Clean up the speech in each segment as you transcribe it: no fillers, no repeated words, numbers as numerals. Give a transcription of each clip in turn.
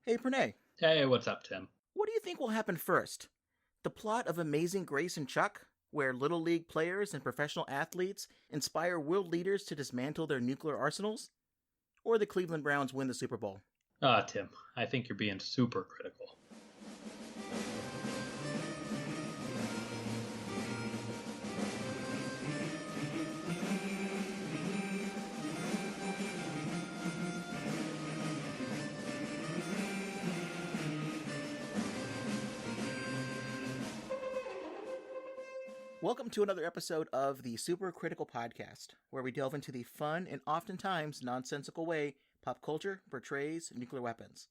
Hey, Pranay, Hey, what's up, Tim? what do you think will happen first? The plot of Amazing Grace and Chuck, where Little League players and professional athletes inspire world leaders to dismantle their nuclear arsenals? Or the Cleveland Browns win the Super Bowl? Tim, I think you're being super critical. Welcome to another episode of the Super Critical Podcast, where we delve into the fun and oftentimes nonsensical way pop culture portrays nuclear weapons.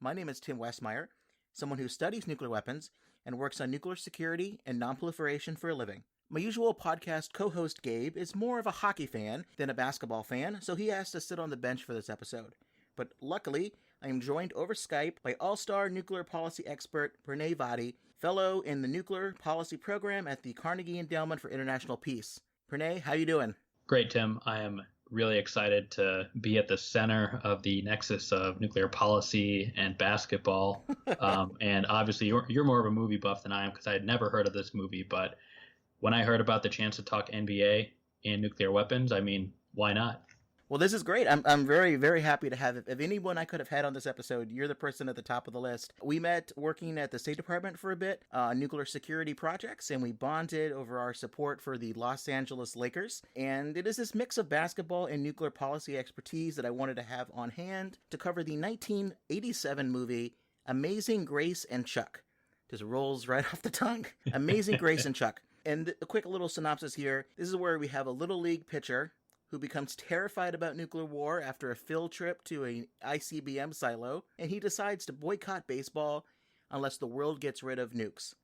My name is Tim Westmyer, someone who studies nuclear weapons and works on nuclear security and nonproliferation for a living. My usual podcast co-host Gabe is more of a hockey fan than a basketball fan, so he has to sit on the bench for this episode. But luckily, I am joined over Skype by all-star nuclear policy expert Pranay Vaddi, fellow in the Nuclear Policy Program at the Carnegie Endowment for International Peace. Pranay, how you doing? Great, Tim. I am really excited to be at the center of the nexus of nuclear policy and basketball. And obviously, you're more of a movie buff than I am because I had never heard of this movie. But when I heard about the chance to talk NBA and nuclear weapons, I mean, why not? Well, this is great. I'm very, very happy to have it. If anyone I could have had on this episode, you're the person at the top of the list. We met working at the State Department for a bit, nuclear security projects, and we bonded over our support for the Los Angeles Lakers. And it is this mix of basketball and nuclear policy expertise that I wanted to have on hand to cover the 1987 movie Amazing Grace and Chuck. Just rolls right off the tongue. Amazing Grace and Chuck. And a quick little synopsis here. This is where we have a Little League pitcher who becomes terrified about nuclear war after a field trip to an ICBM silo, and he decides to boycott baseball unless the world gets rid of nukes.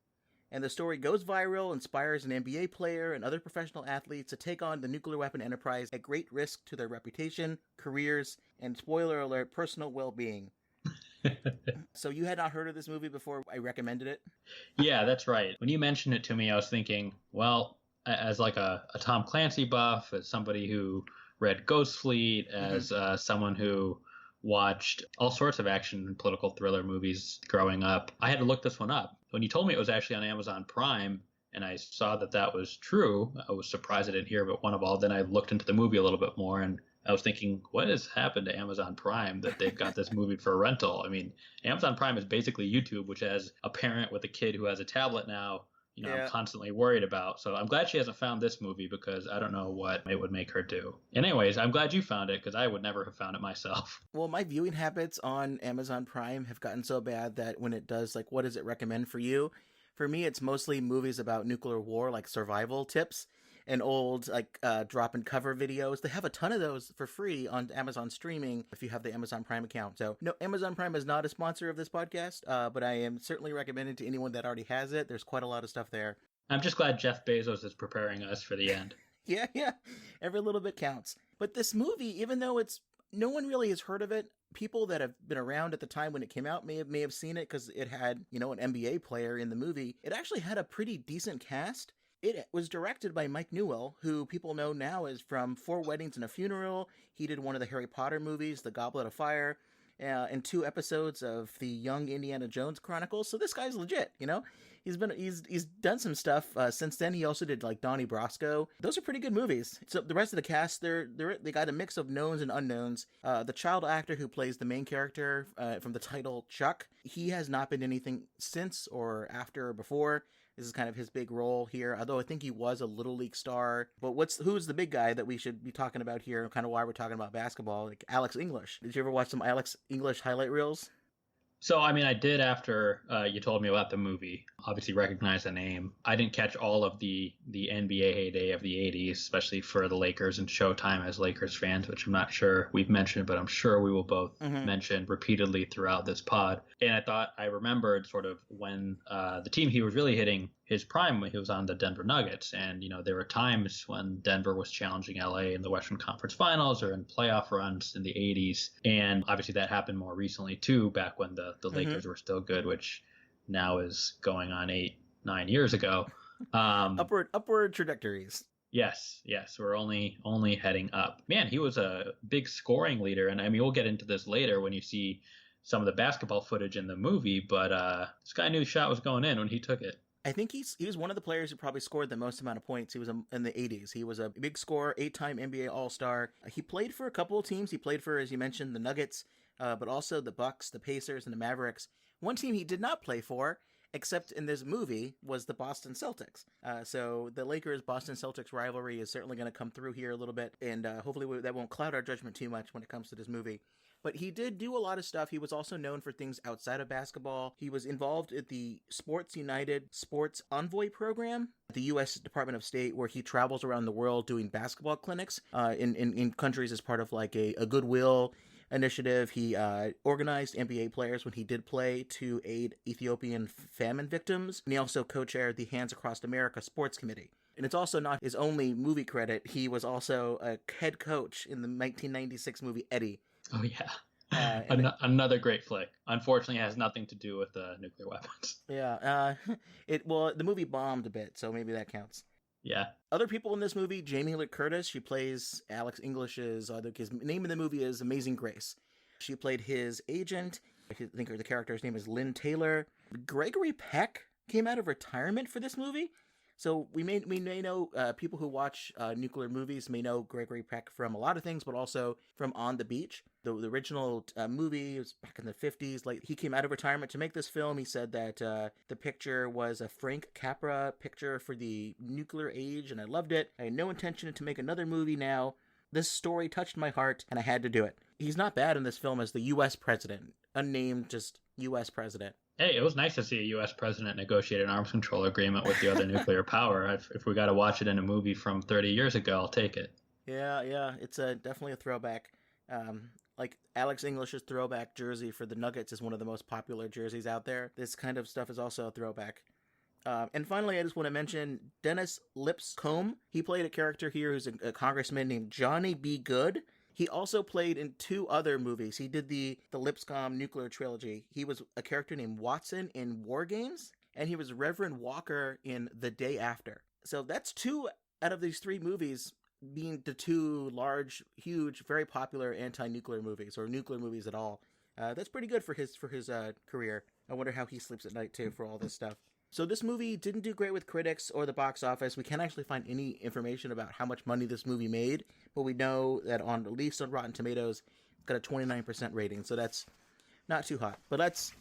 And the story goes viral, inspires an NBA player and other professional athletes to take on the nuclear weapon enterprise at great risk to their reputation, careers, and spoiler alert, personal well-being. So you had not heard of this movie before I recommended it? Yeah, that's right. When you mentioned it to me, I was thinking, well, as like a Tom Clancy buff, as somebody who read Ghost Fleet, as someone who watched all sorts of action and political thriller movies growing up, I had to look this one up. When you told me it was actually on Amazon Prime, and I saw that that was true, I was surprised I didn't hear about one of all. Then I looked into the movie a little bit more, and I was thinking, what has happened to Amazon Prime that they've got this movie for rental? I mean, Amazon Prime is basically YouTube, which as a parent with a kid who has a tablet now, I'm constantly worried about. So I'm glad she hasn't found this movie because I don't know what it would make her do. Anyways, I'm glad you found it because I would never have found it myself. Well, my viewing habits on Amazon Prime have gotten so bad that when it does, like, what does it recommend for you? For me, it's mostly movies about nuclear war, like survival tips and old, like, drop and cover videos. They have a ton of those for free on Amazon streaming if you have the Amazon Prime account. So, no, Amazon Prime is not a sponsor of this podcast, but I am certainly recommending to anyone that already has it. There's quite a lot of stuff there. I'm just glad Jeff Bezos is preparing us for the end. Yeah. Every little bit counts. But this movie, even though no one really has heard of it, people that have been around at the time when it came out may have seen it because it had, an NBA player in the movie. It actually had a pretty decent cast. It was directed by Mike Newell, who people know now is from 4 Weddings and a Funeral. He did one of the Harry Potter movies, The Goblet of Fire, and 2 episodes of the Young Indiana Jones Chronicles. So this guy's legit, He's done some stuff since then. He also did like Donnie Brasco. Those are pretty good movies. So the rest of the cast, they got a mix of knowns and unknowns. The child actor who plays the main character from the title Chuck, he has not been anything since or after or before. This is kind of his big role here, although I think he was a Little League star. But who's the big guy that we should be talking about here, kind of why we're talking about basketball? Like Alex English. Did you ever watch some Alex English highlight reels? So, I mean, I did after you told me about the movie. Obviously recognize the name. I didn't catch all of the NBA heyday of the 80s, especially for the Lakers and Showtime as Lakers fans, which I'm not sure we've mentioned, but I'm sure we will both mention repeatedly throughout this pod. And I remembered sort of when the team he was really hitting his prime when he was on the Denver Nuggets. And, there were times when Denver was challenging LA in the Western Conference Finals or in playoff runs in the 80s. And obviously that happened more recently, too, back when the Lakers were still good, which now is going on 8-9 years ago. Upward trajectories. Yes. We're only heading up. Man, he was a big scoring leader. And I mean, we'll get into this later when you see some of the basketball footage in the movie, but this guy knew the shot was going in when he took it. I think he was one of the players who probably scored the most amount of points. He was in the 80s. He was a big scorer, 8-time NBA All-Star. He played for a couple of teams. He played for, as you mentioned, the Nuggets, but also the Bucks, the Pacers, and the Mavericks. One team he did not play for, except in this movie, was the Boston Celtics. So the Lakers-Boston Celtics rivalry is certainly going to come through here a little bit, and hopefully that won't cloud our judgment too much when it comes to this movie. But he did do a lot of stuff. He was also known for things outside of basketball. He was involved in the Sports United Sports Envoy program at the U.S. Department of State, where he travels around the world doing basketball clinics in countries as part of like a goodwill initiative. He organized NBA players when he did play to aid Ethiopian famine victims. And he also co-chaired the Hands Across America Sports Committee. And it's also not his only movie credit. He was also a head coach in the 1996 movie Eddie. Oh, yeah. Another great flick. Unfortunately, it has nothing to do with nuclear weapons. Yeah. The movie bombed a bit, so maybe that counts. Yeah. Other people in this movie, Jamie Lee Curtis, she plays Alex English's his name in the movie is Amazing Grace. She played his agent. I think the character's name is Lynn Taylor. Gregory Peck came out of retirement for this movie. So we may know people who watch nuclear movies may know Gregory Peck from a lot of things, but also from On the Beach. The original movie was back in the 50s. Like, he came out of retirement to make this film. He said that the picture was a Frank Capra picture for the nuclear age, and I loved it. I had no intention to make another movie now. This story touched my heart, and I had to do it. He's not bad in this film as the U.S. president. Unnamed, just U.S. president. Hey, it was nice to see a U.S. president negotiate an arms control agreement with the other nuclear power. If we got to watch it in a movie from 30 years ago, I'll take it. Yeah, it's definitely a throwback. Like Alex English's throwback jersey for the Nuggets is one of the most popular jerseys out there. This kind of stuff is also a throwback. And finally, I just want to mention Dennis Lipscomb. He played a character here who's a congressman named Johnny B. Good. He also played in 2 other movies. He did the Lipscomb nuclear trilogy. He was a character named Watson in War Games, and he was Reverend Walker in The Day After. So that's 2 out of these 3 movies being the 2 large, huge, very popular anti-nuclear movies, or nuclear movies at all. That's pretty good for his career. I wonder how he sleeps at night, too, for all this stuff. So this movie didn't do great with critics or the box office. We can't actually find any information about how much money this movie made, but we know that at least on Rotten Tomatoes, it's got a 29% rating, so that's not too hot. But let's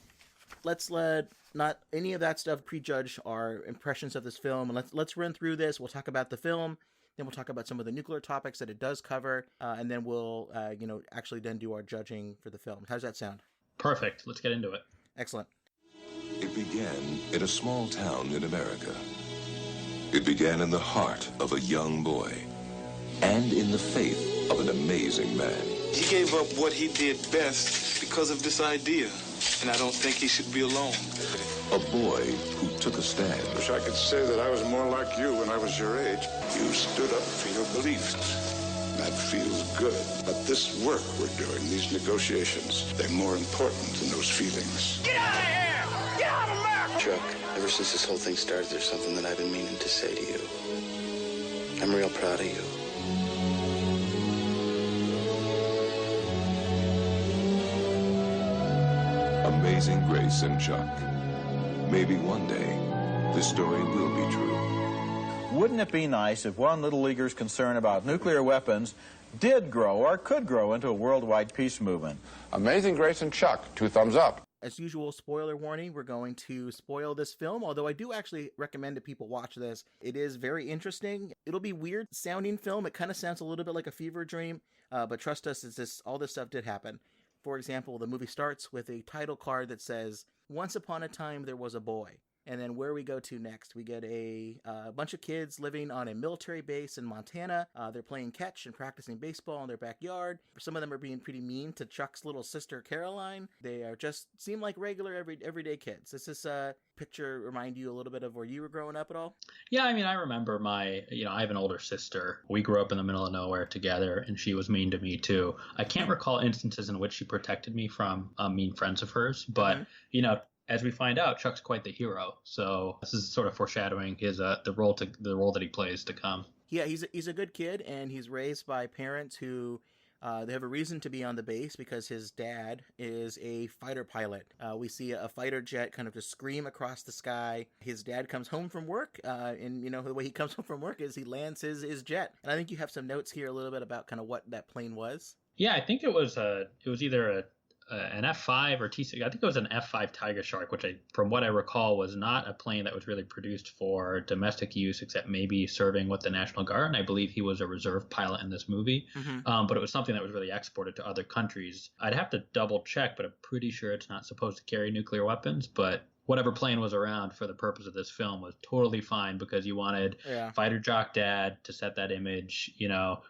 let not any of that stuff prejudge our impressions of this film, and let's run through this. We'll talk about the film, then we'll talk about some of the nuclear topics that it does cover, and then we'll actually then do our judging for the film. How's that sound? Perfect. Let's get into it. Excellent. It began in a small town in America. It began in the heart of a young boy and in the faith of an amazing man. He gave up what he did best because of this idea, and I don't think he should be alone. A boy who took a stand. Wish I could say that I was more like you when I was your age. You stood up for your beliefs. That feels good. But this work we're doing, these negotiations, they're more important than those feelings. Get out of here! Get out of America! Chuck, ever since this whole thing started, there's something that I've been meaning to say to you. I'm real proud of you. Amazing Grace and Chuck. Maybe one day, this story will be true. Wouldn't it be nice if one little leaguer's concern about nuclear weapons did grow or could grow into a worldwide peace movement? Amazing Grace and Chuck, 2 thumbs up. As usual, spoiler warning, we're going to spoil this film, although I do actually recommend that people watch this. It is very interesting. It'll be weird sounding film. It kind of sounds a little bit like a fever dream, but trust us, all this stuff did happen. For example, the movie starts with a title card that says, "Once upon a time there was a boy." And then where we go to next, we get a bunch of kids living on a military base in Montana. They're playing catch and practicing baseball in their backyard. Some of them are being pretty mean to Chuck's little sister, Caroline. They are seem like regular everyday kids. Does this picture remind you a little bit of where you were growing up at all? Yeah, I mean, I remember I have an older sister. We grew up in the middle of nowhere together, and she was mean to me too. I can't recall instances in which she protected me from mean friends of hers, but, as we find out, Chuck's quite the hero. So this is sort of foreshadowing his the role that he plays to come. Yeah, he's a good kid, and he's raised by parents who They have a reason to be on the base because his dad is a fighter pilot. We see a fighter jet kind of just scream across the sky. His dad comes home from work, and the way he comes home from work is he lands his jet. And I think you have some notes here a little bit about kind of what that plane was. Yeah, I think it was either an F5 or T6. I think it was an F5 Tiger Shark, which from what I recall was not a plane that was really produced for domestic use, except maybe serving with the National Guard. And I believe he was a reserve pilot in this movie. But it was something that was really exported to other countries. I'd have to double check, but I'm pretty sure it's not supposed to carry nuclear weapons. But whatever plane was around for the purpose of this film was totally fine, because you wanted fighter jock dad to set that image,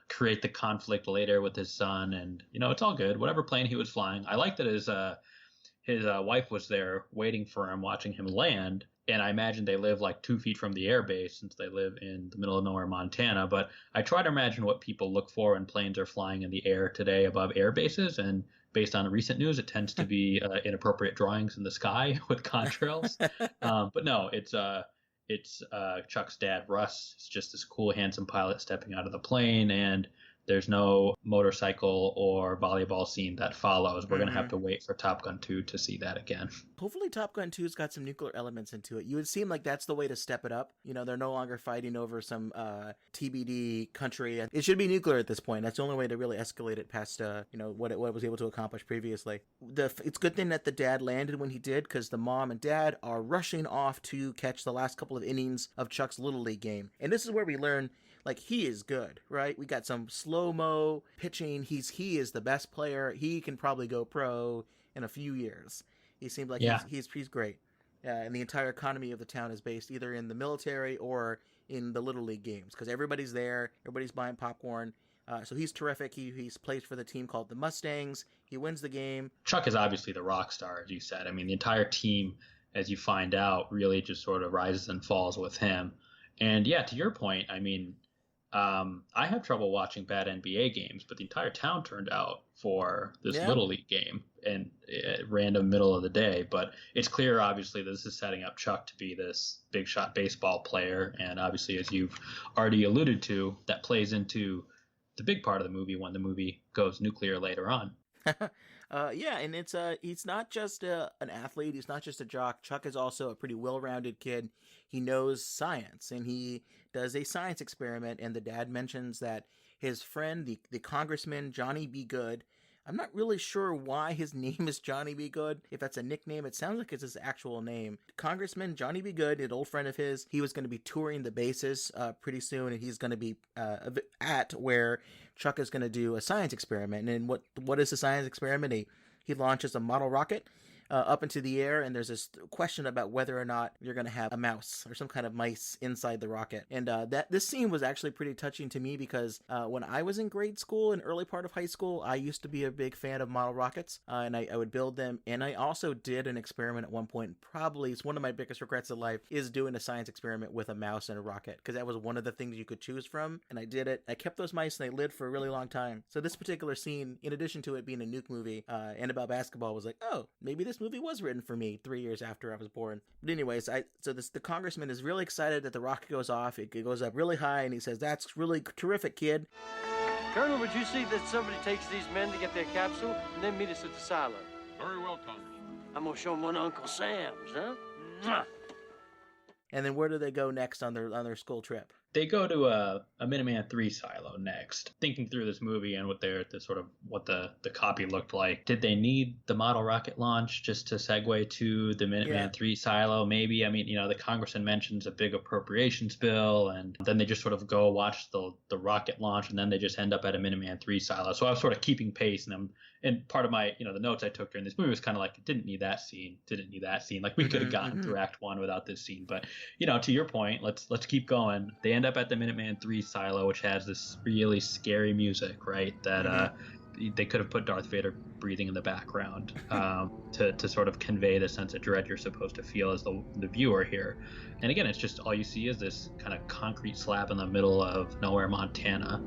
create the conflict later with his son, and it's all good. Whatever plane he was flying, I like that his wife was there waiting for him, watching him land. And I imagine they live like 2 feet from the air base, since they live in the middle of nowhere, Montana. But I try to imagine what people look for when planes are flying in the air today above air bases, and based on recent news, it tends to be inappropriate drawings in the sky with contrails. But no, it's Chuck's dad, Russ. He's just this cool, handsome pilot stepping out of the plane, and there's no motorcycle or volleyball scene that follows. We're going to have to wait for Top Gun 2 to see that again. Hopefully Top Gun 2's got some nuclear elements into it. You would seem like that's the way to step it up. They're no longer fighting over some TBD country. It should be nuclear at this point. That's the only way to really escalate it past what it was able to accomplish previously. It's a good thing that the dad landed when he did, because the mom and dad are rushing off to catch the last couple of innings of Chuck's Little League game. And this is where we learn, he is good, right? We got some slow-mo pitching. He is the best player. He can probably go pro in a few years. He seems like he's great. And the entire economy of the town is based either in the military or in the Little League games, because everybody's there. Everybody's buying popcorn. So he's terrific. He's plays for the team called the Mustangs. He wins the game. Chuck is obviously the rock star, as you said. I mean, the entire team, as you find out, really just sort of rises and falls with him. And yeah, to your point, I mean, I have trouble watching bad NBA games, but the entire town turned out for this Little League game, and random middle of the day. But it's clear, obviously, this is setting up Chuck to be this big shot baseball player. And obviously, as you've already alluded to, that plays into the big part of the movie when the movie goes nuclear later on. And he's not just an athlete. He's not just a jock. Chuck is also a pretty well-rounded kid. He knows science, and he does a science experiment. And the dad mentions that his friend, the congressman, Johnny B. Good, I'm not really sure why his name is Johnny B. Good. If that's a nickname, it sounds like it's his actual name. Congressman Johnny B. Good, an old friend of his, he was going to be touring the bases pretty soon, and he's going to be at where Chuck is going to do a science experiment. And what is the science experiment? He launches a model rocket up into the air, and there's this question about whether or not you're going to have a mouse or some kind of mice inside the rocket. And this scene was actually pretty touching to me, because when I was in grade school and early part of high school, I used to be a big fan of model rockets, and I would build them. And I also did an experiment at one point. Probably it's one of my biggest regrets in life is doing a science experiment with a mouse and a rocket, because that was one of the things you could choose from. And I did it. I kept those mice, and they lived for a really long time. So this particular scene, in addition to it being a nuke movie and about basketball, was like, oh, maybe this movie was written for me 3 years after I was born. But anyways, the congressman is really excited that the rocket goes off. It goes up really high, and he says, "That's really terrific, kid." Colonel, would you see that somebody takes these men to get their capsule and then meet us at the silo? Very well, Congressman. I'm gonna show them one of Uncle Sam's, huh? Mwah. And then where do they go next on their school trip? They go to a Minuteman 3 silo next. Thinking through this movie and what the copy looked like, did they need the model rocket launch just to segue to the Minuteman 3 silo? Maybe. I mean, the congressman mentions a big appropriations bill, and then they just sort of go watch the rocket launch, and then they just end up at a Minuteman 3 silo. So I was sort of keeping pace, and part of my, the notes I took during this movie was kind of like, didn't need that scene. Like, we could have gotten through Act 1 without this scene. But, to your point, let's keep going. They end up at the Minuteman 3 silo, which has this really scary music, right? That they could have put Darth Vader breathing in the background to sort of convey the sense of dread you're supposed to feel as the viewer here. And again, it's just all you see is this kind of concrete slab in the middle of nowhere, Montana.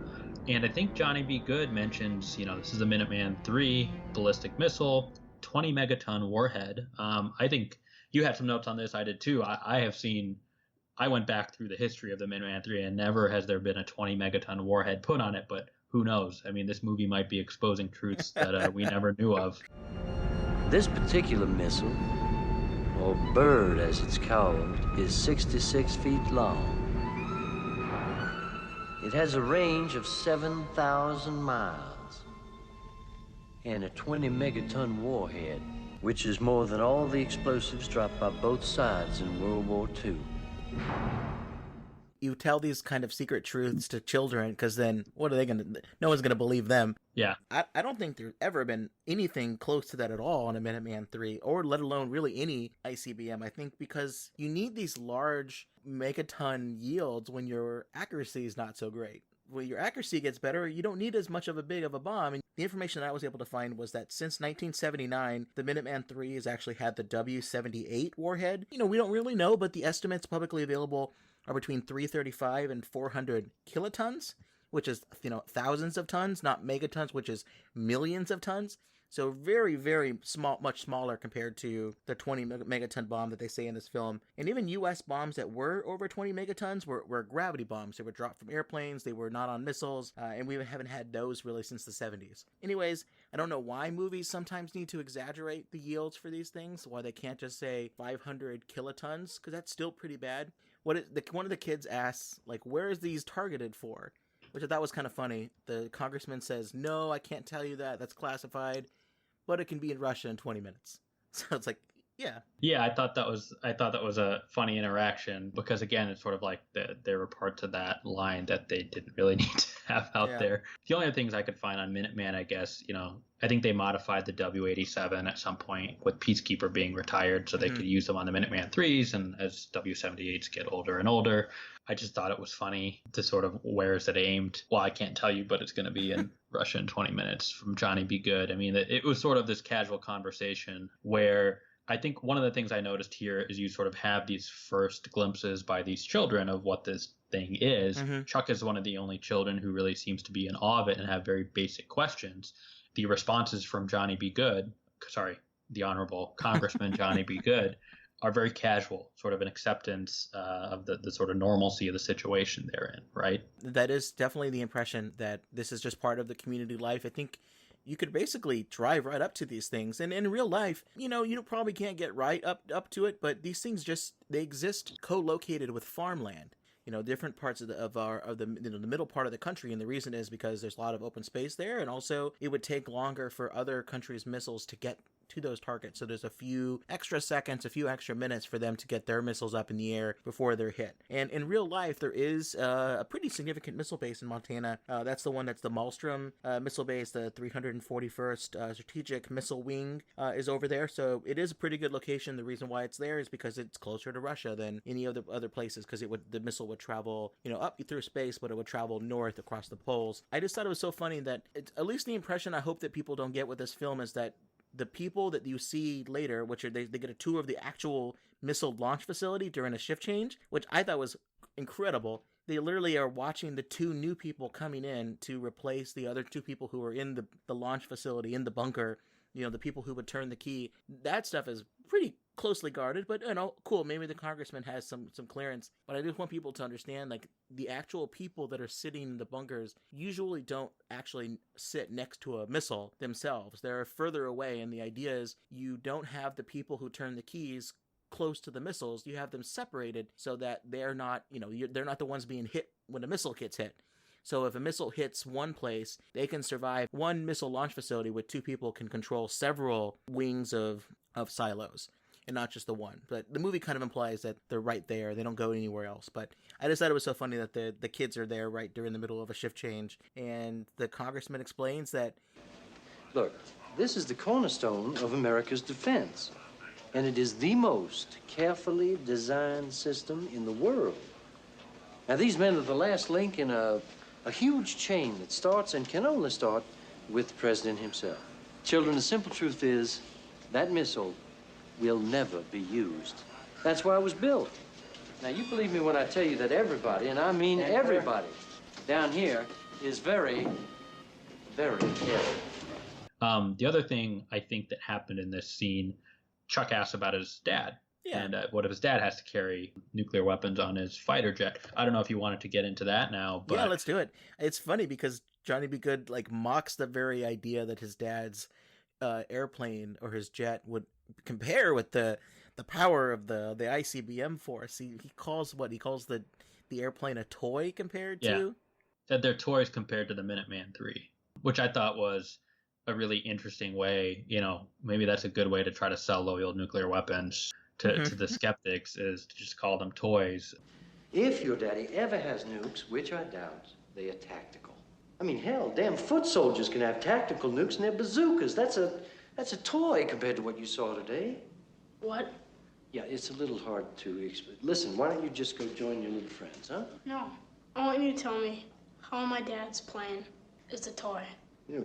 And I think Johnny B. Good mentions, this is a Minuteman 3 ballistic missile, 20 megaton warhead. I think you had some notes on this. I did too. I went back through the history of the Minuteman 3, and never has there been a 20 megaton warhead put on it. But who knows? I mean, this movie might be exposing truths that we never knew of. This particular missile, or bird as it's called, is 66 feet long. It has a range of 7,000 miles and a 20 megaton warhead, which is more than all the explosives dropped by both sides in World War II. You tell these kind of secret truths to children, because then what are they going to... No one's going to believe them. Yeah. I don't think there's ever been anything close to that at all on a Minuteman 3, or let alone really any ICBM, I think, because you need these large megaton yields when your accuracy is not so great. When your accuracy gets better, you don't need as much of a big of a bomb. And the information that I was able to find was that since 1979, the Minuteman 3 has actually had the W-78 warhead. You know, we don't really know, but the estimates publicly available are between 335 and 400 kilotons, which is, you know, thousands of tons, not megatons, which is millions of tons. So very, very small, much smaller compared to the 20 megaton bomb that they say in this film. And even U.S. bombs that were over 20 megatons were gravity bombs. They were dropped from airplanes. They were not on missiles. And we haven't had those really since the 70s. Anyways, I don't know why movies sometimes need to exaggerate the yields for these things, why they can't just say 500 kilotons, because that's still pretty bad. One of the kids asks, like, where is these targeted for? Which I thought was kind of funny. The congressman says, no, I can't tell you that. That's classified. But it can be in Russia in 20 minutes. So it's like, yeah. Yeah, I thought that was a funny interaction, because again, it's sort of like there were parts of that line that they didn't really need to have out there. The only other things I could find on Minuteman, I guess, you know, I think they modified the W-87 at some point with Peacekeeper being retired so they could use them on the Minuteman 3s, and as W-78s get older and older. I just thought it was funny to sort of, where is it aimed? Well, I can't tell you, but it's going to be in Russia in 20 minutes from Johnny Be Good. I mean, it was sort of this casual conversation where I think one of the things I noticed here is you sort of have these first glimpses by these children of what this thing is. Chuck is one of the only children who really seems to be in awe of it and have very basic questions. The responses from Johnny Be Good, the Honorable Congressman Johnny Be Good, are very casual, sort of an acceptance of the sort of normalcy of the situation they're in, right? That is definitely the impression, that this is just part of the community life. I think you could basically drive right up to these things. And in real life, you know, you probably can't get right up to it, but these things they exist co-located with farmland. You know, different parts of the middle part of the country, and the reason is because there's a lot of open space there, and also it would take longer for other countries' missiles to get to those targets. So there's a few extra seconds, a few extra minutes for them to get their missiles up in the air before they're hit. And in real life, there is a pretty significant missile base in Montana. That's the one that's the Malmstrom missile base, the 341st Strategic Missile Wing is over there. So it is a pretty good location. The reason why it's there is because it's closer to Russia than any of the other places, because the missile would travel, you know, up through space, but it would travel north across the poles. I just thought it was so funny that at least the impression I hope that people don't get with this film is that the people that you see later, which are they get a tour of the actual missile launch facility during a shift change, which I thought was incredible. They literally are watching the two new people coming in to replace the other two people who were in the launch facility, in the bunker, you know, the people who would turn the key. That stuff is pretty closely guarded, but, you know, cool. Maybe the congressman has some clearance, but I just want people to understand, like, the actual people that are sitting in the bunkers usually don't actually sit next to a missile themselves. They're further away, and the idea is you don't have the people who turn the keys close to the missiles. You have them separated so that they're not, you know, they're not the ones being hit when a missile gets hit. So if a missile hits one place, they can survive. One missile launch facility with two people can control several wings of silos, and not just the one. But the movie kind of implies that they're right there. They don't go anywhere else. But I just thought it was so funny that the kids are there right during the middle of a shift change. And the congressman explains that, look, this is the cornerstone of America's defense. And it is the most carefully designed system in the world. Now, these men are the last link in a huge chain that starts and can only start with the president himself. Children, the simple truth is that missile will never be used. That's why it was built. Now, you believe me when I tell you that everybody, and I mean everybody, down here is very, very careful. The other thing I think that happened in this scene, Chuck asked about his dad. Yeah. And what if his dad has to carry nuclear weapons on his fighter jet? I don't know if you wanted to get into that now. But... Yeah, let's do it. It's funny because Johnny Be Good like mocks the very idea that his dad's airplane or his jet would compare with the power of the ICBM force. He calls the airplane a toy compared to. That they're toys compared to the Minuteman III, which I thought was a really interesting way. Maybe that's a good way to try to sell loyal nuclear weapons to the skeptics, is to just call them toys. If your daddy ever has nukes, which I doubt, they are tactical. I mean, hell, damn foot soldiers can have tactical nukes and they're bazookas. That's a toy compared to what you saw today. What? Yeah, it's a little hard to explain. Listen, why don't you just go join your little friends, huh? No. I want you to tell me how my dad's plane is a toy.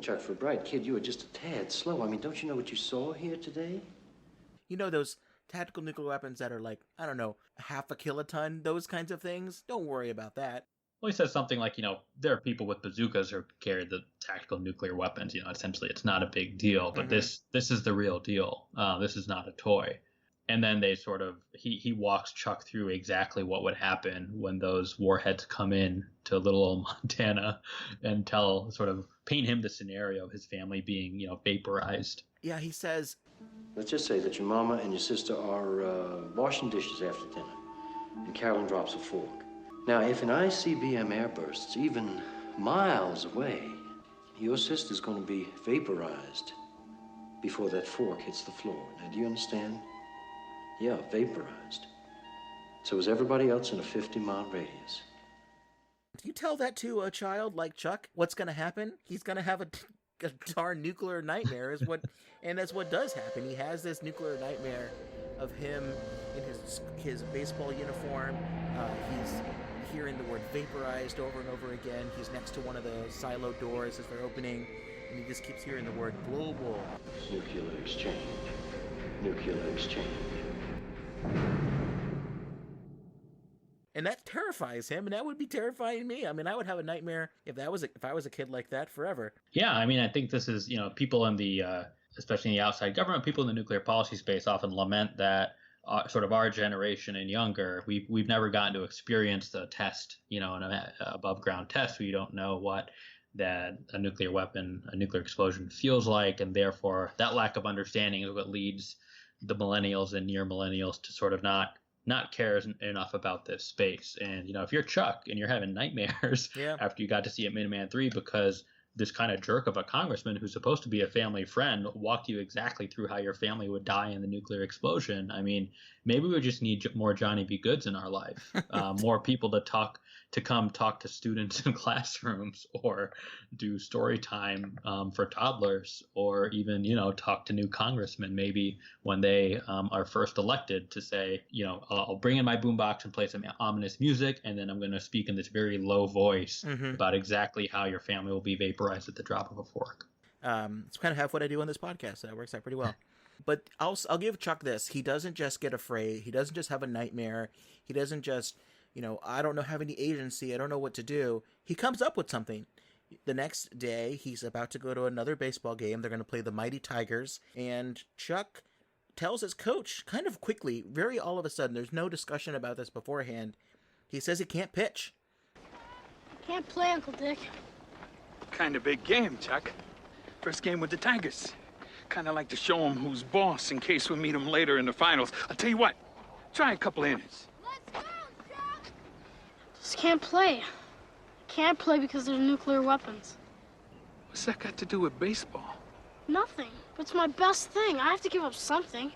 Chuck, for a bright kid, you were just a tad slow. I mean, don't you know what you saw here today? Those tactical nuclear weapons that are like, I don't know, half a kiloton, those kinds of things? Don't worry about that. Well, he says something like, there are people with bazookas who carry the tactical nuclear weapons. Essentially, it's not a big deal. But this is the real deal. This is not a toy. And then they sort of, he walks Chuck through exactly what would happen when those warheads come in to little old Montana and paint him the scenario of his family being, vaporized. Yeah, he says, let's just say that your mama and your sister are washing dishes after dinner, and Carolyn drops a fork. Now, if an ICBM airbursts even miles away, your sister's going to be vaporized before that fork hits the floor. Now, do you understand? Yeah, vaporized. So is everybody else in a 50-mile radius. Do you tell that to a child like Chuck? What's going to happen? He's going to have a darn nuclear nightmare, and that's what does happen. He has this nuclear nightmare of him in his baseball uniform. He's hearing the word vaporized over and over again. He's next to one of the silo doors as they're opening, and he just keeps hearing the word global. Nuclear exchange. Nuclear exchange. And that terrifies him, and that would be terrifying me. I mean, I would have a nightmare if I was a kid like that forever. Yeah, I mean, I think this is, people in the, especially in the outside government, people in the nuclear policy space often lament that sort of our generation and younger, we've never gotten to experience the test, an above ground test. We don't know what that a nuclear weapon, a nuclear explosion feels like, and therefore that lack of understanding is what leads the millennials and near millennials to sort of not care enough about this space. And if you're Chuck and you're having nightmares after you got to see it Minuteman 3 because this kind of jerk of a congressman who's supposed to be a family friend walked you exactly through how your family would die in the nuclear explosion. I mean, maybe we just need more Johnny Be Goods in our life, more people to come talk to students in classrooms, or do story time for toddlers, or even, talk to new congressmen maybe when they are first elected, to say, I'll bring in my boombox and play some ominous music, and then I'm going to speak in this very low voice about exactly how your family will be vaporized at the drop of a fork. It's kind of half what I do on this podcast, so that works out pretty well. But I'll give Chuck this. He doesn't just get afraid. He doesn't just have a nightmare. He doesn't just, I don't have any agency. I don't know what to do. He comes up with something. The next day, he's about to go to another baseball game. They're going to play the Mighty Tigers. And Chuck tells his coach kind of quickly, very all of a sudden, there's no discussion about this beforehand. He says he can't pitch. Can't play, Uncle Dick. Kind of big game, Chuck. First game with the Tigers. Kind of like to show them who's boss in case we meet them later in the finals. I'll tell you what, try a couple innings. Let's go, Chuck! Just can't play. Can't play because there's nuclear weapons. What's that got to do with baseball? Nothing. But it's my best thing. I have to give up something.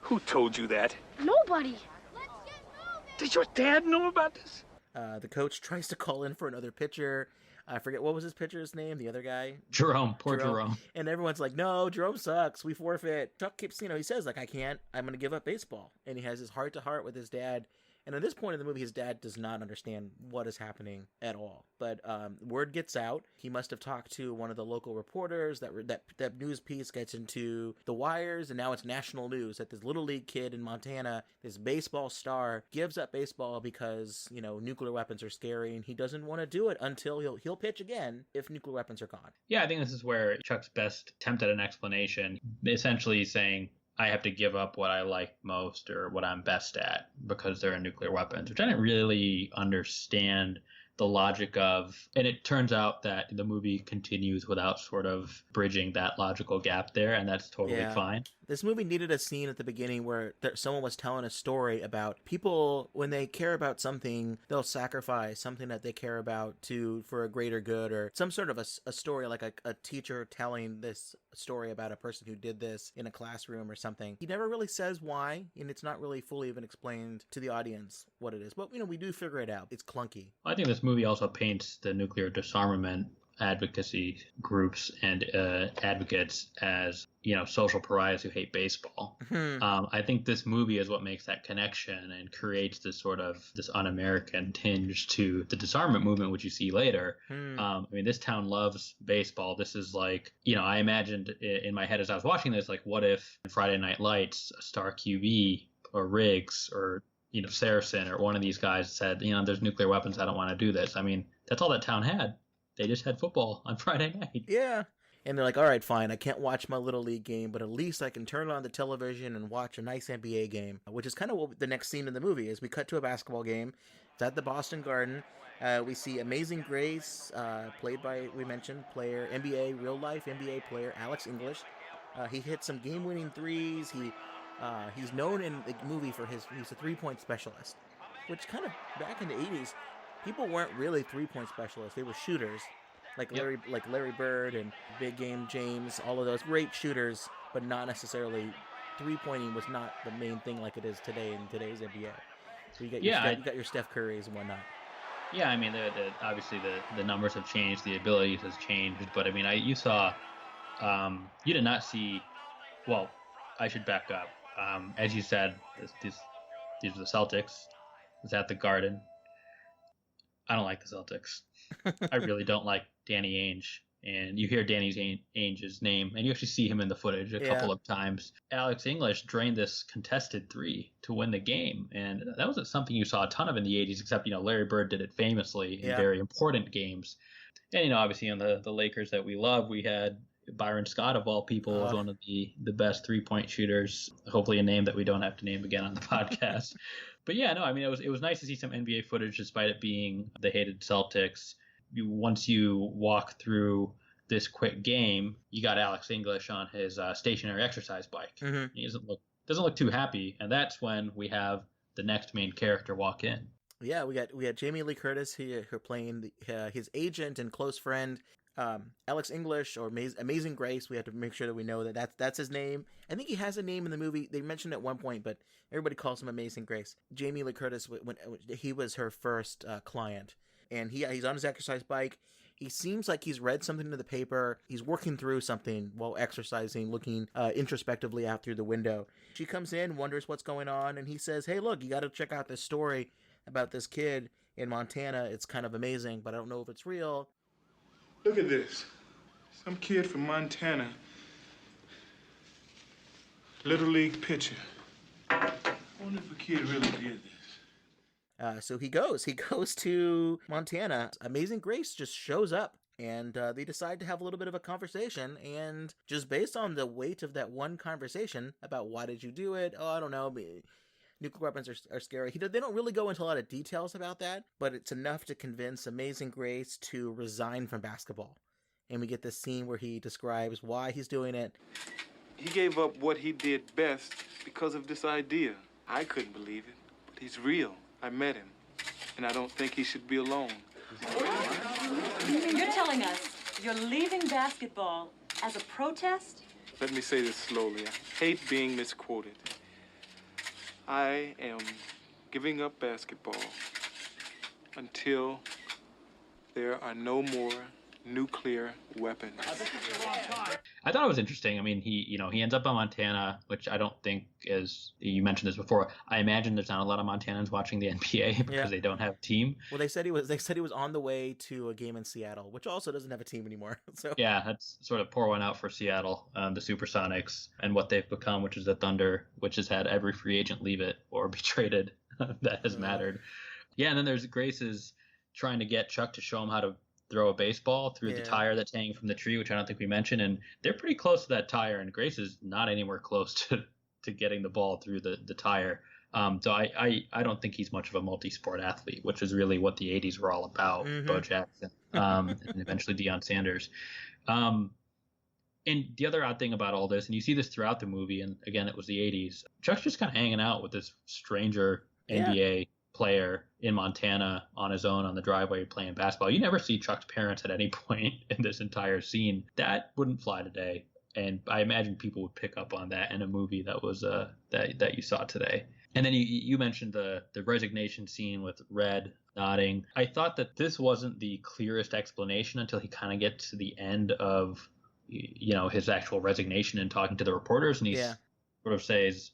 Who told you that? Nobody. Let's get moving. Does your dad know about this? The coach tries to call in for another pitcher. I forget, what was his pitcher's name? The other guy? Jerome. Poor Jerome. And everyone's like, no, Jerome sucks. We forfeit. Chuck keeps, he says, like, I'm going to give up baseball. And he has his heart-to-heart with his dad. And at this point in the movie, his dad does not understand what is happening at all. But word gets out. He must have talked to one of the local reporters. That news piece gets into the wires, and now it's national news that this little league kid in Montana, this baseball star, gives up baseball because, nuclear weapons are scary, and he doesn't want to do it until he'll pitch again if nuclear weapons are gone. Yeah, I think this is where Chuck's best attempt at an explanation, essentially saying, I have to give up what I like most or what I'm best at because there are nuclear weapons, which I didn't really understand the logic of, and it turns out that the movie continues without sort of bridging that logical gap there, and that's totally fine. This movie needed a scene at the beginning where someone was telling a story about people, when they care about something, they'll sacrifice something that they care about for a greater good, or some sort of a story, like a teacher telling this story about a person who did this in a classroom or something. He never really says why, and it's not really fully even explained to the audience what it is. But, we do figure it out. It's clunky. I think this movie also paints the nuclear disarmament advocacy groups and advocates as, social pariahs who hate baseball. I think this movie is what makes that connection and creates this un-American tinge to the disarmament movement, which you see later. This town loves baseball. This is like, I imagined in my head as I was watching this, like, what if Friday Night Lights, a star QB or Riggs or Saracen or one of these guys said, there's nuclear weapons, I don't want to do this. That's all that town had. They just had football on Friday night. Yeah. And they're like, all right, fine, I can't watch my Little League game, but at least I can turn on the television and watch a nice NBA game, which is kind of what the next scene in the movie is. We cut to a basketball game. It's at the Boston Garden. We see Amazing Grace, played by, we mentioned, real-life NBA player Alex English. He hit some game-winning threes. He's known in the movie for he's a three-point specialist, which kind of, back in the 80s, people weren't really three-point specialists. They were shooters, like Larry Bird and Big Game James, all of those great shooters, but not necessarily three-pointing was not the main thing like it is today in today's NBA. So you got your Steph Currys and whatnot. Yeah, obviously the numbers have changed, the abilities has changed, but you saw, you did not see, well, I should back up. As you said, these are the Celtics. It's at the Garden. I don't like the Celtics. I really don't like Danny Ainge. And you hear Danny Ainge's name, and you actually see him in the footage a couple of times. Alex English drained this contested three to win the game, and that wasn't something you saw a ton of in the 80s, except, Larry Bird did it famously in very important games. And, obviously in the Lakers that we love, we had Byron Scott, of all people, was one of the best three-point shooters, hopefully a name that we don't have to name again on the podcast. But yeah, no, it was nice to see some NBA footage despite it being the hated Celtics. Once you walk through this quick game, you got Alex English on his stationary exercise bike. He doesn't look too happy, and that's when we have the next main character walk in. Yeah, we had Jamie Lee Curtis here playing his agent and close friend. Alex English, or Amazing Grace. We have to make sure that we know that's his name. I think he has a name in the movie. They mentioned it at one point, but everybody calls him Amazing Grace. Jamie Lee Curtis, when he was her first client, and he's on his exercise bike. He seems like he's read something in the paper. He's working through something while exercising, looking introspectively out through the window. She comes in, wonders what's going on, and he says, "Hey, look, you got to check out this story about this kid in Montana. It's kind of amazing, but I don't know if it's real." Look at this. Some kid from Montana. Little League pitcher. I wonder if a kid really did this. So he goes to Montana. Amazing Grace just shows up, and they decide to have a little bit of a conversation. And just based on the weight of that one conversation about why did you do it? Oh, I don't know. Nuclear weapons are scary. They don't really go into a lot of details about that, but it's enough to convince Amazing Grace to resign from basketball. And we get this scene where he describes why he's doing it. He gave up what he did best because of this idea. I couldn't believe it, but he's real. I met him, and I don't think he should be alone. You're telling us you're leaving basketball as a protest? Let me say this slowly. I hate being misquoted. I am giving up basketball until there are no more nuclear weapons. I thought it was interesting. He ends up in Montana, which I don't think is, you mentioned this before, I imagine there's not a lot of Montanans watching the NBA because they don't have a team. Well, they said he was on the way to a game in Seattle, which also doesn't have a team anymore. So yeah, that's sort of pour one out for Seattle, the Supersonics, and what they've become, which is the Thunder, which has had every free agent leave it or be traded that has mattered. Yeah, and then there's Grace's trying to get Chuck to show him how to throw a baseball through the tire that's hanging from the tree, which I don't think we mentioned, and they're pretty close to that tire, and Grace is not anywhere close to getting the ball through the tire. So I don't think he's much of a multi-sport athlete, which is really what the 80s were all about. Bo Jackson, and eventually Deion Sanders. And the other odd thing about all this, and you see this throughout the movie, and again, it was the 80s, Chuck's just kind of hanging out with this stranger NBA player in Montana on his own on the driveway playing basketball. You never see Chuck's parents at any point in this entire scene. That wouldn't fly today. And I imagine people would pick up on that in a movie that was that you saw today. And then you mentioned the resignation scene with Red nodding. I thought that this wasn't the clearest explanation until he kind of gets to the end of his actual resignation and talking to the reporters, and he sort of says,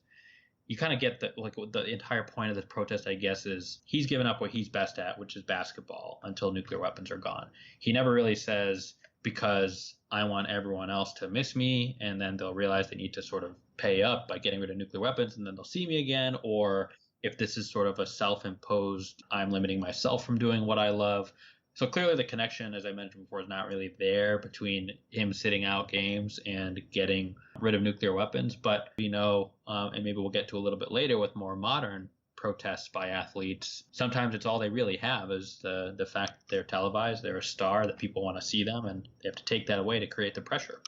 you kind of get that, like, the entire point of this protest, I guess, is he's given up what he's best at, which is basketball, until nuclear weapons are gone. He never really says, because I want everyone else to miss me, and then they'll realize they need to sort of pay up by getting rid of nuclear weapons, and then they'll see me again, or if this is sort of a self-imposed, I'm limiting myself from doing what I love. So clearly the connection, as I mentioned before, is not really there between him sitting out games and getting rid of nuclear weapons. But we know, and maybe we'll get to a little bit later with more modern protests by athletes, sometimes it's all they really have is the fact that they're televised, they're a star, that people want to see them, and they have to take that away to create the pressure.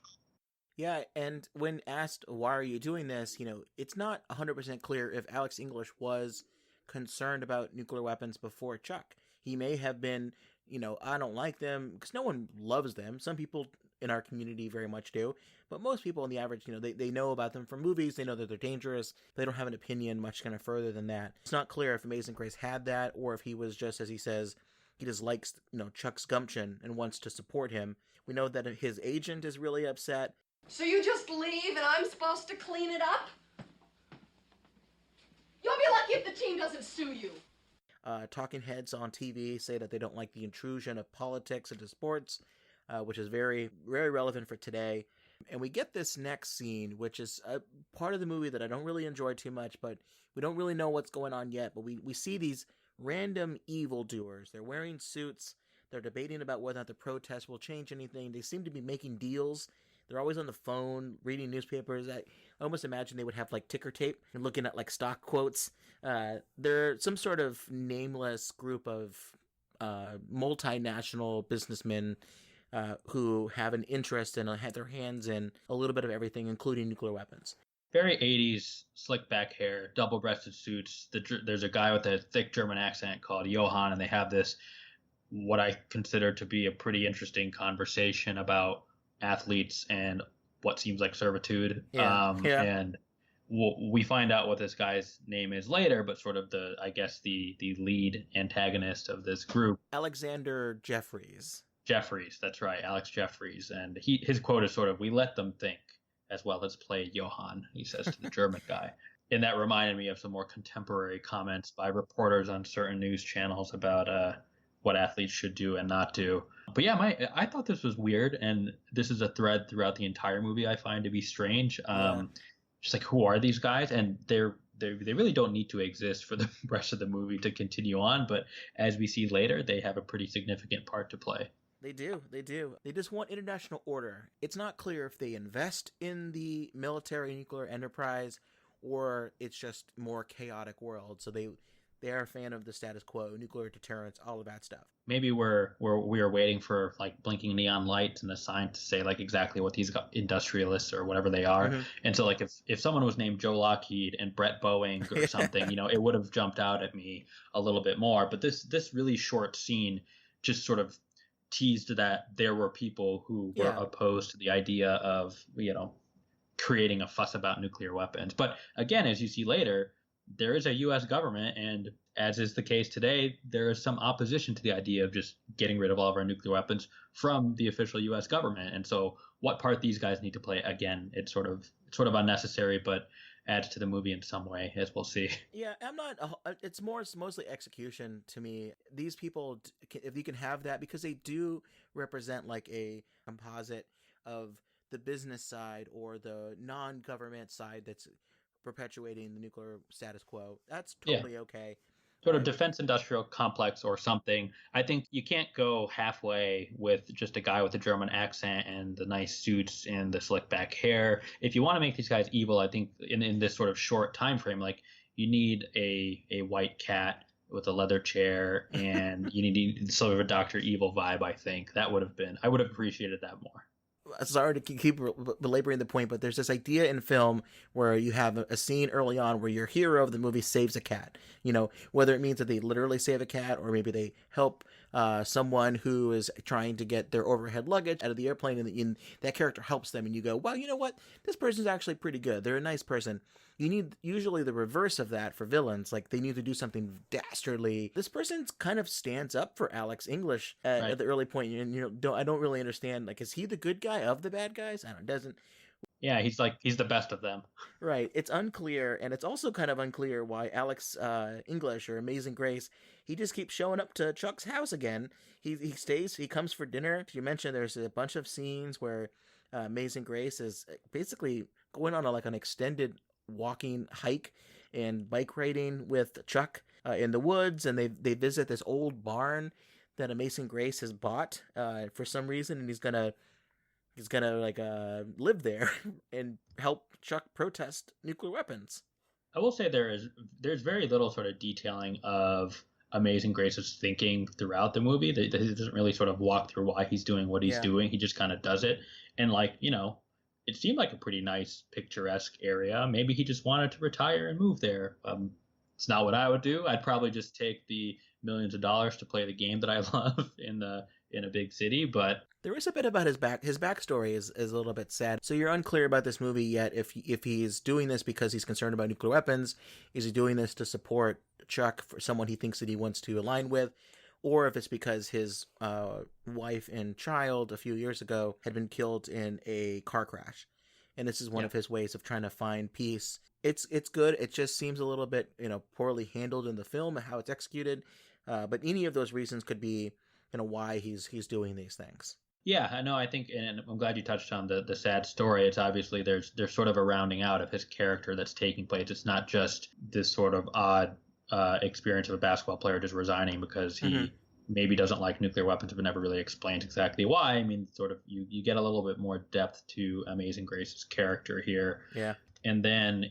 Yeah, and when asked, why are you doing this, it's not 100% clear if Alex English was concerned about nuclear weapons before Chuck. He may have been, I don't like them, because no one loves them. Some people in our community very much do, but most people on the average, they know about them from movies, they know that they're dangerous, they don't have an opinion much kind of further than that. It's not clear if Amazing Grace had that, or if he was just, as he says, he just likes, Chuck's gumption and wants to support him. We know that his agent is really upset. So you just leave and I'm supposed to clean it up? You'll be lucky if the team doesn't sue you. Talking heads on TV say that they don't like the intrusion of politics into sports, which is very, very relevant for today. And we get this next scene, which is a part of the movie that I don't really enjoy too much, but we don't really know what's going on yet. But we see these random evildoers. They're wearing suits. They're debating about whether or not the protest will change anything. They seem to be making deals. They're always on the phone, reading newspapers. I almost imagine they would have like ticker tape and looking at like stock quotes. They're some sort of nameless group of multinational businessmen who have an interest and have their hands in a little bit of everything, including nuclear weapons. Very 80s, slick back hair, double-breasted suits. There's a guy with a thick German accent called Johann, and they have this, what I consider to be a pretty interesting conversation about athletes and what seems like servitude. And we find out what this guy's name is later, but sort of the lead antagonist of this group. Alexander Jeffries. That's right, Alex Jeffries. And his quote is sort of, we let them think as well as play Johann, he says to the German guy. And that reminded me of some more contemporary comments by reporters on certain news channels about what athletes should do and not do. But yeah, I thought this was weird, and this is a thread throughout the entire movie I find to be strange. Just like, who are these guys? And they really don't need to exist for the rest of the movie to continue on, but as we see later, they have a pretty significant part to play. They do. They just want international order. It's not clear if they invest in the military nuclear enterprise or it's just more chaotic world. So they are a fan of the status quo, nuclear deterrence, all of that stuff. Maybe we are waiting for like blinking neon lights and a sign to say like exactly what these industrialists or whatever they are. Mm-hmm. And so like if someone was named Joe Lockheed and Brett Boeing or something, it would have jumped out at me a little bit more. But this really short scene just sort of teased that there were people who were opposed to the idea of, creating a fuss about nuclear weapons. But again, as you see later, there is a U.S. government, and as is the case today, there is some opposition to the idea of just getting rid of all of our nuclear weapons from the official U.S. government. And so what part these guys need to play, again, it's sort of unnecessary, but adds to the movie in some way, as we'll see. Yeah, it's mostly execution to me. These people, if you can have that, because they do represent like a composite of the business side or the non-government side that's perpetuating the nuclear status quo. That's totally okay. Sort of defense industrial complex or something. I think you can't go halfway with just a guy with a German accent and the nice suits and the slick back hair. If you want to make these guys evil, I think in this sort of short time frame, like you need a white cat with a leather chair, and you need sort of a Dr. Evil vibe. I think I would have appreciated that more. Sorry to keep belaboring the point, but there's this idea in film where you have a scene early on where your hero of the movie saves a cat. Whether it means that they literally save a cat, or maybe they help someone who is trying to get their overhead luggage out of the airplane, and that character helps them, and you go, well, you know what? This person's actually pretty good. They're a nice person. You need usually the reverse of that for villains. Like, they need to do something dastardly. This person kind of stands up for Alex English at the early point, and I don't really understand. Like, is he the good guy of the bad guys? I don't. Doesn't. Yeah, he's the best of them. Right. It's unclear, and it's also kind of unclear why Alex English, or Amazing Grace, he just keeps showing up to Chuck's house again. He stays. He comes for dinner. You mentioned there's a bunch of scenes where Amazing Grace is basically going on an extended walking hike and bike riding with Chuck in the woods, and they visit this old barn that Amazing Grace has bought for some reason, and he's gonna live there and help Chuck protest nuclear weapons. I will say there's very little sort of detailing of Amazing Grace's thinking throughout the movie. He doesn't really sort of walk through why he's doing what he's doing. He just kind of does it, and it seemed like a pretty nice, picturesque area. Maybe he just wanted to retire and move there. It's not what I would do. I'd probably just take the millions of dollars to play the game that I love in a big city. But there is a bit about his backstory is a little bit sad. So you're unclear about this movie yet. If he's doing this because he's concerned about nuclear weapons, is he doing this to support Chuck, for someone he thinks that he wants to align with? Or if it's because his wife and child a few years ago had been killed in a car crash, and this is one of his ways of trying to find peace. It's good. It just seems a little bit poorly handled in the film and how it's executed. But any of those reasons could be why he's doing these things. Yeah, I know. I think, and I'm glad you touched on the sad story. It's obviously there's sort of a rounding out of his character that's taking place. It's not just this sort of odd experience of a basketball player just resigning because he maybe doesn't like nuclear weapons, but never really explains exactly why. I mean, sort of you get a little bit more depth to Amazing Grace's character here. Yeah. And then,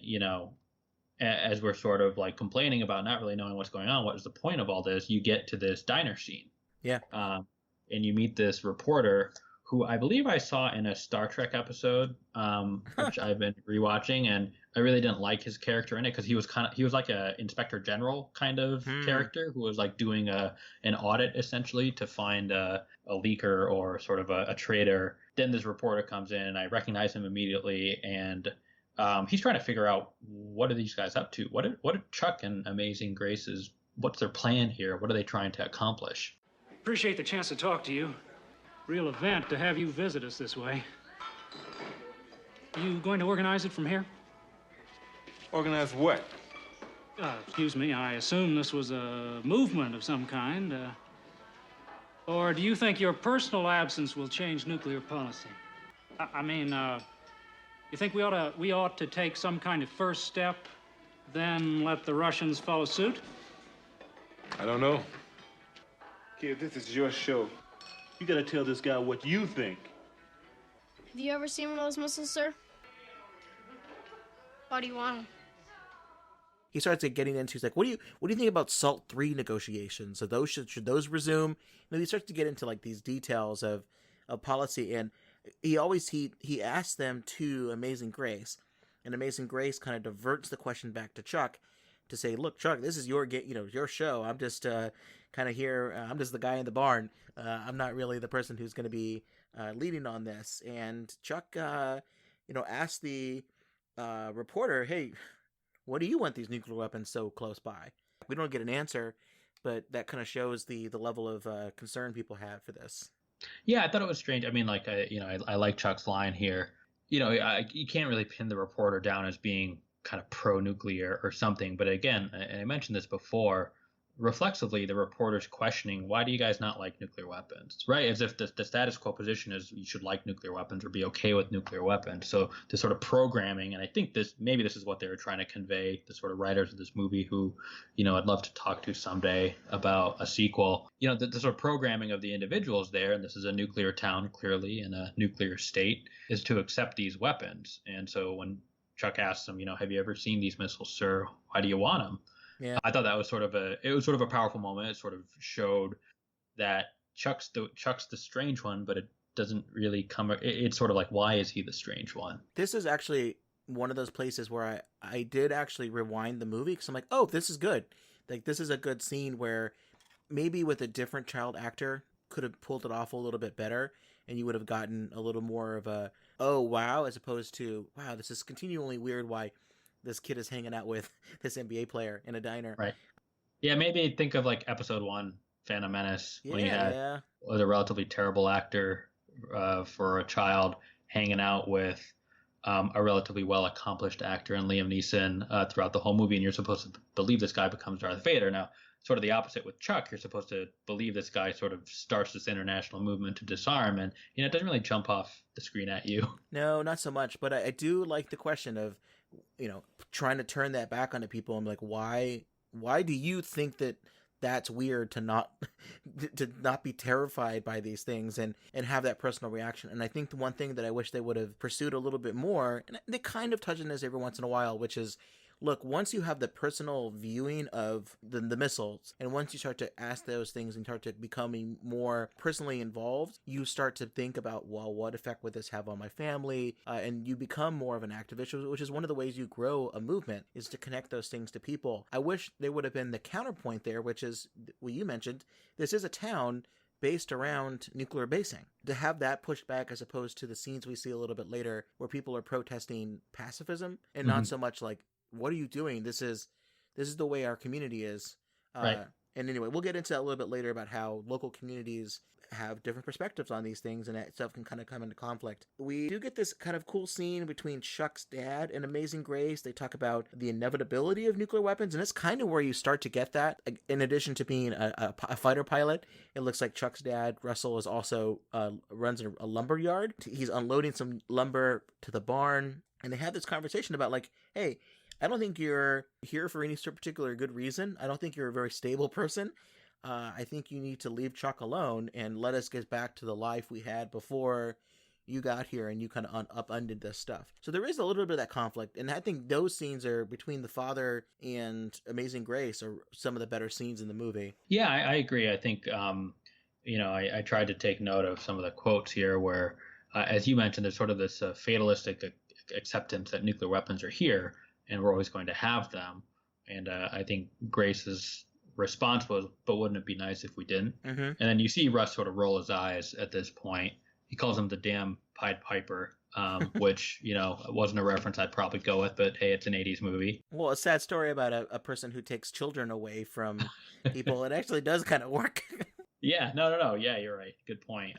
as we're sort of complaining about not really knowing what's going on, what is the point of all this? You get to this diner scene. Yeah. And you meet this reporter who I believe I saw in a Star Trek episode, which I've been rewatching, and I really didn't like his character in it because he was like a Inspector General kind of character who was doing an audit essentially to find a leaker or sort of a traitor. Then this reporter comes in, and I recognize him immediately, and he's trying to figure out what are these guys up to? What are Chuck and Amazing Grace's? What's their plan here? What are they trying to accomplish? Appreciate the chance to talk to you. Real event to have you visit us this way. You going to organize it from here? Organize what? Excuse me, I assume this was a movement of some kind. Or do you think your personal absence will change nuclear policy? I mean, you think we ought to take some kind of first step, then let the Russians follow suit? I don't know. Kid, this is your show. You gotta tell this guy what you think. Have you ever seen one of those missiles, sir? Why do you want them? He starts getting into. He's like, "What do you think about SALT III negotiations? So those should those resume?" He starts to get into these details of policy, and he asks them to Amazing Grace, and Amazing Grace kind of diverts the question back to Chuck to say, "Look, Chuck, this is your your show. I'm just kind of here. I'm just the guy in the barn. I'm not really the person who's going to be leading on this." And Chuck, asked the reporter, "Hey, what do you want these nuclear weapons so close by?" We don't get an answer, but that kind of shows the level of concern people have for this. Yeah, I thought it was strange. I mean, I like Chuck's line here. You can't really pin the reporter down as being kind of pro-nuclear or something. But again, and I mentioned this before, reflexively, the reporter's questioning, why do you guys not like nuclear weapons? Right? As if the status quo position is you should like nuclear weapons or be okay with nuclear weapons. So the sort of programming, and I think this is what they were trying to convey, the sort of writers of this movie who, I'd love to talk to someday about a sequel. The sort of programming of the individuals there, and this is a nuclear town clearly in a nuclear state, is to accept these weapons. And so when Chuck asks him, have you ever seen these missiles, sir? Why do you want them? Yeah. I thought that was sort of a powerful moment. It sort of showed that Chuck's the strange one, but it doesn't really come. It's sort of like, why is he the strange one? This is actually one of those places where I did actually rewind the movie because I'm like, oh, this is good. Like, this is a good scene where maybe with a different child actor could have pulled it off a little bit better, and you would have gotten a little more of a, oh, wow, as opposed to, wow, this is continually weird why this kid is hanging out with this NBA player in a diner. Right. Yeah, maybe think of like episode 1, Phantom Menace, when you had was a relatively terrible actor for a child hanging out with a relatively well-accomplished actor in Liam Neeson throughout the whole movie, and you're supposed to believe this guy becomes Darth Vader. Now, sort of the opposite with Chuck. You're supposed to believe this guy sort of starts this international movement to disarm, and it doesn't really jump off the screen at you. No, not so much. But I do like the question of, trying to turn that back onto people. I'm like, why do you think that's weird to not be terrified by these things and have that personal reaction? And I think the one thing that I wish they would have pursued a little bit more, and they kind of touch on this every once in a while, which is, look, once you have the personal viewing of the missiles, and once you start to ask those things and start to becoming more personally involved, you start to think about, well, what effect would this have on my family? And you become more of an activist, which is one of the ways you grow a movement, is to connect those things to people. I wish there would have been the counterpoint there, which is what you mentioned. This is a town based around nuclear basing. To have that pushed back as opposed to the scenes we see a little bit later where people are protesting pacifism and not so much like, what are you doing? This is the way our community is. Right. And anyway, we'll get into that a little bit later about how local communities have different perspectives on these things, and that stuff can kind of come into conflict. We do get this kind of cool scene between Chuck's dad and Amazing Grace. They talk about the inevitability of nuclear weapons, and it's kind of where you start to get that. In addition to being a fighter pilot, it looks like Chuck's dad, Russell, is also runs a lumber yard. He's unloading some lumber to the barn, and they have this conversation about like, hey, I don't think you're here for any particular good reason. I don't think you're a very stable person. I think you need to leave Chuck alone and let us get back to the life we had before you got here and you kind of upended this stuff. So there is a little bit of that conflict. And I think those scenes are between the father and Amazing Grace are some of the better scenes in the movie. Yeah, I agree. I think, I tried to take note of some of the quotes here where, as you mentioned, there's sort of this fatalistic acceptance that nuclear weapons are here and we're always going to have them. And I think Grace's response was, but wouldn't it be nice if we didn't? Mm-hmm. And then you see Russ sort of roll his eyes at this point. He calls him the damn Pied Piper, which, wasn't a reference I'd probably go with, but hey, it's an 80s movie. Well, a sad story about a person who takes children away from people. It actually does kind of work. Yeah, no. Yeah, you're right. Good point.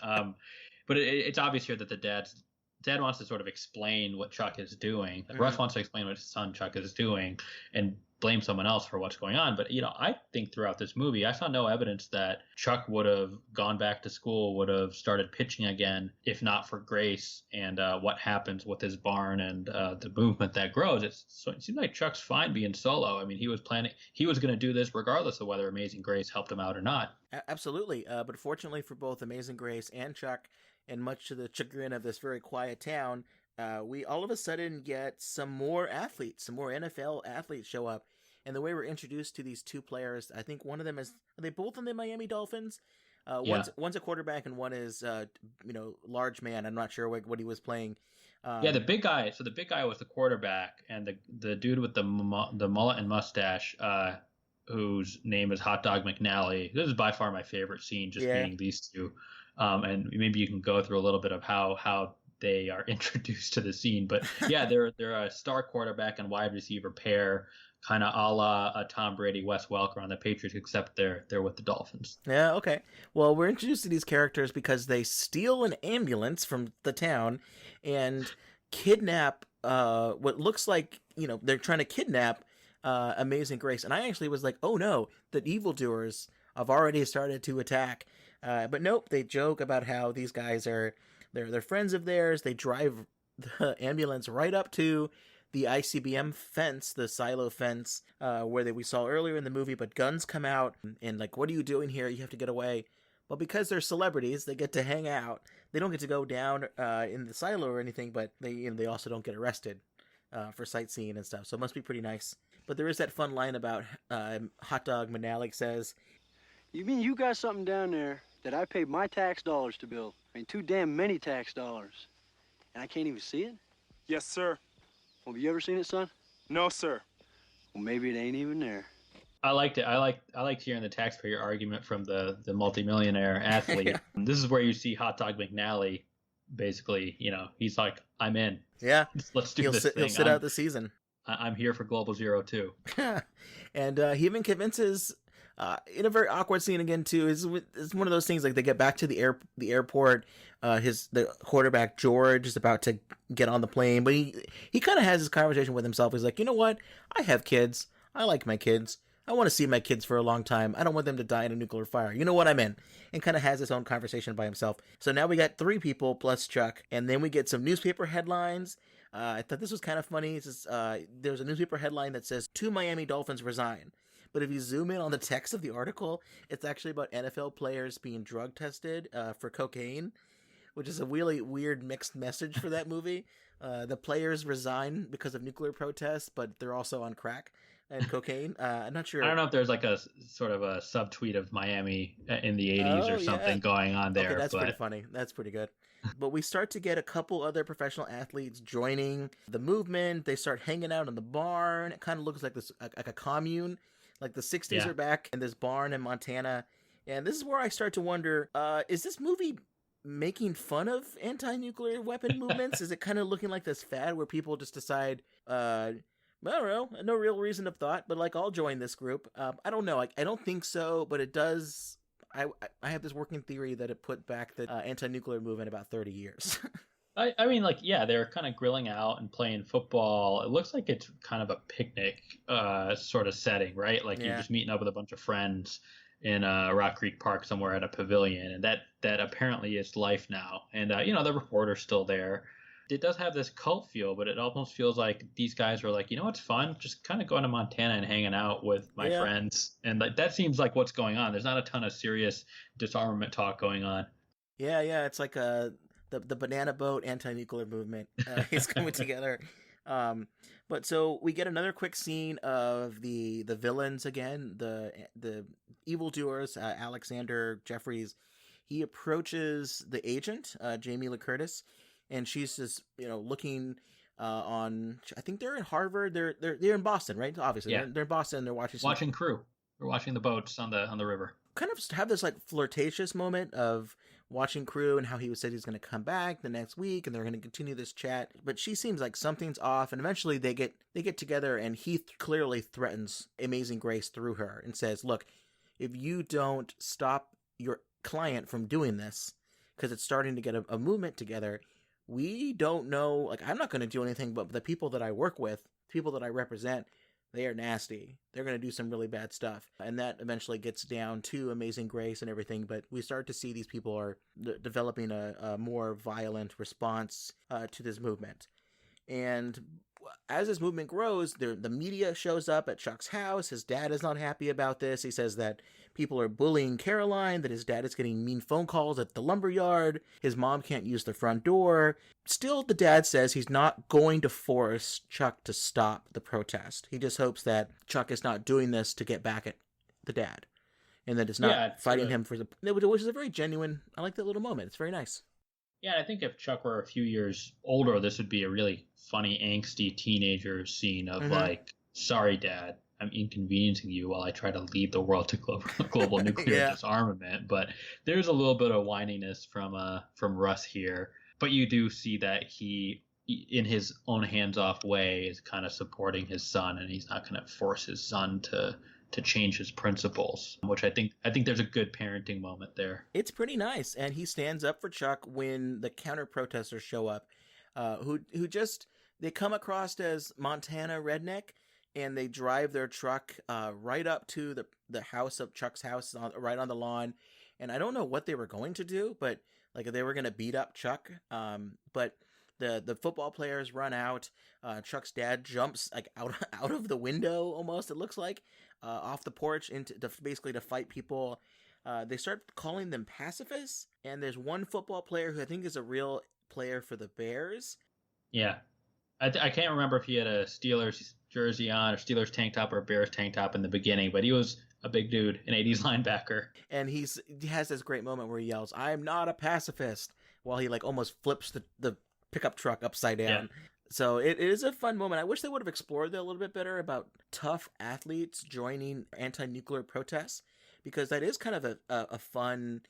But it's obvious here that the dad wants to sort of explain what Chuck is doing. Mm-hmm. Russ wants to explain what his son Chuck is doing and blame someone else for what's going on. But, I think throughout this movie, I saw no evidence that Chuck would have gone back to school, would have started pitching again, if not for Grace and what happens with his barn and the movement that grows. It seems like Chuck's fine being solo. I mean, he was going to do this regardless of whether Amazing Grace helped him out or not. Absolutely. But fortunately for both Amazing Grace and Chuck, and much to the chagrin of this very quiet town, we all of a sudden get some more NFL athletes show up. And the way we're introduced to these two players, I think one of them are they both on the Miami Dolphins? One's a quarterback and one is, large man. I'm not sure what he was playing. The big guy. So the big guy was the quarterback, and the dude with the mullet and mustache, whose name is Hot Dog McNally. This is by far my favorite scene, just being these two. And maybe you can go through a little bit of how they are introduced to the scene. But yeah, they're a star quarterback and wide receiver pair, kind of a la Tom Brady, Wes Welker on the Patriots, except they're with the Dolphins. Yeah, okay. Well, we're introduced to these characters because they steal an ambulance from the town and kidnap what looks like, they're trying to kidnap Amazing Grace. And I actually was like, oh no, the evildoers have already started to attack. But nope, they joke about how these guys they're friends of theirs. They drive the ambulance right up to the ICBM fence, the silo fence, where we saw earlier in the movie, but guns come out and like, what are you doing here? You have to get away. But because they're celebrities, they get to hang out. They don't get to go down in the silo or anything, but they also don't get arrested. for sightseeing and stuff. So it must be pretty nice. But there is that fun line about Hot Dog Manalik says, You mean you got something down there that I paid my tax dollars to build? I mean, too damn many tax dollars. And I can't even see it? Yes, sir. Well, have you ever seen it, son? No, sir. Well, maybe it ain't even there. I liked it. I liked hearing the taxpayer argument from the multimillionaire athlete. Yeah. This is where you see Hot Dog McNally. Basically, he's like, I'm in. Yeah. Let's do this thing. He'll sit out the season. I'm here for Global Zero too. And he even convinces, in a very awkward scene again too. It's one of those things like they get back to the airport. The quarterback George is about to get on the plane, but he kind of has this conversation with himself. He's like, you know what? I have kids. I like my kids. I want to see my kids for a long time. I don't want them to die in a nuclear fire. You know what I'm in. And kind of has his own conversation by himself. So now we got 3 people plus Chuck. And then we get some newspaper headlines. I thought this was kind of funny. There's a newspaper headline that says, 2 Miami Dolphins resign. But if you zoom in on the text of the article, it's actually about NFL players being drug tested for cocaine, which is a really weird mixed message for that movie. The players resign because of nuclear protests, but they're also on crack and cocaine. I'm not sure. I don't know if there's like a sort of a subtweet of Miami in the 80s or something going on there. Okay, that's pretty funny. That's pretty good. But we start to get a couple other professional athletes joining the movement. They start hanging out in the barn. It kind of looks like like a commune. Like the 60s are back in this barn in Montana. And this is where I start to wonder, is this movie making fun of anti-nuclear weapon movements? Is it kind of looking like this fad where people just decide, I don't know, no real reason of thought, but like I'll join this group. I don't know. I don't think so, but it does. I have this working theory that it put back the anti-nuclear movement about 30 years. I mean, like, yeah, they're kind of grilling out and playing football. It looks like it's kind of a picnic sort of setting, right? Like you're just meeting up with a bunch of friends in Rock Creek Park somewhere at a pavilion, and that apparently is life now. And the reporter's still there. It does have this cult feel, but it almost feels like these guys are like, what's fun? Just kind of going to Montana and hanging out with my friends. And that seems like what's going on. There's not a ton of serious disarmament talk going on. Yeah. It's like the banana boat anti-nuclear movement is coming together. But so we get another quick scene of the villains again, the evildoers, Alexander Jeffries. He approaches the agent, Jamie Lee Curtis, and she's just looking on. I think they're in Harvard. They're in Boston, right? Obviously, they're in Boston. They're watching crew. They're watching the boats on the river. Kind of have this like flirtatious moment of watching crew and how he said he's going to come back the next week and they're going to continue this chat. But she seems like something's off, and eventually they get together, and he clearly threatens Amazing Grace through her and says, "Look, if you don't stop your client from doing this, because it's starting to get a movement together, we don't know. Like, I'm not going to do anything, but the people that I work with, people that I represent, they are nasty. They're going to do some really bad stuff." And that eventually gets down to Amazing Grace and everything. But we start to see these people are developing a more violent response to this movement. And as this movement grows, the media shows up at Chuck's house. His dad is not happy about this. He says that people are bullying Caroline, that his dad is getting mean phone calls at the lumberyard. His mom can't use the front door. Still, the dad says he's not going to force Chuck to stop the protest. He just hopes that Chuck is not doing this to get back at the dad, and that it's not fighting him for which is a very genuine. I like that little moment. It's very nice. Yeah, I think if Chuck were a few years older, this would be a really funny, angsty teenager scene of like, "Sorry, Dad, I'm inconveniencing you while I try to lead the world to global nuclear disarmament." But there's a little bit of whininess from Russ here. But you do see that he, in his own hands-off way, is kind of supporting his son, and he's not going to force his son to change his principles, which I think there's a good parenting moment there. It's pretty nice, and he stands up for Chuck when the counter protesters show up, who they come across as Montana redneck, and they drive their truck right up to the house of Chuck's house, right on the lawn. And I don't know what they were going to do, but like they were going to beat up Chuck. But the football players run out. Chuck's dad jumps like out of the window almost. It looks like off the porch basically to fight people. They start calling them pacifists, and there's one football player who I think is a real player for the Bears. Yeah. I can't remember if he had a Steelers jersey on or Steelers tank top or a Bears tank top in the beginning, but he was a big dude, an 80s linebacker. And he has this great moment where he yells, "I'm not a pacifist," while he like almost flips the pickup truck upside down. Yeah. So it is a fun moment. I wish they would have explored that a little bit better about tough athletes joining anti-nuclear protests, because that is kind of a fun,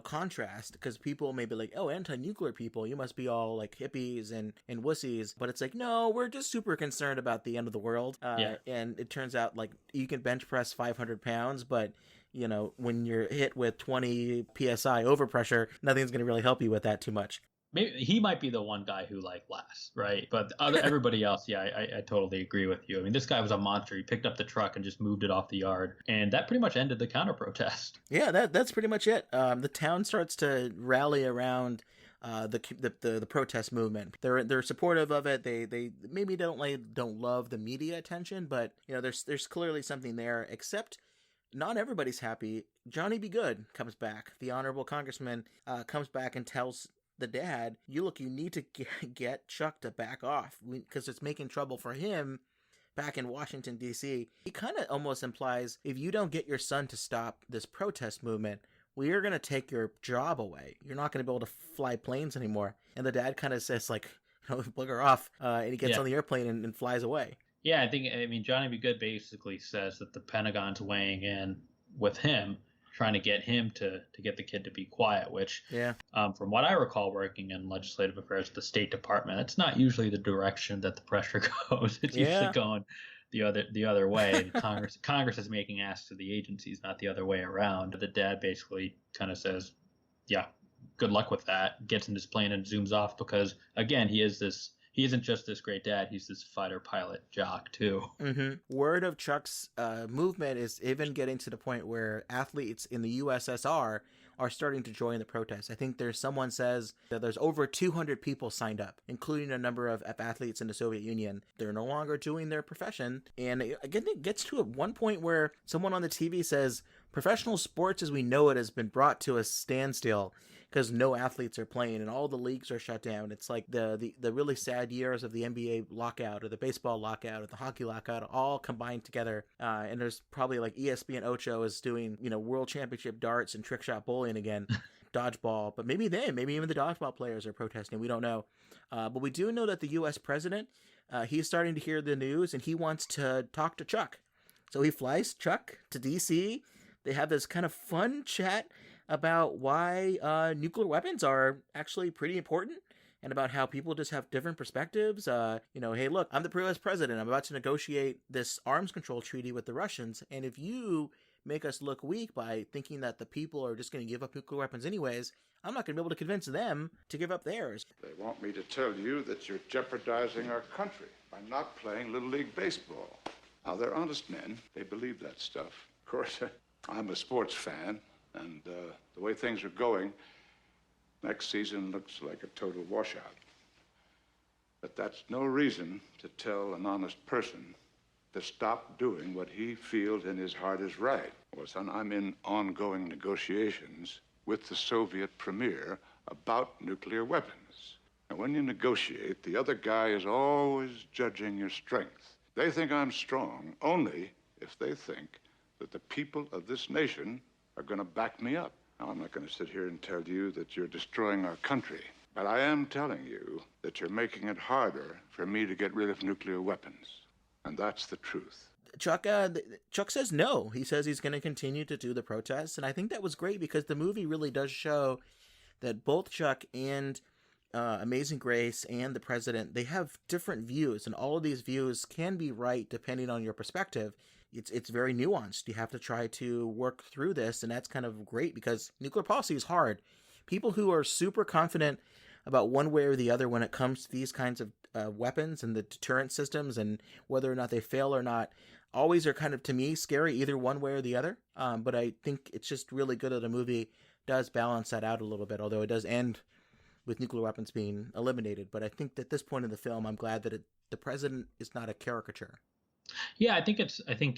contrast, because people may be like, oh, anti-nuclear people, you must be all like hippies and wussies. But it's like, no, we're just super concerned about the end of the world. And it turns out like you can bench press 500 pounds, but when you're hit with 20 PSI overpressure, nothing's going to really help you with that too much. Maybe he might be the one guy who like lasts, right? But everybody else, yeah, I totally agree with you. I mean, this guy was a monster. He picked up the truck and just moved it off the yard, and that pretty much ended the counter protest. Yeah, that's pretty much it. The town starts to rally around the protest movement. They're supportive of it. They maybe don't love the media attention, but there's clearly something there. Except not everybody's happy. Johnny Be Good comes back. The honorable congressman comes back and tells the dad, you need to get Chuck to back off, because it's making trouble for him back in Washington, D.C. He kind of almost implies, if you don't get your son to stop this protest movement, we are going to take your job away. You're not going to be able to fly planes anymore. And the dad kind of says, like, bugger off, and he gets on the airplane and flies away. Yeah, I mean, Johnny Be Good basically says that the Pentagon's weighing in with him, trying to get him to get the kid to be quiet, which, from what I recall working in legislative affairs at the State Department, it's not usually the direction that the pressure goes. It's usually going the other way. Congress is making asks of the agencies, not the other way around. The dad basically kind of says, yeah, good luck with that, gets in his plane and zooms off, because, again, he isn't just this great dad, he's this fighter pilot jock too. Mm-hmm. Word of Chuck's movement is even getting to the point where athletes in the USSR are starting to join the protest. I think someone says that there's over 200 people signed up, including a number of athletes in the Soviet Union. They're no longer doing their profession. And again, it gets to one point where someone on the TV says, professional sports as we know it has been brought to a standstill, because no athletes are playing and all the leagues are shut down. It's like the really sad years of the NBA lockout or the baseball lockout or the hockey lockout all combined together. And there's probably like ESPN Ocho is doing, world championship darts and trick shot bowling again, dodgeball. But maybe even the dodgeball players are protesting. We don't know. But we do know that the U.S. president, he's starting to hear the news and he wants to talk to Chuck. So he flies Chuck to D.C. They have this kind of fun chat about why nuclear weapons are actually pretty important, and about how people just have different perspectives. Hey, look, I'm the U.S. president. I'm about to negotiate this arms control treaty with the Russians, and if you make us look weak by thinking that the people are just going to give up nuclear weapons anyways, I'm not going to be able to convince them to give up theirs. They want me to tell you that you're jeopardizing our country by not playing Little League Baseball. Now, they're honest men. They believe that stuff. Of course, I'm a sports fan. And the way things are going, next season looks like a total washout. But that's no reason to tell an honest person to stop doing what he feels in his heart is right. Well, son, I'm in ongoing negotiations with the Soviet premier about nuclear weapons. And when you negotiate, the other guy is always judging your strength. They think I'm strong only if they think that the people of this nation are going to back me up. Now, I'm not going to sit here and tell you that you're destroying our country, but I am telling you that you're making it harder for me to get rid of nuclear weapons. And that's the truth. Chuck says no. He says he's going to continue to do the protests, and I think that was great because the movie really does show that both Chuck and Amazing Grace and the president, they have different views, and all of these views can be right depending on your perspective. It's very nuanced. You have to try to work through this, and that's kind of great because nuclear policy is hard. People who are super confident about one way or the other when it comes to these kinds of weapons and the deterrent systems and whether or not they fail or not always are kind of, to me, scary either one way or the other. But I think it's just really good that a movie does balance that out a little bit, although it does end with nuclear weapons being eliminated. But I think that at this point in the film, I'm glad that the president is not a caricature. Yeah, I think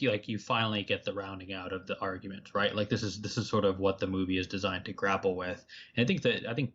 like you finally get the rounding out of the argument, right? Like this is sort of what the movie is designed to grapple with. And I think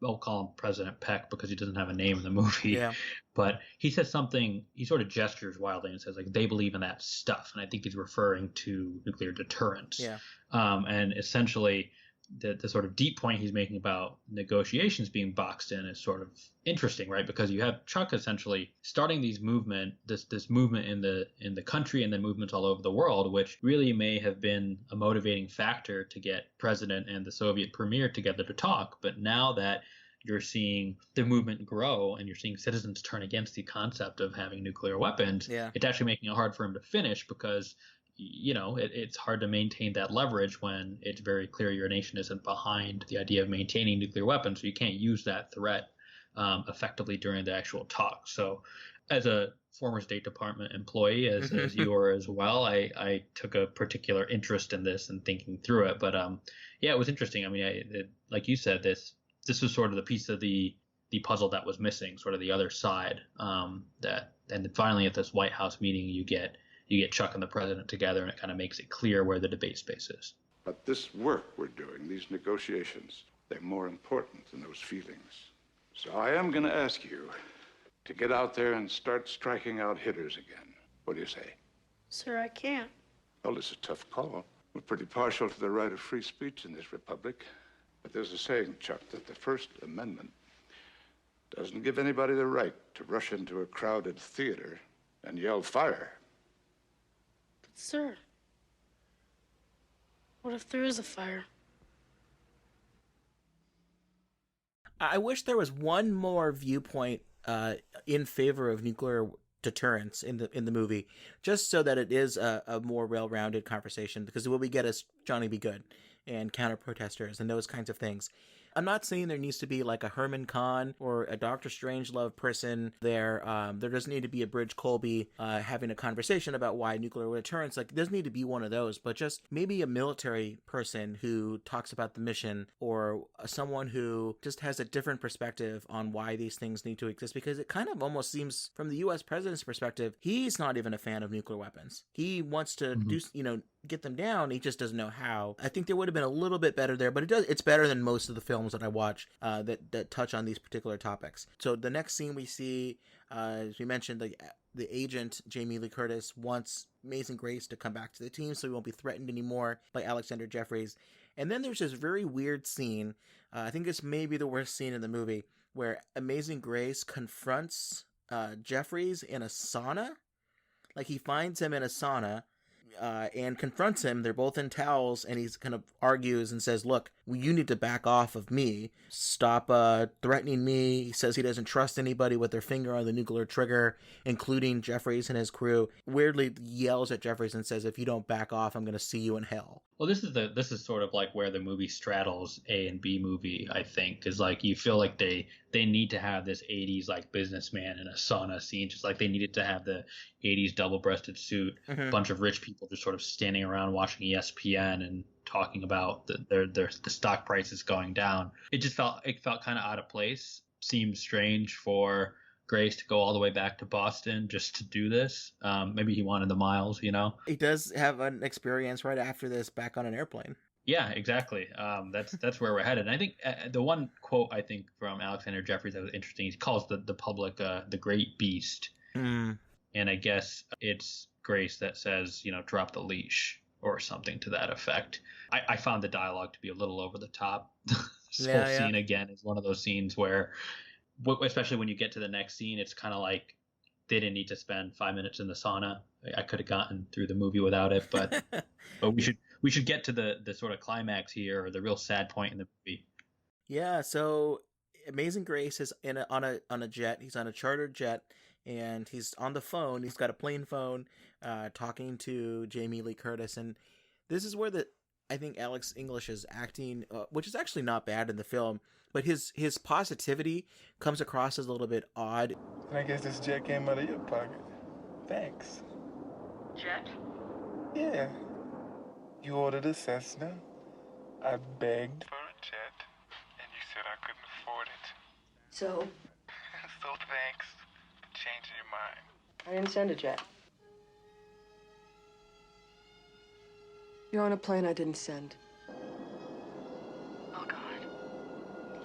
I'll call him President Peck because he doesn't have a name in the movie. Yeah. But he says something, he sort of gestures wildly and says, like, they believe in that stuff. And I think he's referring to nuclear deterrence. Yeah. And essentially, the sort of deep point he's making about negotiations being boxed in is sort of interesting, right? Because you have Chuck essentially starting this movement in the country and then movements all over the world, which really may have been a motivating factor to get President and the Soviet premier together to talk. But now that you're seeing the movement grow and you're seeing citizens turn against the concept of having nuclear weapons, it's actually making it hard for him to finish because it's hard to maintain that leverage when it's very clear your nation isn't behind the idea of maintaining nuclear weapons. So you can't use that threat effectively during the actual talk. So as a former State Department employee, as you are as well, I took a particular interest in this and thinking through it. But it was interesting. I mean, like you said, this was sort of the piece of the puzzle that was missing, sort of the other side. And then finally at this White House meeting, you get Chuck and the president together, and it kind of makes it clear where the debate space is. But this work we're doing, these negotiations, they're more important than those feelings. So I am going to ask you to get out there and start striking out hitters again. What do you say? Sir, I can't. Well, it's a tough call. We're pretty partial to the right of free speech in this republic. But there's a saying, Chuck, that the First Amendment doesn't give anybody the right to rush into a crowded theater and yell fire. Sir, what if there is a fire? I wish there was one more viewpoint in favor of nuclear deterrence in the movie, just so that it is a more well-rounded conversation, because what we get is Johnny Be Good and counter-protesters and those kinds of things. I'm not saying there needs to be like a Herman Kahn or a Dr. Strangelove person there. There doesn't need to be a Bridge Colby having a conversation about why nuclear deterrence. Like, there doesn't need to be one of those, but just maybe a military person who talks about the mission, or someone who just has a different perspective on why these things need to exist. Because it kind of almost seems, from the U.S. president's perspective, he's not even a fan of nuclear weapons. He wants to get them down. He just doesn't know how. I think there would have been a little bit better there, but it's better than most of the films that I watch that touch on these particular topics. So the next scene we see, as we mentioned, the agent Jamie Lee Curtis wants Amazing Grace to come back to the team so he won't be threatened anymore by Alexander Jeffries. And then there's this very weird scene, I think this may be the worst scene in the movie, where Amazing Grace confronts Jeffries in a sauna. Like, he finds him in a sauna and confronts him. They're both in towels, and he's kind of argues and says, look, you need to back off of me. Stop threatening me. He says he doesn't trust anybody with their finger on the nuclear trigger, including Jeffries and his crew. Weirdly yells at Jeffries and says, if you don't back off, I'm going to see you in hell. Well, this is sort of like where the movie straddles A and B movie, I think, is like you feel like they need to have this 80s like businessman in a sauna scene, just like they needed to have the 80s double-breasted suit, a bunch of rich people just sort of standing around watching ESPN and talking about the stock prices going down. It felt kind of out of place. Seemed strange for Grace to go all the way back to Boston just to do this. Maybe he wanted the miles, He does have an experience right after this back on an airplane. Yeah, exactly. That's where we're headed. And I think the one quote I think from Alexander Jeffries that was interesting, he calls the public the great beast. And I guess it's Grace that says, drop the leash or something to that effect. I found the dialogue to be a little over the top. This whole scene, again, is one of those scenes where, especially when you get to the next scene, it's kind of like they didn't need to spend 5 minutes in the sauna. I could have gotten through the movie without it, but we should get to the sort of climax here, or the real sad point in the movie. Yeah, so Amazing Grace is on a jet. He's on a chartered jet, and he's on the phone. He's got a plane phone, talking to Jamie Lee Curtis, and this is where I think Alex English's acting, which is actually not bad in the film, but his positivity comes across as a little bit odd. And I guess this jet came out of your pocket. Thanks. Jet? Yeah. You ordered a Cessna. I begged for a jet, and you said I couldn't afford it. So? So thanks for changing your mind. I didn't send a jet. You're on a plane I didn't send. Oh, God.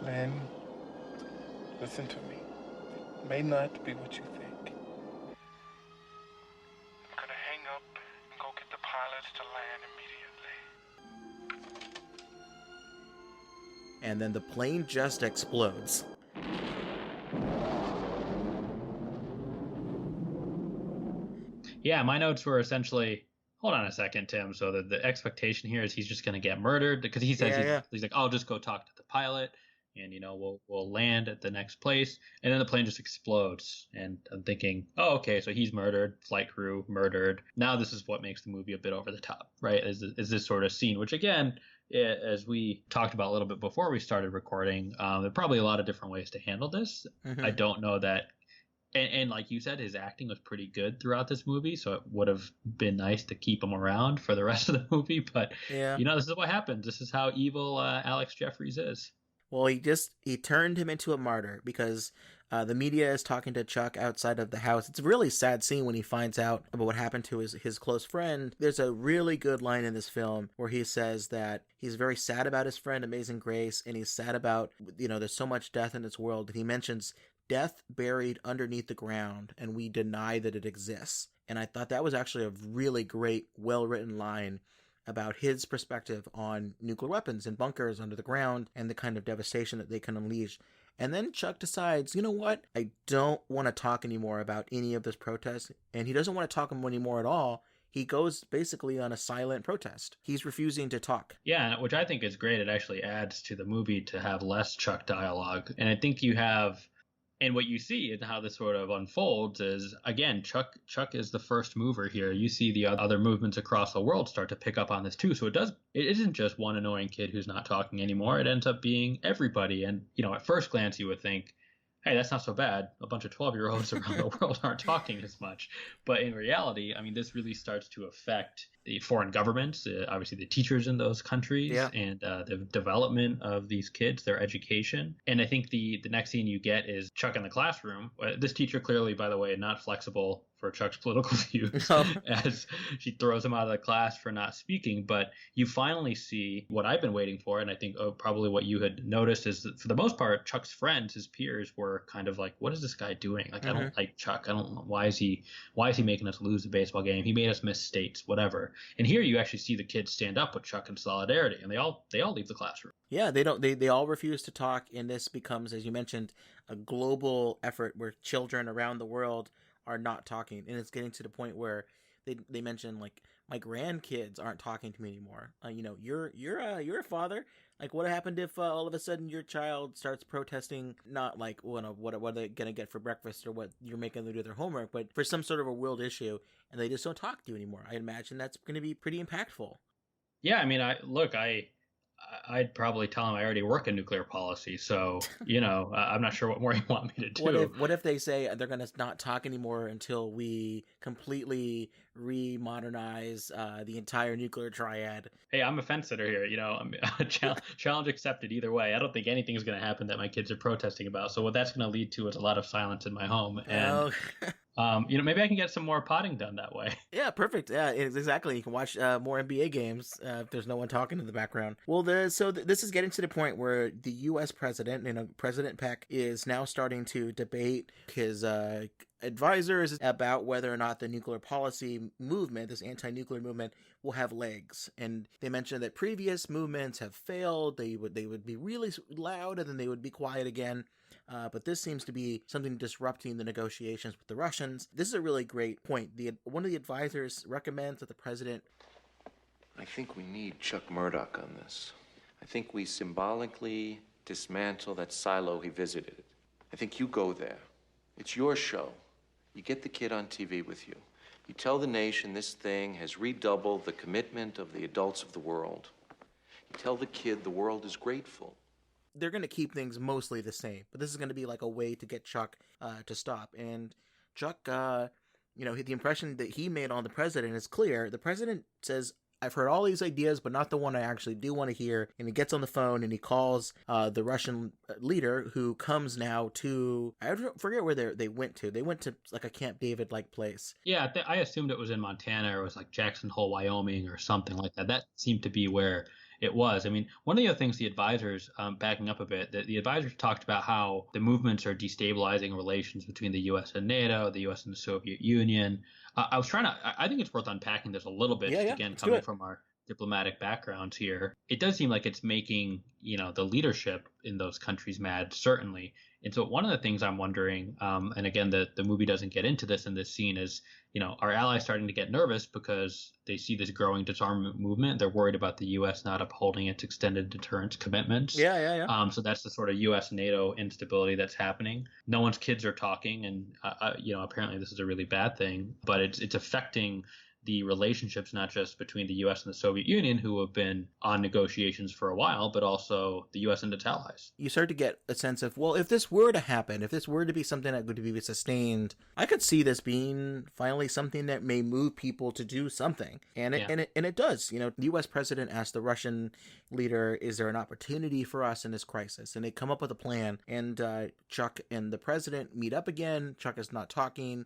Lynn, Listen to me. It may not be what you think. I'm gonna hang up and go get the pilots to land immediately. And then the plane just explodes. Yeah, my notes were essentially, hold on a second, Tim. So the expectation here is he's just going to get murdered because he says he's like, I'll just go talk to the pilot and, we'll land at the next place. And then the plane just explodes. And I'm thinking, oh, okay, so he's murdered, flight crew murdered. Now this is what makes the movie a bit over the top, right? Is this sort of scene, which again, as we talked about a little bit before we started recording, there are probably a lot of different ways to handle this. Mm-hmm. I don't know that. And like you said, his acting was pretty good throughout this movie, so it would have been nice to keep him around for the rest of the movie. But, this is what happens. This is how evil Alex Jeffries is. Well, he turned him into a martyr because the media is talking to Chuck outside of the house. It's a really sad scene when he finds out about what happened to his close friend. There's a really good line in this film where he says that he's very sad about his friend, Amazing Grace, and he's sad about, there's so much death in this world. And he mentions death buried underneath the ground, and we deny that it exists. And I thought that was actually a really great, well-written line about his perspective on nuclear weapons and bunkers under the ground and the kind of devastation that they can unleash. And then Chuck decides, you know what? I don't want to talk anymore about any of this protest, and he doesn't want to talk anymore at all. He goes basically on a silent protest. He's refusing to talk. Yeah, which I think is great. It actually adds to the movie to have less Chuck dialogue. And I think you have... And what you see and how this sort of unfolds is, again, Chuck is the first mover here. You see the other movements across the world start to pick up on this too. So it isn't just one annoying kid who's not talking anymore. It ends up being everybody. And, at first glance, you would think, hey, that's not so bad. A bunch of 12-year-olds around the world aren't talking as much. But in reality, this really starts to affect the foreign governments, obviously the teachers in those countries, and the development of these kids, their education. And I think the next scene you get is Chuck in the classroom. This teacher clearly, by the way, not flexible for Chuck's political views, as she throws him out of the class for not speaking. But you finally see what I've been waiting for, and I think probably what you had noticed is that for the most part, Chuck's friends, his peers, were kind of like, what is this guy doing? Like, I don't like Chuck. I don't know. Why is he making us lose the baseball game? He made us miss states, whatever. And here you actually see the kids stand up with Chuck in solidarity, and they all leave the classroom. Yeah, they all refuse to talk, and this becomes, as you mentioned, a global effort where children around the world are not talking, and it's getting to the point where they mention, like, my grandkids aren't talking to me anymore. You're a father. Like, what happened if all of a sudden your child starts protesting, not like, what are they gonna get for breakfast or what you're making them do their homework, but for some sort of a world issue, and they just don't talk to you anymore? I imagine that's going to be pretty impactful. Yeah, I'd probably tell him I already work in nuclear policy, so, I'm not sure what more you want me to do. What if they say they're going to not talk anymore until we completely re-modernize the entire nuclear triad? Hey, I'm a fence sitter here, challenge accepted either way. I don't think anything is going to happen that my kids are protesting about, so what that's going to lead to is a lot of silence in my home, and... maybe I can get some more potting done that way. Yeah, perfect. Yeah, exactly. You can watch more NBA games if there's no one talking in the background. Well, this is getting to the point where the U.S. president, President Peck, is now starting to debate his advisors about whether or not the nuclear policy movement, this anti-nuclear movement, will have legs. And they mentioned that previous movements have failed. They would be really loud and then they would be quiet again. But this seems to be something disrupting the negotiations with the Russians. This is a really great point. One of the advisors recommends that the president... I think we need Chuck Murdoch on this. I think we symbolically dismantle that silo he visited. I think you go there. It's your show. You get the kid on TV with you. You tell the nation this thing has redoubled the commitment of the adults of the world. You tell the kid the world is grateful. They're going to keep things mostly the same, but this is going to be like a way to get Chuck to stop. And Chuck, the impression that he made on the president is clear. The president says, I've heard all these ideas, but not the one I actually do want to hear. And he gets on the phone and he calls the Russian leader, who comes now to, I forget where they went to. They went to like a Camp David-like place. Yeah, I assumed it was in Montana or it was like Jackson Hole, Wyoming or something like that. That seemed to be where it was. I mean, one of the other things the advisors, backing up a bit, the advisors talked about how the movements are destabilizing relations between the U.S. and NATO, the U.S. and the Soviet Union. I think it's worth unpacking this a little bit, again, coming from our diplomatic backgrounds here. It does seem like it's making, the leadership in those countries mad, certainly. And so one of the things I'm wondering, and again, the movie doesn't get into this in this scene, is, our allies starting to get nervous because they see this growing disarmament movement. They're worried about the U.S. not upholding its extended deterrence commitments. Yeah. So that's the sort of U.S.-NATO instability that's happening. No one's kids are talking, and, apparently this is a really bad thing, but it's affecting the relationships not just between the U.S. and the Soviet Union, who have been on negotiations for a while, but also the U.S. and its allies. You start to get a sense of, well, if this were to happen, if this were to be something that would be sustained, I could see this being finally something that may move people to do something. And it does. The U.S. president asked the Russian leader, is there an opportunity for us in this crisis? And they come up with a plan. And Chuck and the president meet up again. Chuck is not talking.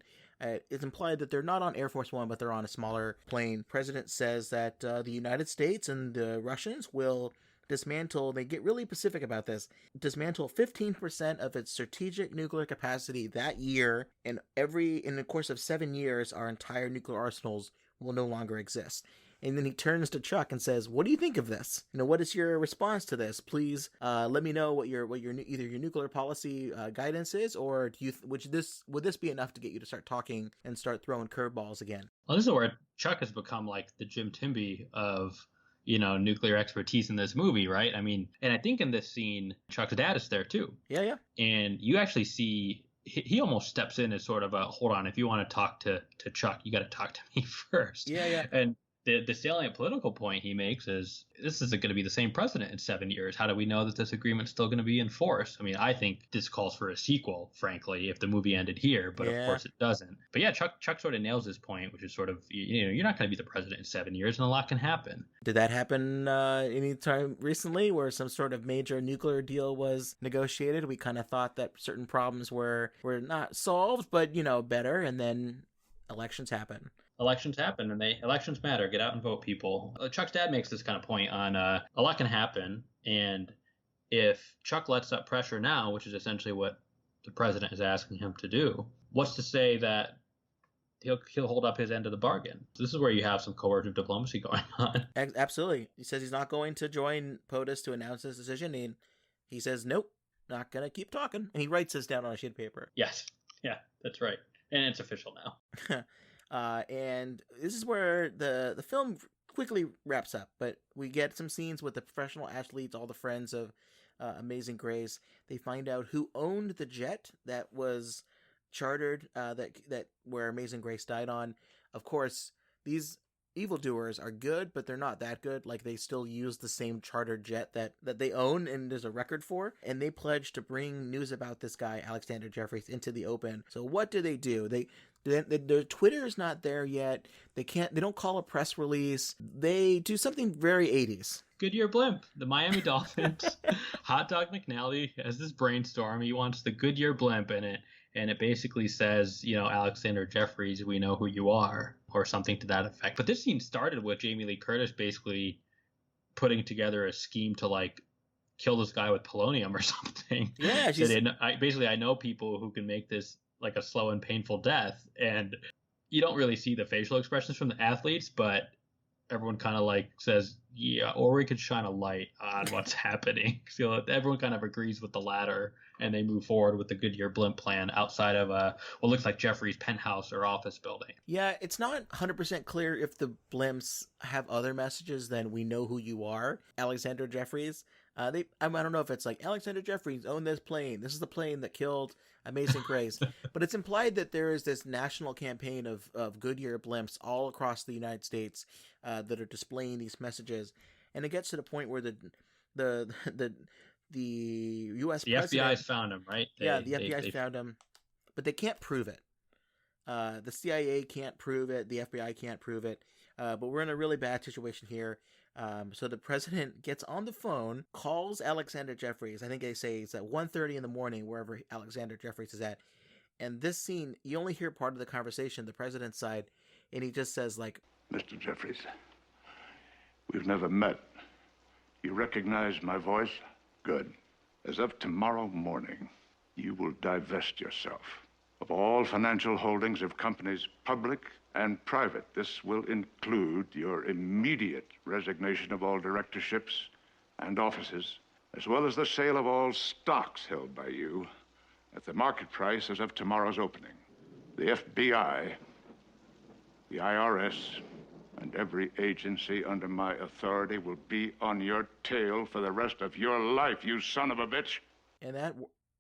It's implied that they're not on Air Force One, but they're on a smaller plane. President says that the United States and the Russians will dismantle, they get really specific about this, dismantle 15% of its strategic nuclear capacity that year, and in the course of 7 years, our entire nuclear arsenals will no longer exist. And then he turns to Chuck and says, what do you think of this? What is your response to this? Please let me know what your either your nuclear policy guidance is, or would this be enough to get you to start talking and start throwing curveballs again? Well, this is where Chuck has become like the Jim Timby of, nuclear expertise in this movie, right? I mean, and I think in this scene, Chuck's dad is there too. Yeah. And you actually see he almost steps in as sort of a, hold on, if you want to talk to Chuck, you got to talk to me first. Yeah. And the salient political point he makes is, this isn't going to be the same president in 7 years. How do we know that this agreement's still going to be enforced? I mean, I think this calls for a sequel, frankly, if the movie ended here, but of course it doesn't. But yeah, Chuck sort of nails this point, which is sort of, you're not going to be the president in 7 years, and a lot can happen. Did that happen any time recently where some sort of major nuclear deal was negotiated? We kind of thought that certain problems were not solved, but, better, and then elections happen. Elections happen, and elections matter. Get out and vote, people. Chuck's dad makes this kind of point on a lot can happen, and if Chuck lets up pressure now, which is essentially what the president is asking him to do, what's to say that he'll hold up his end of the bargain? So this is where you have some coercive diplomacy going on. Absolutely. He says he's not going to join POTUS to announce his decision, and he says, nope, not going to keep talking. And he writes this down on a sheet of paper. Yes. Yeah, that's right. And it's official now. And this is where the film quickly wraps up, but we get some scenes with the professional athletes, all the friends of Amazing Grace. They find out who owned the jet that was chartered, that where Amazing Grace died on. Of course, these evildoers are good, but they're not that good. Like, they still use the same chartered jet that they own and there's a record for, and they pledge to bring news about this guy Alexander Jeffries into the open. So what do? Their Twitter is not there yet. They don't call a press release. They do something very 80s. Goodyear blimp. The Miami Dolphins. Hot Dog McNally has this brainstorm. He wants the Goodyear blimp in it. And it basically says, Alexander Jeffries, we know who you are, or something to that effect. But this scene started with Jamie Lee Curtis basically putting together a scheme to, kill this guy with polonium or something. Yeah. I know people who can make this like a slow and painful death, and you don't really see the facial expressions from the athletes, but everyone kind of says, yeah, or we could shine a light on what's happening. So everyone kind of agrees with the latter, and they move forward with the Goodyear blimp plan outside of what looks like Jeffrey's penthouse or office building. Yeah, it's not 100% clear if the blimps have other messages than we know who you are, Alexander Jeffries. I don't know if it's like, Alexander Jeffries owned this plane. This is the plane that killed Amazing Grace. But it's implied that there is this national campaign of Goodyear blimps all across the United States that are displaying these messages. And it gets to the point where the U.S. The FBI's found him, right? The FBI's found him, but they can't prove it. The CIA can't prove it. The FBI can't prove it. But we're in a really bad situation here. So the president gets on the phone, calls Alexander Jeffries. I think they say it's at 1:30 in the morning, wherever Alexander Jeffries is at. And this scene, you only hear part of the conversation, the president's side, and he just says, Mr. Jeffries, we've never met, You recognize my voice? Good. As of tomorrow morning, you will divest yourself of all financial holdings of companies public and private. This will include your immediate resignation of all directorships and offices, as well as the sale of all stocks held by you at the market price as of tomorrow's opening. The FBI, the IRS, and every agency under my authority will be on your tail for the rest of your life, you son of a bitch. And that,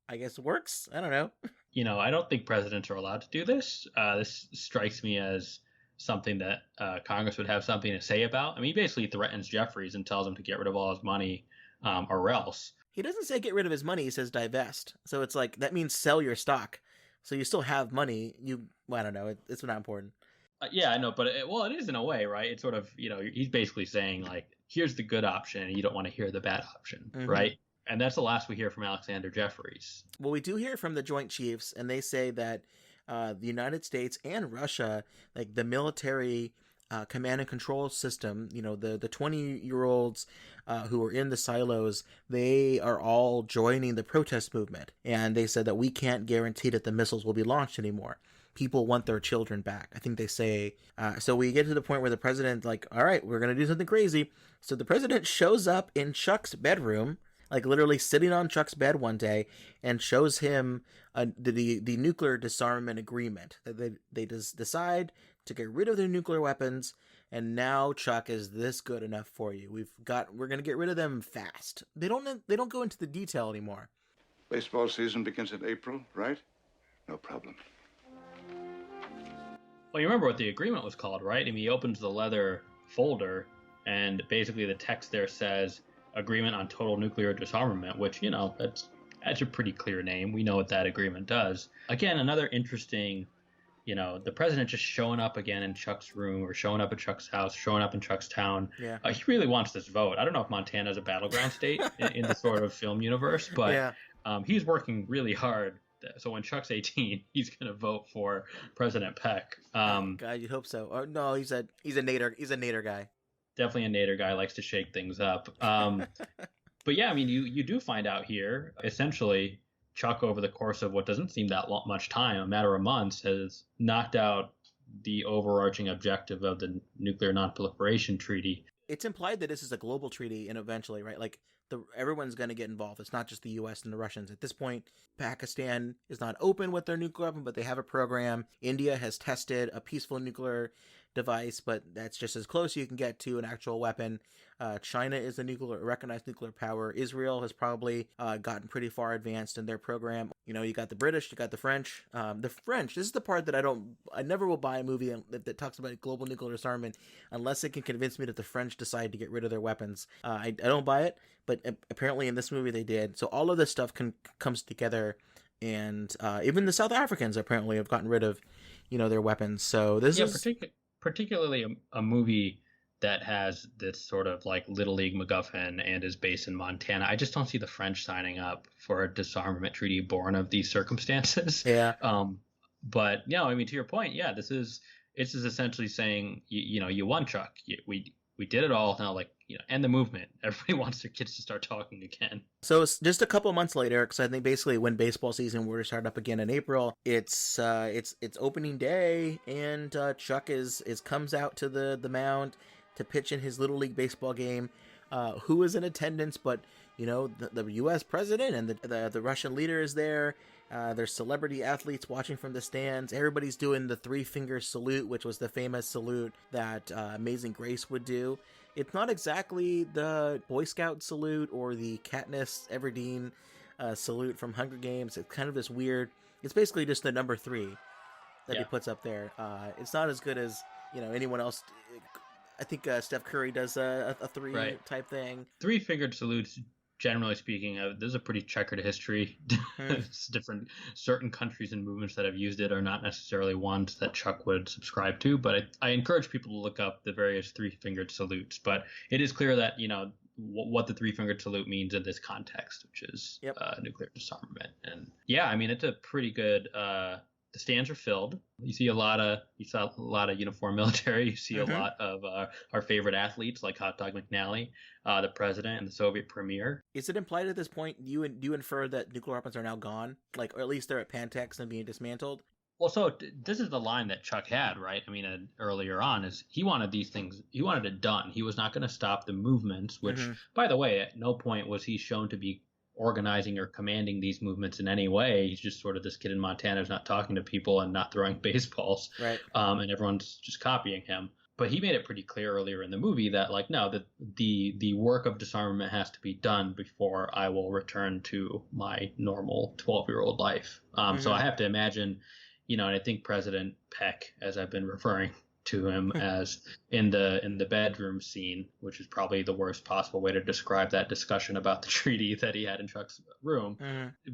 I guess, works. I don't know. You know, I don't think presidents are allowed to do this. This strikes me as something that Congress would have something to say about. I mean, he basically threatens Jeffries and tells him to get rid of all his money or else. He doesn't say get rid of his money. He says divest. So it's like, that means sell your stock. So you still have money. I don't know. It's not important. Yeah, I know. But it is in a way, right? It's sort of, he's basically saying, like, here's the good option and you don't want to hear the bad option, right? And that's the last we hear from Alexander Jeffries. Well, we do hear from the Joint Chiefs, and they say that the United States and Russia, like the military command and control system, the 20-year-olds who are in the silos, they are all joining the protest movement. And they said that we can't guarantee that the missiles will be launched anymore. People want their children back. I think they say, so we get to the point where the president, like, all right, we're going to do something crazy. So the president shows up in Chuck's bedroom, like literally sitting on Chuck's bed one day, and shows him the nuclear disarmament agreement. They just decide to get rid of their nuclear weapons, and now Chuck is this good enough for you. We're going to get rid of them fast. They don't go into the detail anymore. Baseball season begins in April, right? No problem. Well, you remember what the agreement was called, right? I mean, he opens the leather folder, and basically the text there says Agreement on Total Nuclear Disarmament, which, that's a pretty clear name. We know what that agreement does. Again, another interesting, the president just showing up again in Chuck's room, or showing up at Chuck's house, showing up in Chuck's town. Yeah. He really wants this vote. I don't know if Montana is a battleground state in the sort of film universe, but he's working really hard. So when Chuck's 18, he's going to vote for President Peck. God, you'd hope so. Or no, he's a Nader. He's a Nader guy. Definitely a Nader guy, likes to shake things up. But yeah, I mean, you do find out here, essentially, Chuck, over the course of what doesn't seem that much time, a matter of months, has knocked out the overarching objective of the Nuclear Non-Proliferation Treaty. It's implied that this is a global treaty, and eventually, right, like everyone's going to get involved. It's not just the U.S. and the Russians. At this point, Pakistan is not open with their nuclear weapon, but they have a program. India has tested a peaceful nuclear device, but that's just as close you can get to an actual weapon. China is a recognized nuclear power. Israel has probably gotten pretty far advanced in their program. You got the British, you got the French. The French, this is the part that I never will buy a movie that talks about global nuclear disarmament unless it can convince me that the French decide to get rid of their weapons. I don't buy it, but apparently in this movie they did. So all of this stuff comes together, and even the South Africans apparently have gotten rid of, their weapons. So this is particularly a movie that has this sort of like Little League MacGuffin and is based in Montana. I just don't see the French signing up for a disarmament treaty born of these circumstances. Yeah. But I mean, to your point, yeah, this is essentially saying, you won, Chuck. We did it all. Now, end the movement. Everybody wants their kids to start talking again. So it's just a couple months later, because I think basically when baseball season were to start up again in April, it's opening day, and Chuck comes out to the mound to pitch in his Little League baseball game. Who is in attendance but the U.S. president and the Russian leader is there. There's celebrity athletes watching from the stands. Everybody's doing the 3-finger salute, which was the famous salute that Amazing Grace would do. It's not exactly the Boy Scout salute or the Katniss Everdeen salute from Hunger Games. It's kind of this weird. It's basically just the number 3 that he puts up there. It's not as good as anyone else. I think Steph Curry does a 3 type thing. 3-fingered salutes, generally speaking, there's a pretty checkered history. It's different. Certain countries and movements that have used it are not necessarily ones that Chuck would subscribe to, but I encourage people to look up the various 3-fingered salutes. But it is clear that, what the 3-fingered salute means in this context, which is nuclear disarmament. And yeah, I mean, it's a pretty good the stands are filled. You saw a lot of uniformed military. You see a lot of our favorite athletes like Hot Dog McNally, the president, and the Soviet premier. Is it implied at this point, do you infer that nuclear weapons are now gone? Like, or at least they're at Pantex and being dismantled? Well, so this is the line that Chuck had, right? I mean, earlier on, is he wanted these things, he wanted it done. He was not going to stop the movements, which, by the way, at no point was he shown to be organizing or commanding these movements in any way. He's just sort of this kid in Montana who's not talking to people and not throwing baseballs, right? And everyone's just copying him. But he made it pretty clear earlier in the movie that, like, no, that the work of disarmament has to be done before I will return to my normal 12-year-old life. So I have to imagine, and I think President Peck, as I've been referring to him as in the bedroom scene, which is probably the worst possible way to describe that discussion about the treaty that he had in Chuck's room,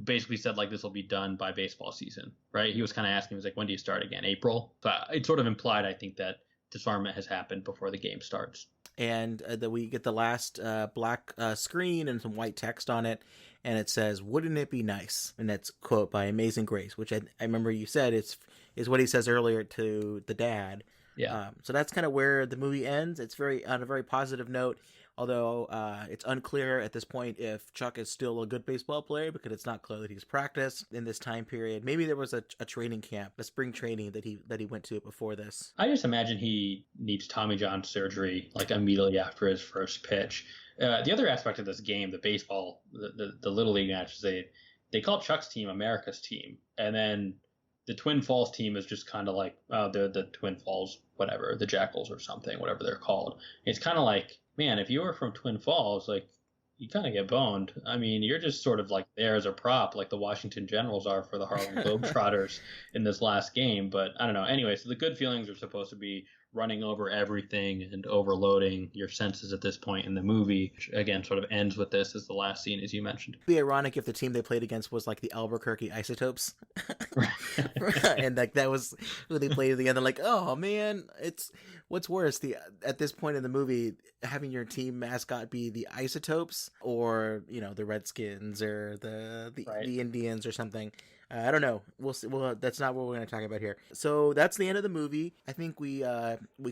basically said, like, this will be done by baseball season, right? He was kind of asking, he was like, when do you start again? April? But it sort of implied, I think, that disarmament has happened before the game starts. And that we get the last black screen and some white text on it, and it says, "Wouldn't it be nice?" And that's a quote by Amazing Grace, which I remember you said is what he says earlier to the dad. Yeah. So that's kind of where the movie ends. It's on a very positive note, although it's unclear at this point if Chuck is still a good baseball player, because it's not clear that he's practiced in this time period. Maybe there was a training camp, a spring training that he went to before this. I just imagine he needs Tommy John surgery like immediately after his first pitch. The other aspect of this game, the baseball, the Little League matches, they call Chuck's team America's team, and then the Twin Falls team is just kind of like, they're the Twin Falls, whatever, the Jackals or something, whatever they're called. It's kind of like, man, if you were from Twin Falls, like, you kind of get boned. I mean, you're just sort of like there as a prop, like the Washington Generals are for the Harlem Globetrotters in this last game. But I don't know. Anyway, so the good feelings are supposed to be running over everything and overloading your senses at this point in the movie, which again sort of ends with this as the last scene, as you mentioned. It'd be ironic if the team they played against was like the Albuquerque Isotopes. And like that was who they played at the end. They're like, oh man, it's what's worse, at this point in the movie, having your team mascot be the Isotopes or the Redskins or the Indians or something. I don't know. We'll see. Well, that's not what we're going to talk about here. So that's the end of the movie. I think we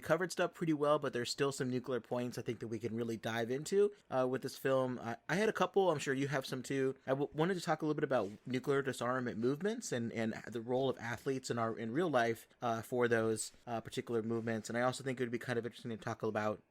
covered stuff pretty well, but there's still some nuclear points I think that we can really dive into with this film. I had a couple. I'm sure you have some too. I wanted to talk a little bit about nuclear disarmament movements and the role of athletes in real life for those particular movements. And I also think it would be kind of interesting to talk about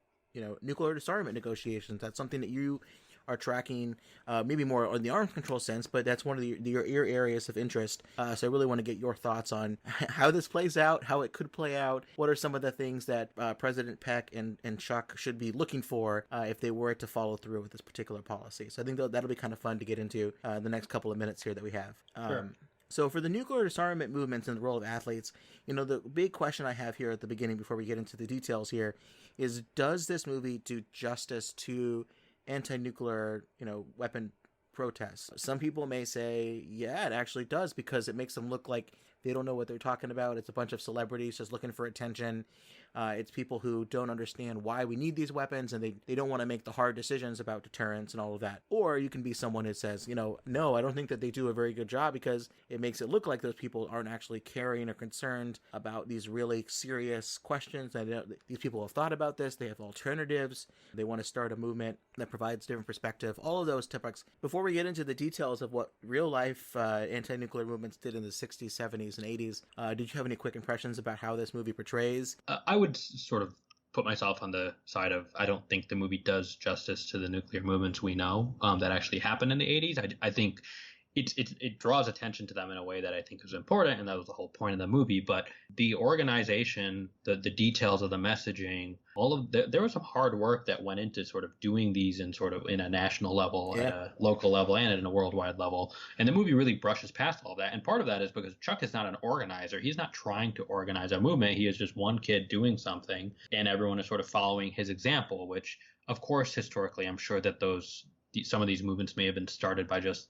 nuclear disarmament negotiations. That's something that you are tracking, maybe more on the arms control sense, but that's one of your areas of interest. So I really want to get your thoughts on how this plays out, how it could play out. What are some of the things that President Peck and Chuck should be looking for if they were to follow through with this particular policy? So I think that'll be kind of fun to get into the next couple of minutes here that we have. Sure. So for the nuclear disarmament movements and the role of athletes, the big question I have here at the beginning before we get into the details here is, does this movie do justice to anti-nuclear, weapon protests? Some people may say, yeah, it actually does, because it makes them look like they don't know what they're talking about. It's a bunch of celebrities just looking for attention. It's people who don't understand why we need these weapons, and they don't want to make the hard decisions about deterrence and all of that. Or you can be someone who says, no, I don't think that they do a very good job, because it makes it look like those people aren't actually caring or concerned about these really serious questions. And these people have thought about this. They have alternatives. They want to start a movement that provides different perspective. All of those topics. Before we get into the details of what real life anti-nuclear movements did in the 60s, 70s, and 80s, did you have any quick impressions about how this movie portrays? I would sort of put myself on the side of, I don't think the movie does justice to the nuclear movements we know that actually happened in the 80s. I think it draws attention to them in a way that I think is important, and that was the whole point of the movie. But the organization, the details of the messaging, there was some hard work that went into sort of doing these in a national level, at a local level, and at a worldwide level. And the movie really brushes past all of that. And part of that is because Chuck is not an organizer. He's not trying to organize a movement. He is just one kid doing something, and everyone is sort of following his example, which, of course, historically, I'm sure that some of these movements may have been started by just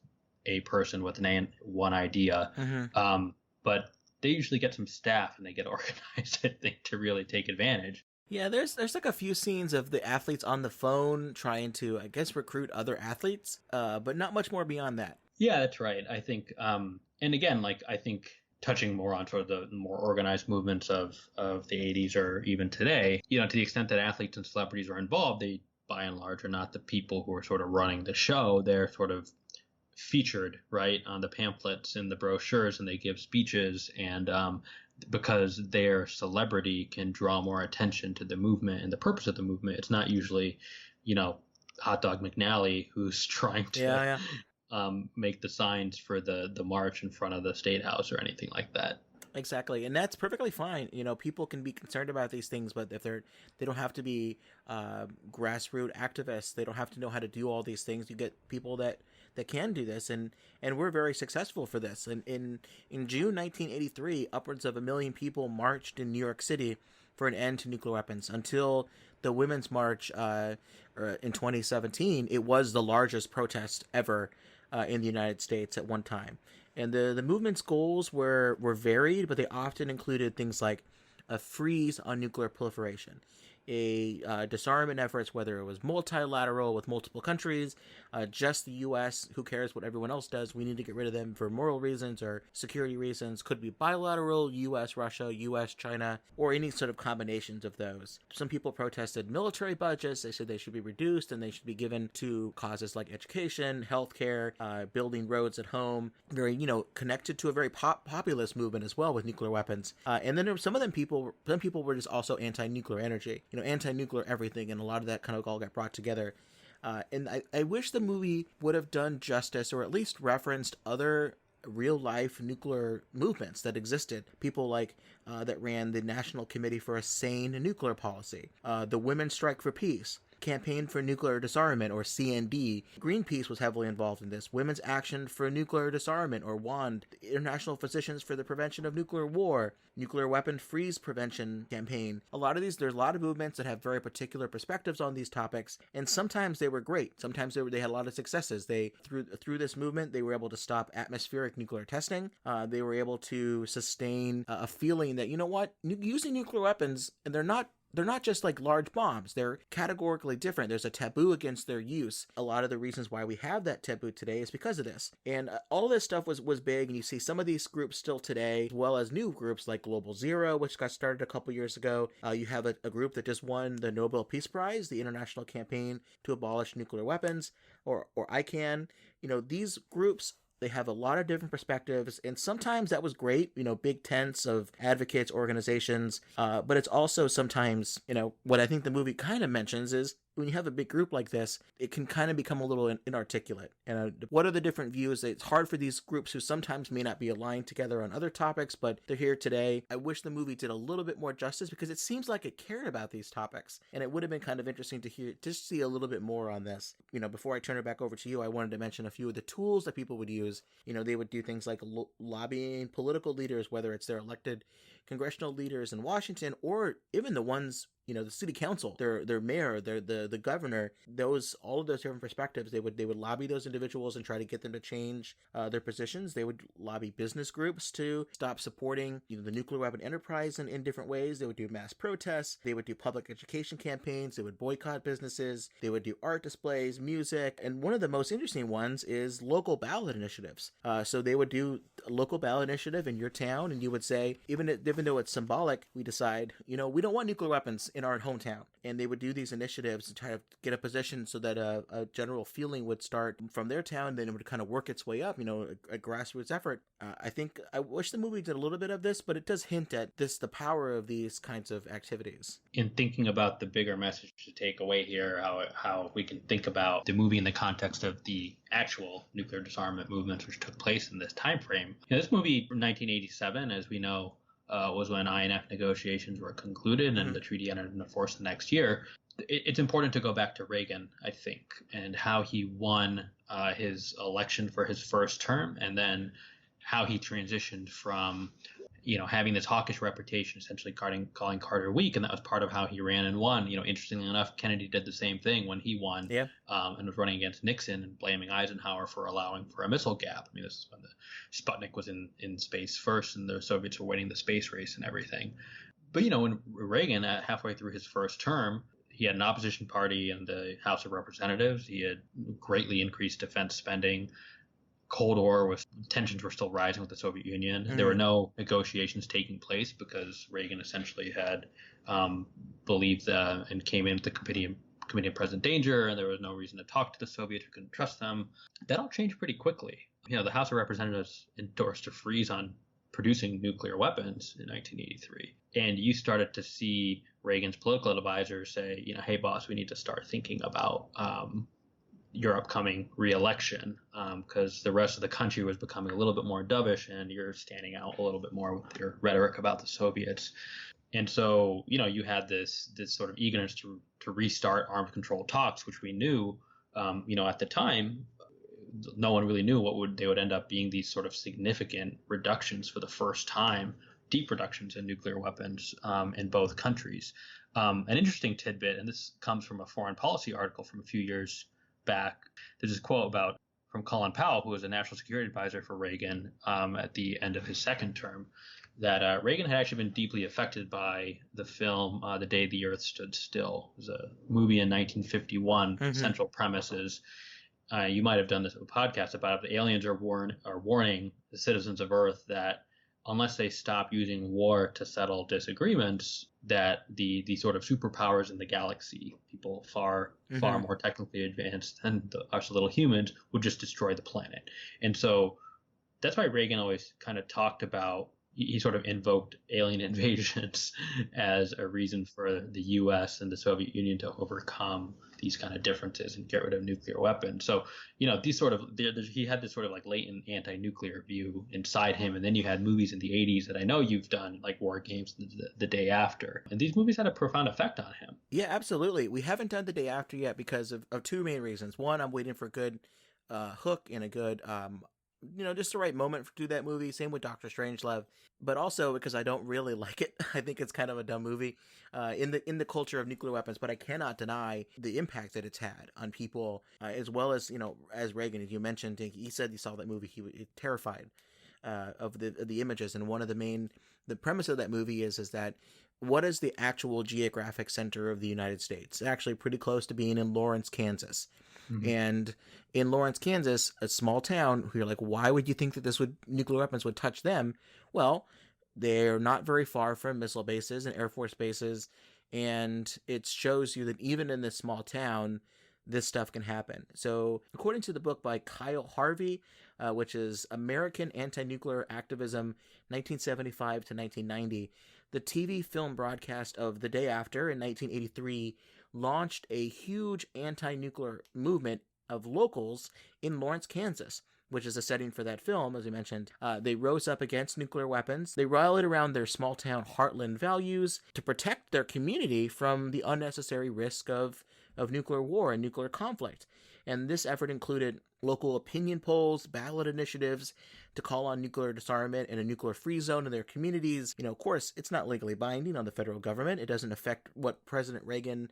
a person with one idea. Mm-hmm. But they usually get some staff and they get organized, I think, to really take advantage. Yeah, there's like a few scenes of the athletes on the phone trying to, I guess, recruit other athletes, but not much more beyond that. Yeah, that's right. I think, and again, like, I think touching more on sort of the more organized movements of the 80s or even today, to the extent that athletes and celebrities are involved, they by and large are not the people who are sort of running the show. They're sort of featured, right, on the pamphlets and the brochures, and they give speeches, and because their celebrity can draw more attention to the movement and the purpose of the movement. It's not usually, Hot Dog McNally who's trying to make the signs for the march in front of the State House or anything like that. Exactly, and that's perfectly fine. People can be concerned about these things, but if they don't have to be grassroots activists. They don't have to know how to do all these things. You get people that can do this, and we're very successful for this. And in June 1983, upwards of 1 million people marched in New York City for an end to nuclear weapons. Until the Women's March in 2017, it was the largest protest ever in the United States at one time. And the movement's goals were varied, but they often included things like a freeze on nuclear proliferation, a disarmament efforts, whether it was multilateral with multiple countries, just the U.S., who cares what everyone else does, we need to get rid of them for moral reasons or security reasons, could be bilateral, U.S., Russia, U.S., China, or any sort of combinations of those. Some people protested military budgets. They said they should be reduced and they should be given to causes like education, healthcare, building roads at home, very, connected to a very populist movement as well with nuclear weapons. And then there were some people were just also anti-nuclear energy, anti-nuclear everything, and a lot of that kind of all got brought together. And I wish the movie would have done justice, or at least referenced other real-life nuclear movements that existed. People like that ran the National Committee for a Sane Nuclear Policy, the Women's Strike for Peace, Campaign for Nuclear Disarmament, or CND. Greenpeace was heavily involved in this. Women's Action for Nuclear Disarmament, or WAND. International Physicians for the Prevention of Nuclear War. Nuclear Weapon Freeze Prevention Campaign. There's a lot of movements that have very particular perspectives on these topics, and sometimes they were great. Sometimes they had a lot of successes. Through this movement, they were able to stop atmospheric nuclear testing. They were able to sustain a feeling that, using nuclear weapons, and they're not just like large bombs. They're categorically different. There's a taboo against their use. A lot of the reasons why we have that taboo today is because of this. And all of this stuff was big, and you see some of these groups still today, as well as new groups like Global Zero, which got started a couple years ago. You have a group that just won the Nobel Peace Prize, the International Campaign to Abolish Nuclear Weapons, or ICAN. These groups, they have a lot of different perspectives, and sometimes that was great, big tents of advocates, organizations, but it's also sometimes, what I think the movie kind of mentions is when you have a big group like this, it can kind of become a little inarticulate. And what are the different views? It's hard for these groups who sometimes may not be aligned together on other topics, but they're here today. I wish the movie did a little bit more justice, because it seems like it cared about these topics, and it would have been kind of interesting to see a little bit more on this. Before I turn it back over to you, I wanted to mention a few of the tools that people would use. They would do things like lobbying political leaders, whether it's their elected congressional leaders in Washington, or even the ones, the city council, their mayor, the governor, all of those different perspectives. They would lobby those individuals and try to get them to change their positions. They would lobby business groups to stop supporting the nuclear weapon enterprise in different ways. They would do mass protests. They would do public education campaigns. They would boycott businesses. They would do art displays, music, and one of the most interesting ones is local ballot initiatives. So they would do a local ballot initiative in your town, and you would say, even though it's symbolic, we decide, we don't want nuclear weapons in our hometown. And they would do these initiatives to try to get a position so that a general feeling would start from their town, then it would kind of work its way up, a grassroots effort. I wish the movie did a little bit of this, but it does hint at the power of these kinds of activities. In thinking about the bigger message to take away here, how we can think about the movie in the context of the actual nuclear disarmament movements which took place in this time frame. This movie from 1987, as we know, was when INF negotiations were concluded and the treaty entered into force the next year. It's important to go back to Reagan, I think, and how he won his election for his first term, and then how he transitioned from having this hawkish reputation, essentially calling Carter weak, and that was part of how he ran and won. Interestingly enough, Kennedy did the same thing when he won, and was running against Nixon and blaming Eisenhower for allowing for a missile gap. This is when the Sputnik was in space first, and the Soviets were winning the space race and everything. But when Reagan, halfway through his first term, he had an opposition party in the House of Representatives. He had greatly increased defense spending. Cold War was tensions were still rising with the Soviet Union. There were no negotiations taking place because Reagan essentially had believed and came into the committee of present danger, and there was no reason to talk to the Soviets who couldn't trust them. That all changed pretty quickly. The House of Representatives endorsed a freeze on producing nuclear weapons in 1983. And you started to see Reagan's political advisors say, hey, boss, we need to start thinking about your upcoming re-election because the rest of the country was becoming a little bit more dovish and you're standing out a little bit more with your rhetoric about the Soviets. And so, you had this sort of eagerness to restart arms control talks, which we knew, at the time, no one really knew they would end up being these sort of significant reductions for the first time, deep reductions in nuclear weapons in both countries. An interesting tidbit, and this comes from a foreign policy article from a few years back. There's this quote from Colin Powell, who was a national security advisor for Reagan at the end of his second term, that Reagan had actually been deeply affected by the film The Day the Earth Stood Still. It was a movie in 1951. Mm-hmm. Central premise is, you might have done this podcast about it, but aliens are warning the citizens of Earth that unless they stop using war to settle disagreements, that the sort of superpowers in the galaxy, people far more technically advanced than us little humans, would just destroy the planet. And so that's why Reagan always kind of talked about, he sort of invoked alien invasions as a reason for the U.S. and the Soviet Union to overcome these kind of differences and get rid of nuclear weapons. So, these sort of, he had this sort of like latent anti-nuclear view inside him. And then you had movies in the 80s that I know you've done, like War Games, the Day After. And these movies had a profound effect on him. Yeah, absolutely. We haven't done The Day After yet because of two main reasons. One, I'm waiting for a good hook and a good just the right moment to do that movie. Same with Doctor Strangelove, but also because I don't really like it. I think it's kind of a dumb movie in the culture of nuclear weapons. But I cannot deny the impact that it's had on people, as well as as Reagan, as you mentioned, he said he saw that movie, he was terrified of the images. And one of the premise of that movie is that what is the actual geographic center of the United States? It's actually pretty close to being in Lawrence, Kansas. Mm-hmm. And in Lawrence, Kansas, a small town, you're like, why would you think that nuclear weapons would touch them? Well, they're not very far from missile bases and Air Force bases, and it shows you that even in this small town, this stuff can happen. So, according to the book by Kyle Harvey, which is American Anti-Nuclear Activism, 1975 to 1990, the TV film broadcast of The Day After in 1983 launched a huge anti-nuclear movement of locals in Lawrence, Kansas, which is the setting for that film, as we mentioned. They rose up against nuclear weapons. They rallied around their small-town heartland values to protect their community from the unnecessary risk of nuclear war and nuclear conflict. And this effort included local opinion polls, ballot initiatives to call on nuclear disarmament and a nuclear-free zone in their communities. Of course, it's not legally binding on the federal government. It doesn't affect what President Reagan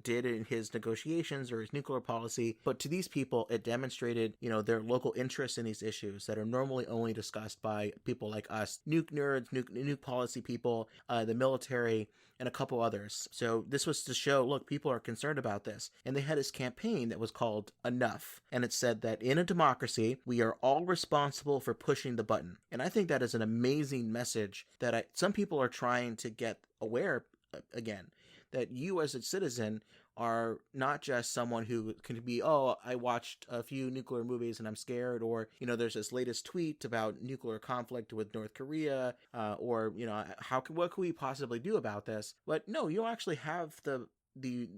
did in his negotiations or his nuclear policy. But to these people, it demonstrated, their local interest in these issues that are normally only discussed by people like us, nuke nerds, nuke policy people, the military, and a couple others. So this was to show, look, people are concerned about this. And they had this campaign that was called Enough. And it said that in a democracy, we are all responsible for pushing the button. And I think that is an amazing message that some people are trying to get aware again, that you as a citizen are not just someone who can be, I watched a few nuclear movies and I'm scared, or, there's this latest tweet about nuclear conflict with North Korea, or, what can we possibly do about this? But no, you actually have the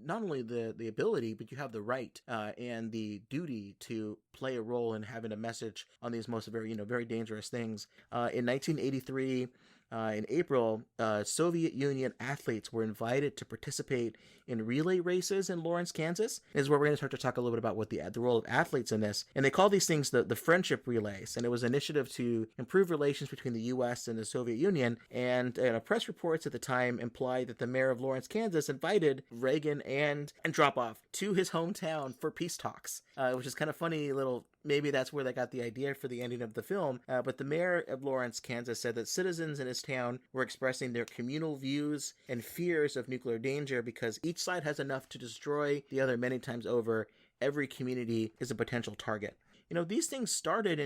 not only the ability, but you have the right and the duty to play a role in having a message on these most very dangerous things. In 1983, in April, Soviet Union athletes were invited to participate in relay races in Lawrence, Kansas. This is where we're going to start to talk a little bit about what the role of athletes in this. And they call these things the friendship relays. And it was an initiative to improve relations between the U.S. and the Soviet Union. And press reports at the time implied that the mayor of Lawrence, Kansas invited Reagan and Andropov to his hometown for peace talks, which is kind of funny little. Maybe that's where they got the idea for the ending of the film. But the mayor of Lawrence, Kansas said that citizens in his town were expressing their communal views and fears of nuclear danger because each side has enough to destroy the other many times over. Every community is a potential target. these things started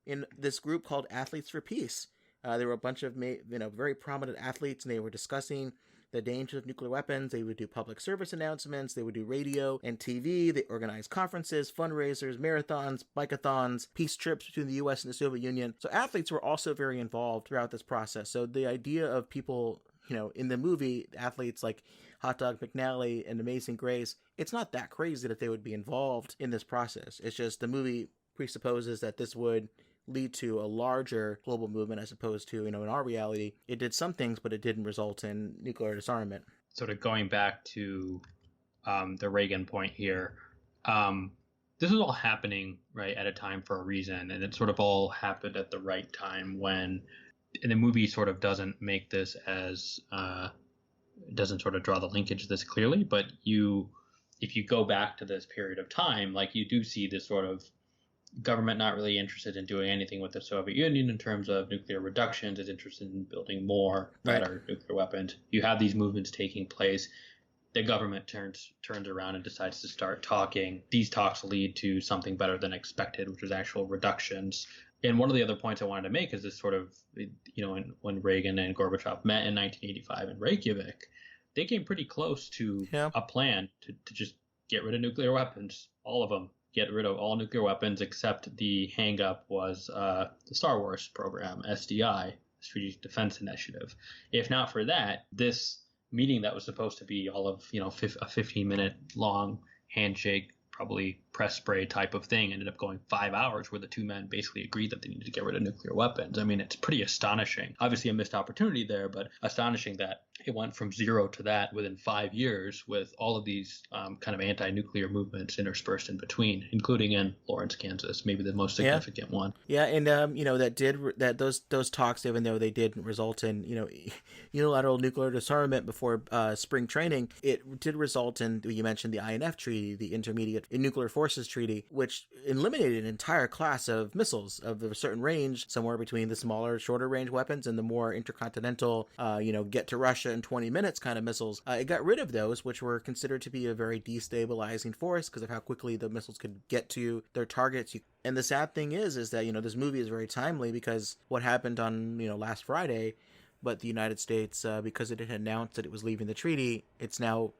in this group called Athletes for Peace. There were a bunch of very prominent athletes, and they were discussing the dangers of nuclear weapons. They would do public service announcements. They would do radio and TV. They organized conferences, fundraisers, marathons, bikeathons, peace trips between the U.S. and the Soviet Union. So athletes were also very involved throughout this process. So the idea of people, in the movie, athletes like Hot Dog McNally and Amazing Grace, it's not that crazy that they would be involved in this process. It's just the movie presupposes that this would lead to a larger global movement as opposed to, in our reality, it did some things, but it didn't result in nuclear disarmament. Sort of going back to the Reagan point here, this was all happening, right, at a time for a reason, and it sort of all happened at the right time when, and the movie sort of doesn't make this as, doesn't sort of draw the linkage this clearly, but if you go back to this period of time, like you do see this sort of government not really interested in doing anything with the Soviet Union in terms of nuclear reductions, is interested in building more better nuclear weapons. You have these movements taking place. The government turns around and decides to start talking. These talks lead to something better than expected, which is actual reductions. And one of the other points I wanted to make is this sort of, when Reagan and Gorbachev met in 1985 in Reykjavik, they came pretty close to a plan to just get rid of nuclear weapons, all of them. Get rid of all nuclear weapons, except the hang-up was the Star Wars program, SDI, Strategic Defense Initiative. If not for that, this meeting that was supposed to be all of, a 15-minute long handshake, probably press spray type of thing, ended up going 5 hours, where the two men basically agreed that they needed to get rid of nuclear weapons. I mean, it's pretty astonishing. Obviously a missed opportunity there, but astonishing that it went from zero to that within 5 years, with all of these kind of anti-nuclear movements interspersed in between, including in Lawrence, Kansas, maybe the most significant one. Yeah, and those talks, even though they didn't result in unilateral nuclear disarmament before spring training, it did result in, you mentioned the INF Treaty, the Intermediate Nuclear Forces Treaty, which eliminated an entire class of missiles of a certain range, somewhere between the smaller, shorter range weapons and the more intercontinental, get to Russia in 20 minutes kind of missiles. It got rid of those, which were considered to be a very destabilizing force because of how quickly the missiles could get to their targets. And the sad thing is that, this movie is very timely because what happened on, last Friday, but the United States, because it had announced that it was leaving the treaty, it's now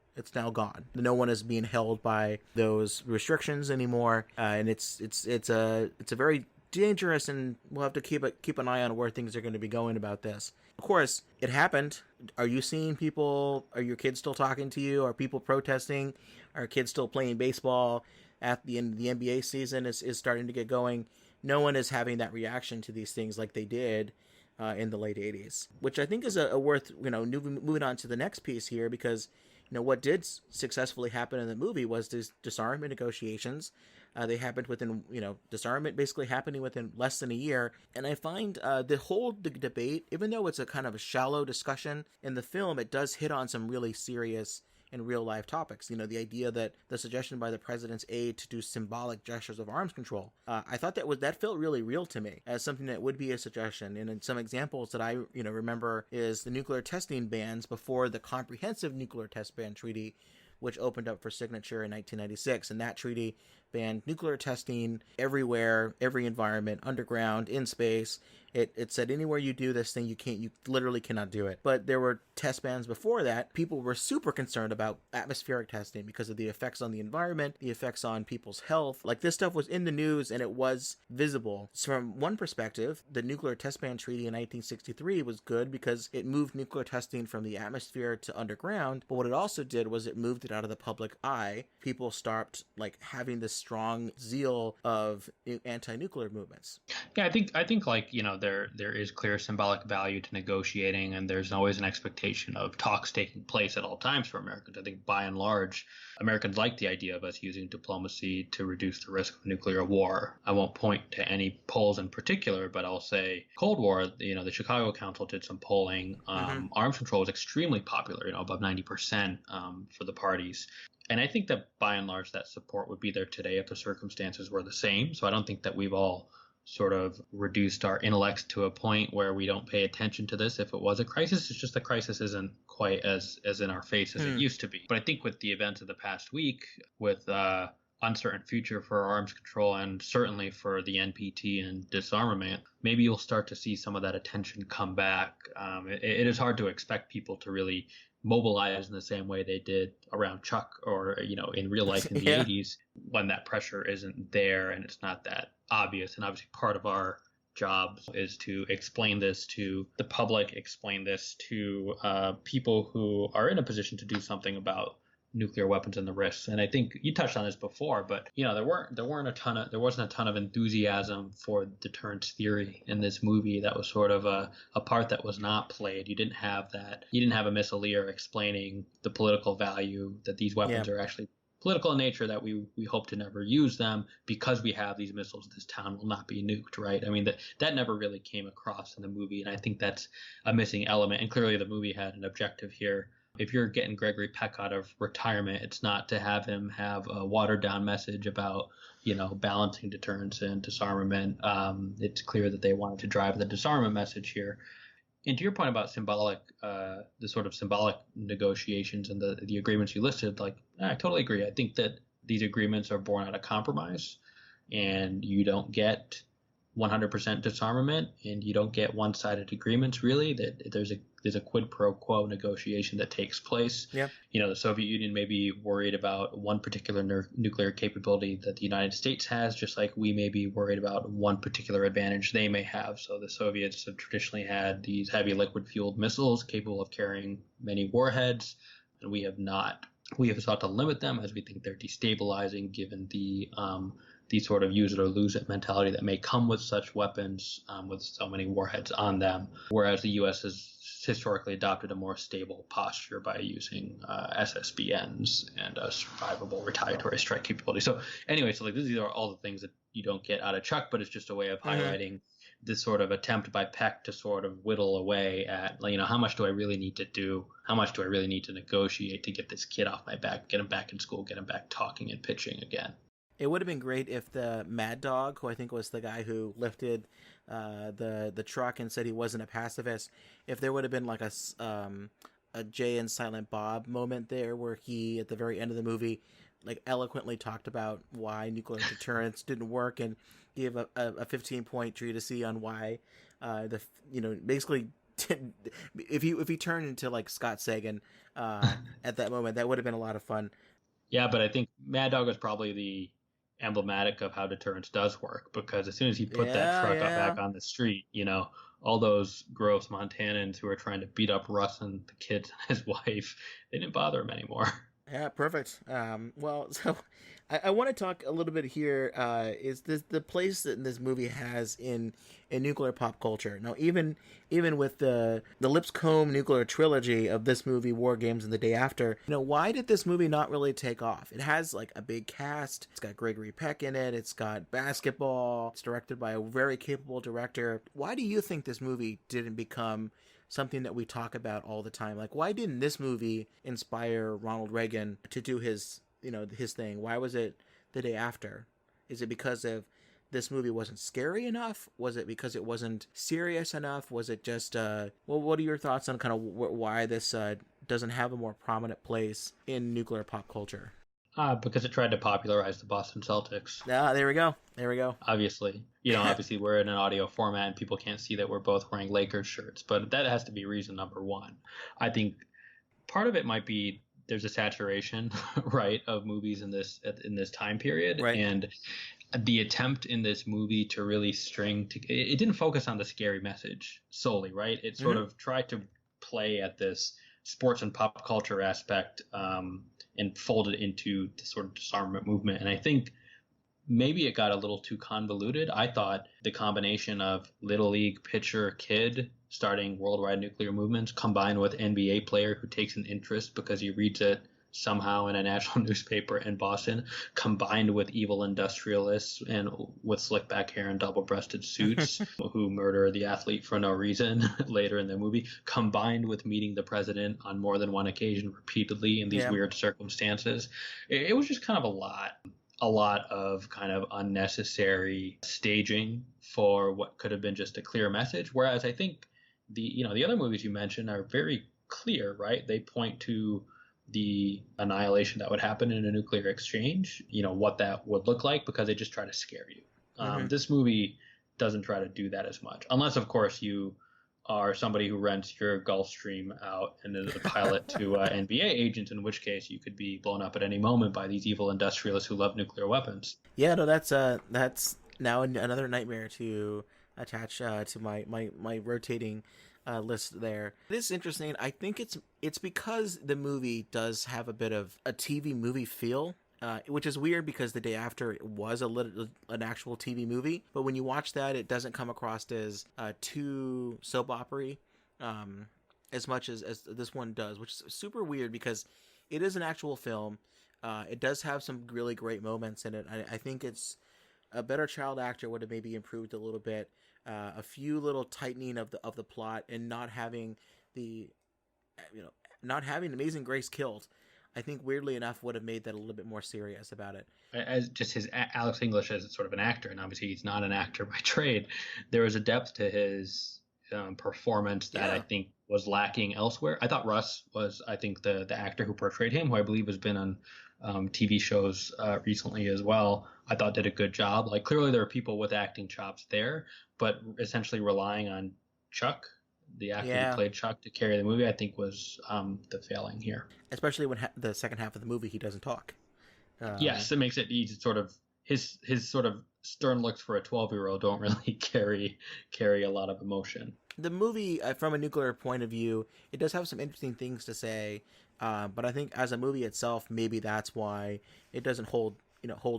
gone. No one is being held by those restrictions anymore, and it's a very dangerous, and we'll have to keep an eye on where things are going to be going about this. Of course, it happened. Are you seeing people? Are your kids still talking to you? Are people protesting? Are kids still playing baseball? At the end of the NBA season is starting to get going. No one is having that reaction to these things like they did in the late 80s, which I think is a worth, moving on to the next piece here, because what did successfully happen in the movie was these disarmament negotiations. They happened within, disarmament basically happening within less than a year. And I find the whole debate, even though it's a kind of a shallow discussion in the film, it does hit on some really serious and real life topics. The idea that the suggestion by the president's aide to do symbolic gestures of arms control. I thought that felt really real to me as something that would be a suggestion. And in some examples that I, remember is the nuclear testing bans before the Comprehensive Nuclear Test Ban Treaty, which opened up for signature in 1996. And that treaty banned nuclear testing everywhere, every environment, underground, in space. It said anywhere you do this thing, you literally cannot do it. But there were test bans before that. People were super concerned about atmospheric testing because of the effects on the environment, the effects on people's health. Like, this stuff was in the news and it was visible. So from one perspective, the nuclear test ban treaty in 1963 was good because it moved nuclear testing from the atmosphere to underground. But what it also did was it moved it out of the public eye. People stopped having this strong zeal of anti-nuclear movements. Yeah, I think there is clear symbolic value to negotiating, and there's always an expectation of talks taking place at all times for Americans. I think by and large, Americans like the idea of us using diplomacy to reduce the risk of nuclear war. I won't point to any polls in particular, but I'll say Cold War, the Chicago Council did some polling. Arms control was extremely popular, above 90% for the parties. And I think that by and large that support would be there today if the circumstances were the same. So I don't think that we've all sort of reduced our intellects to a point where we don't pay attention to this if it was a crisis. It's just the crisis isn't quite as in our face as it used to be. But I think with the events of the past week, with uncertain future for arms control and certainly for the NPT and disarmament, maybe you'll start to see some of that attention come back. It is hard to expect people to really mobilize in the same way they did around Chuck or, in real life in the Yeah. 80s when that pressure isn't there and it's not that obvious. And obviously part of our job is to explain this to the public, explain this to people who are in a position to do something about nuclear weapons and the risks. And I think you touched on this before, but there wasn't a ton of enthusiasm for deterrence theory in this movie. That was sort of a part that was not played. You didn't have a Miss Aaliyah explaining the political value that these weapons are actually political in nature, that we hope to never use them because we have these missiles. This town will not be nuked, right? I mean, that never really came across in the movie, and I think that's a missing element. And clearly the movie had an objective here. If you're getting Gregory Peck out of retirement, it's not to have him have a watered down message about, balancing deterrence and disarmament. It's clear that they wanted to drive the disarmament message here. And to your point about the sort of symbolic negotiations and the agreements you listed, I totally agree. I think that these agreements are born out of compromise, and you don't get 100% disarmament, and you don't get one-sided agreements. Really, that there's a quid pro quo negotiation that takes place. Yeah. The Soviet Union may be worried about one particular nuclear capability that the United States has, just like we may be worried about one particular advantage they may have. So the Soviets have traditionally had these heavy liquid-fueled missiles capable of carrying many warheads, and we have not. We have sought to limit them as we think they're destabilizing, given the sort of use it or lose it mentality that may come with such weapons, with so many warheads on them, whereas the U.S. has historically adopted a more stable posture by using SSBNs and a survivable retaliatory strike capability. So anyway, these are all the things that you don't get out of Chuck, but it's just a way of highlighting this sort of attempt by Peck to sort of whittle away at, how much do I really need to do? How much do I really need to negotiate to get this kid off my back, get him back in school, get him back talking and pitching again? It would have been great if the Mad Dog, who I think was the guy who lifted the truck and said he wasn't a pacifist, if there would have been like a Jay and Silent Bob moment there where he, at the very end of the movie, eloquently talked about why nuclear deterrence didn't work and gave a 15-point treatise on why basically if he turned into Scott Sagan at that moment, that would have been a lot of fun. Yeah, but I think Mad Dog was probably the emblematic of how deterrence does work, because as soon as he put that truck back on the street, all those gross Montanans who were trying to beat up Russ and the kids and his wife, they didn't bother him anymore. Yeah, perfect. Well, so I want to talk a little bit here. Is this the place that this movie has in nuclear pop culture? Now, even with the Lipscomb nuclear trilogy of this movie, War Games, and The Day After, why did this movie not really take off? It has a big cast. It's got Gregory Peck in it. It's got basketball. It's directed by a very capable director. Why do you think this movie didn't become something that we talk about all the time? Why didn't this movie inspire Ronald Reagan to do his thing? Why was it The Day After? Is it because of this movie wasn't scary enough? Was it because it wasn't serious enough? Was it just what are your thoughts on kind of why this doesn't have a more prominent place in nuclear pop culture? Because it tried to popularize the Boston Celtics. Ah, there we go. Obviously, obviously we're in an audio format and people can't see that we're both wearing Lakers shirts, but that has to be reason number one. I think part of it might be there's a saturation, right, of movies in this time period, right. And the attempt in this movie to really it didn't focus on the scary message solely, right? It sort of tried to play at this sports and pop culture aspect, and fold it into the sort of disarmament movement. And I think maybe it got a little too convoluted. I thought the combination of Little League pitcher kid starting worldwide nuclear movements combined with NBA player who takes an interest because he reads it somehow in a national newspaper in Boston, combined with evil industrialists and with slick back hair and double-breasted suits who murder the athlete for no reason later in the movie, combined with meeting the president on more than one occasion repeatedly in these weird circumstances. It was just kind of a lot of kind of unnecessary staging for what could have been just a clear message. Whereas I think the other movies you mentioned are very clear, right? They point to the annihilation that would happen in a nuclear exchange, what that would look like, because they just try to scare you. This movie doesn't try to do that as much, unless, of course, you are somebody who rents your Gulfstream out and is a pilot to NBA agents, in which case you could be blown up at any moment by these evil industrialists who love nuclear weapons. Yeah, no, that's now another nightmare to attach to my rotating list there. It is interesting. I think it's because the movie does have a bit of a TV movie feel, which is weird because The Day After it was an actual TV movie, but when you watch that, it doesn't come across as too soap opera-y as much as this one does, which is super weird because it is an actual film. It does have some really great moments in it. I think it's a better child actor would have maybe improved a little bit. A few little tightening of the plot, and not having Amazing Grace killed, I think weirdly enough would have made that a little bit more serious about it. As just his Alex English as sort of an actor, and obviously he's not an actor by trade, there was a depth to his performance that I think was lacking elsewhere. I thought Russ was, the actor who portrayed him, who I believe has been on TV shows recently as well, I thought did a good job. Like, clearly there are people with acting chops there, but essentially relying on Chuck, the actor who played Chuck, to carry the movie, I think was the failing here. Especially when the second half of the movie he doesn't talk. Yes, it makes it easy. Sort of his sort of stern looks for a 12-year-old don't really carry a lot of emotion. The movie, from a nuclear point of view, it does have some interesting things to say, but I think as a movie itself, maybe that's why it doesn't hold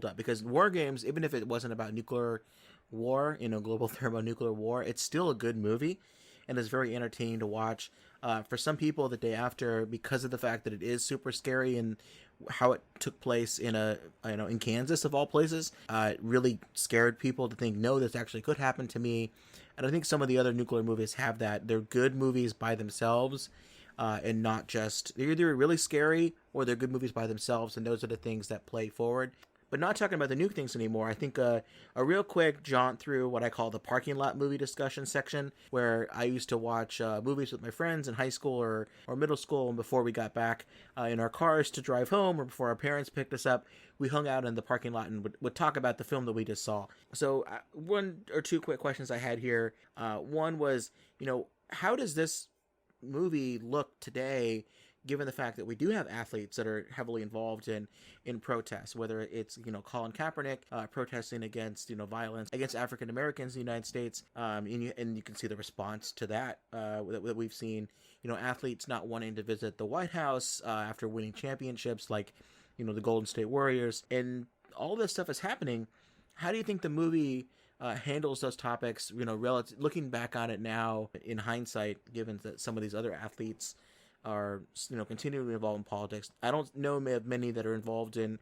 up. Because War Games, even if it wasn't about nuclear war, global thermonuclear war, it's still a good movie, and it's very entertaining to watch. For some people, The Day After, because of the fact that it is super scary and how it took place in Kansas of all places, it really scared people to think, no, this actually could happen to me. And I think some of the other nuclear movies have that. They're good movies by themselves, and not just, they're either really scary or they're good movies by themselves, and those are the things that play forward. But not talking about the nuke things anymore, I think a real quick jaunt through what I call the parking lot movie discussion section, where I used to watch movies with my friends in high school or middle school, and before we got back in our cars to drive home, or before our parents picked us up, we hung out in the parking lot and would talk about the film that we just saw. So one or two quick questions I had here. One was, how does this movie look today, given the fact that we do have athletes that are heavily involved in protests, whether it's, Colin Kaepernick protesting against, violence against African Americans in the United States, and you can see the response to that that we've seen, athletes not wanting to visit the White House after winning championships, like, the Golden State Warriors, and all this stuff is happening. How do you think the movie handles those topics, looking back on it now in hindsight, given that some of these other athletes are, continuing to involved in politics? I don't know of many that are involved in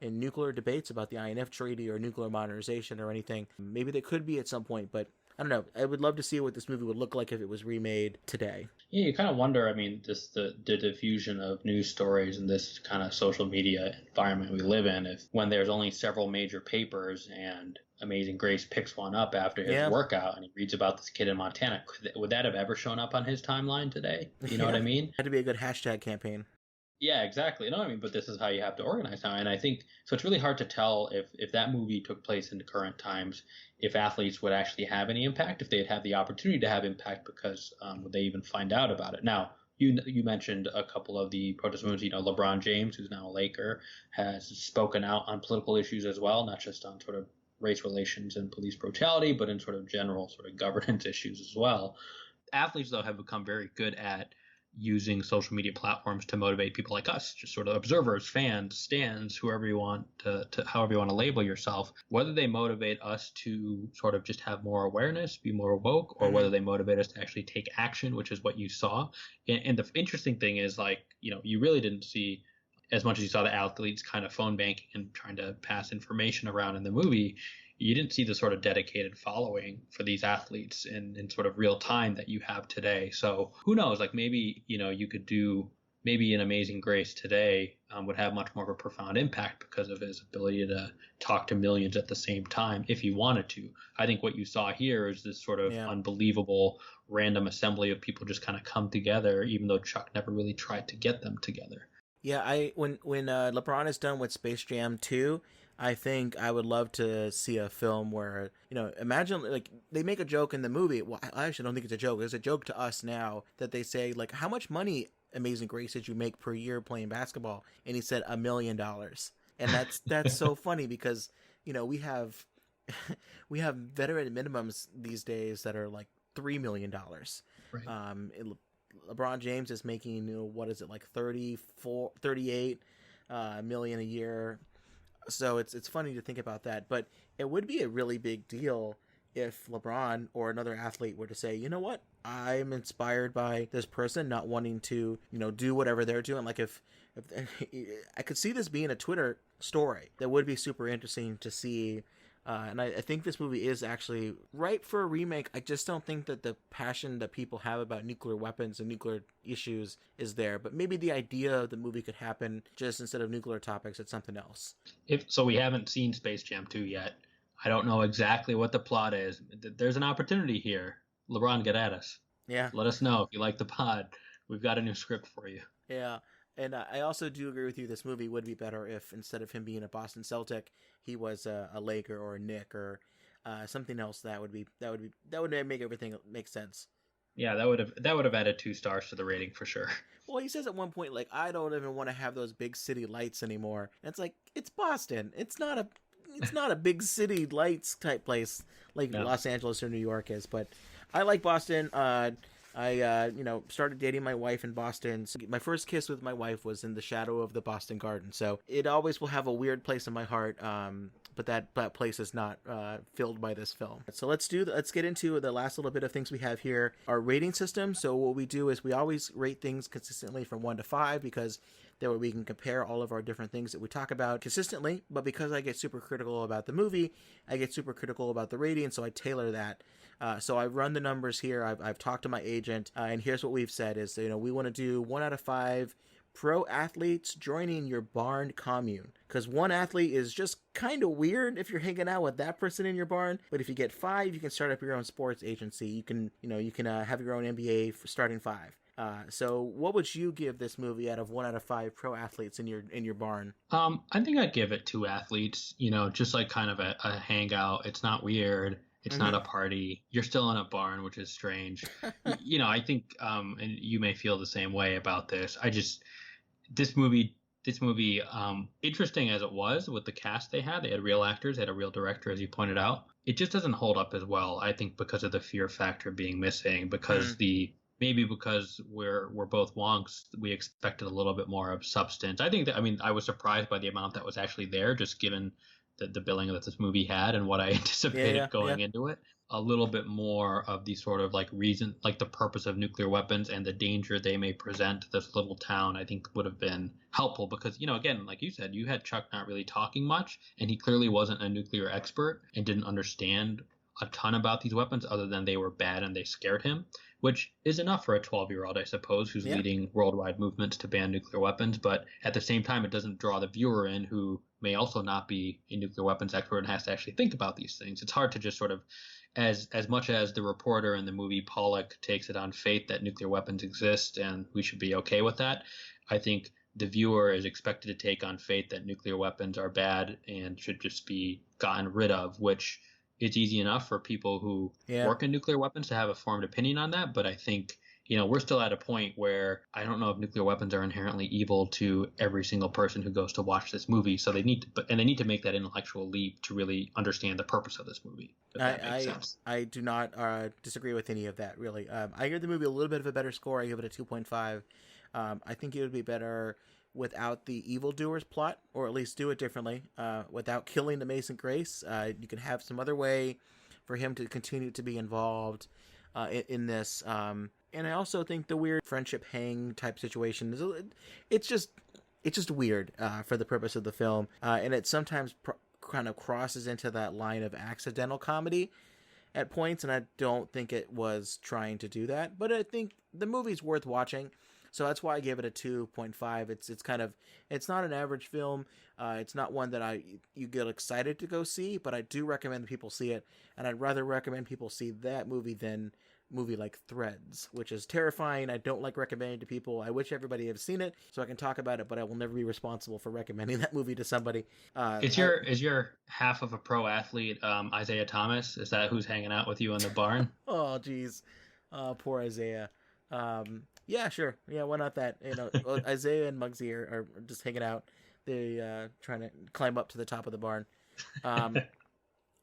nuclear debates about the INF Treaty or nuclear modernization or anything. Maybe they could be at some point, but I don't know. I would love to see what this movie would look like if it was remade today. Yeah, you kind of wonder, just the diffusion of news stories in this kind of social media environment we live in, if when there's only several major papers and Amazing Grace picks one up after his workout and he reads about this kid in Montana, would that have ever shown up on his timeline today? You know what I mean? Had to be a good hashtag campaign. Yeah, exactly. You know what I mean? But this is how you have to organize now. And I think, so it's really hard to tell if that movie took place in the current times, if athletes would actually have any impact, if they'd have the opportunity to have impact, because would they even find out about it? Now, you mentioned a couple of the protest movements. LeBron James, who's now a Laker, has spoken out on political issues as well, not just on sort of race relations and police brutality, but in sort of general sort of governance issues as well. Athletes, though, have become very good at using social media platforms to motivate people like us, just sort of observers, fans, stans, whoever you want to however you want to label yourself, whether they motivate us to sort of just have more awareness, be more woke, or whether they motivate us to actually take action, which is what you saw. And the interesting thing is, you really didn't see, as much as you saw the athletes kind of phone banking and trying to pass information around in the movie, you didn't see the sort of dedicated following for these athletes in sort of real time that you have today. So who knows, maybe, you could do, maybe an Amazing Grace today would have much more of a profound impact because of his ability to talk to millions at the same time if he wanted to. I think what you saw here is this sort of unbelievable random assembly of people just kind of come together, even though Chuck never really tried to get them together. Yeah, when LeBron is done with Space Jam 2, I think I would love to see a film where, imagine like they make a joke in the movie. Well, I actually don't think it's a joke. It's a joke to us now that they say like, how much money, Amazing Grace, did you make per year playing basketball? And he said $1 million. And that's so funny because, we have we have veteran minimums these days that are like $3 million. Right. LeBron James is making, what is it, like 38 million a year. So it's funny to think about that, but it would be a really big deal if LeBron or another athlete were to say, you know what, I'm inspired by this person not wanting to, do whatever they're doing. Like if I could see this being a Twitter story that would be super interesting to see. And I think this movie is actually ripe for a remake. I just don't think that the passion that people have about nuclear weapons and nuclear issues is there. But maybe the idea of the movie could happen just instead of nuclear topics, it's something else. So we haven't seen Space Jam 2 yet. I don't know exactly what the plot is. There's an opportunity here. LeBron, get at us. Yeah. Let us know if you like the pod. We've got a new script for you. Yeah. And I also do agree with you. This movie would be better if instead of him being a Boston Celtic, he was a Laker or a Knick or something else. That would make everything make sense. Yeah, that would have added 2 stars to the rating for sure. Well, he says at one point, like, I don't even want to have those big city lights anymore. And it's like, it's Boston. It's not a big city lights type place like Los Angeles or New York is. But I like Boston. I started dating my wife in Boston. So my first kiss with my wife was in the shadow of the Boston Garden. So it always will have a weird place in my heart. But that place is not filled by this film. So let's get into the last little bit of things we have here. Our rating system. So what we do is we always rate things consistently from 1 to 5 because that way we can compare all of our different things that we talk about consistently. But because I get super critical about the movie, I get super critical about the rating. So I tailor that. So I've run the numbers here. I've talked to my agent, and here's what we've said is, we want to do 1 out of 5 pro athletes joining your barn commune. Because 1 athlete is just kind of weird if you're hanging out with that person in your barn. But if you get 5, you can start up your own sports agency. You can have your own NBA for starting 5. So what would you give this movie out of 1 out of 5 pro athletes in your barn? I think I'd give it 2 athletes, just like kind of a hangout. It's not weird. It's not a party. You're still in a barn, which is strange. I think, and you may feel the same way about this. This movie, interesting as it was with the cast they had real actors, they had a real director, as you pointed out. It just doesn't hold up as well, I think, because of the fear factor being missing, because maybe because we're both wonks, we expected a little bit more of substance. I was surprised by the amount that was actually there, just given the billing that this movie had and what I anticipated going into it. A little bit more of the sort of like reason, like the purpose of nuclear weapons and the danger they may present to this little town, I think would have been helpful because, again, like you said, you had Chuck not really talking much, and he clearly wasn't a nuclear expert and didn't understand a ton about these weapons other than they were bad and they scared him, which is enough for a 12-year-old, I suppose, who's leading worldwide movements to ban nuclear weapons. But at the same time, it doesn't draw the viewer in who may also not be a nuclear weapons expert and has to actually think about these things. It's hard to just sort of, as much as the reporter in the movie Pollock takes it on faith that nuclear weapons exist and we should be okay with that, I think the viewer is expected to take on faith that nuclear weapons are bad and should just be gotten rid of, which is easy enough for people who work in nuclear weapons to have a formed opinion on that. But I think, we're still at a point where I don't know if nuclear weapons are inherently evil to every single person who goes to watch this movie. So they need to make that intellectual leap to really understand the purpose of this movie. If that makes sense. I do not disagree with any of that, really. I give the movie a little bit of a better score. I give it a 2.5. I think it would be better without the evildoers plot, or at least do it differently, without killing the Mason Grace. You can have some other way for him to continue to be involved in this. And I also think the weird friendship hang type situation it's just weird for the purpose of the film, and it sometimes kind of crosses into that line of accidental comedy at points, and I don't think it was trying to do that. But I think the movie's worth watching. So that's why I give it a 2.5. It's not an average film. It's not one that you get excited to go see, but I do recommend that people see it. And I'd rather recommend people see that movie than movie like Threads, which is terrifying. I don't like recommending to people. I wish everybody had seen it so I can talk about it, but I will never be responsible for recommending that movie to somebody. Is your half of a pro athlete Isaiah Thomas? Is that who's hanging out with you in the barn? Oh, geez. Poor Isaiah. Yeah, sure. Yeah, why not that? Isaiah and Muggsy are just hanging out. They trying to climb up to the top of the barn.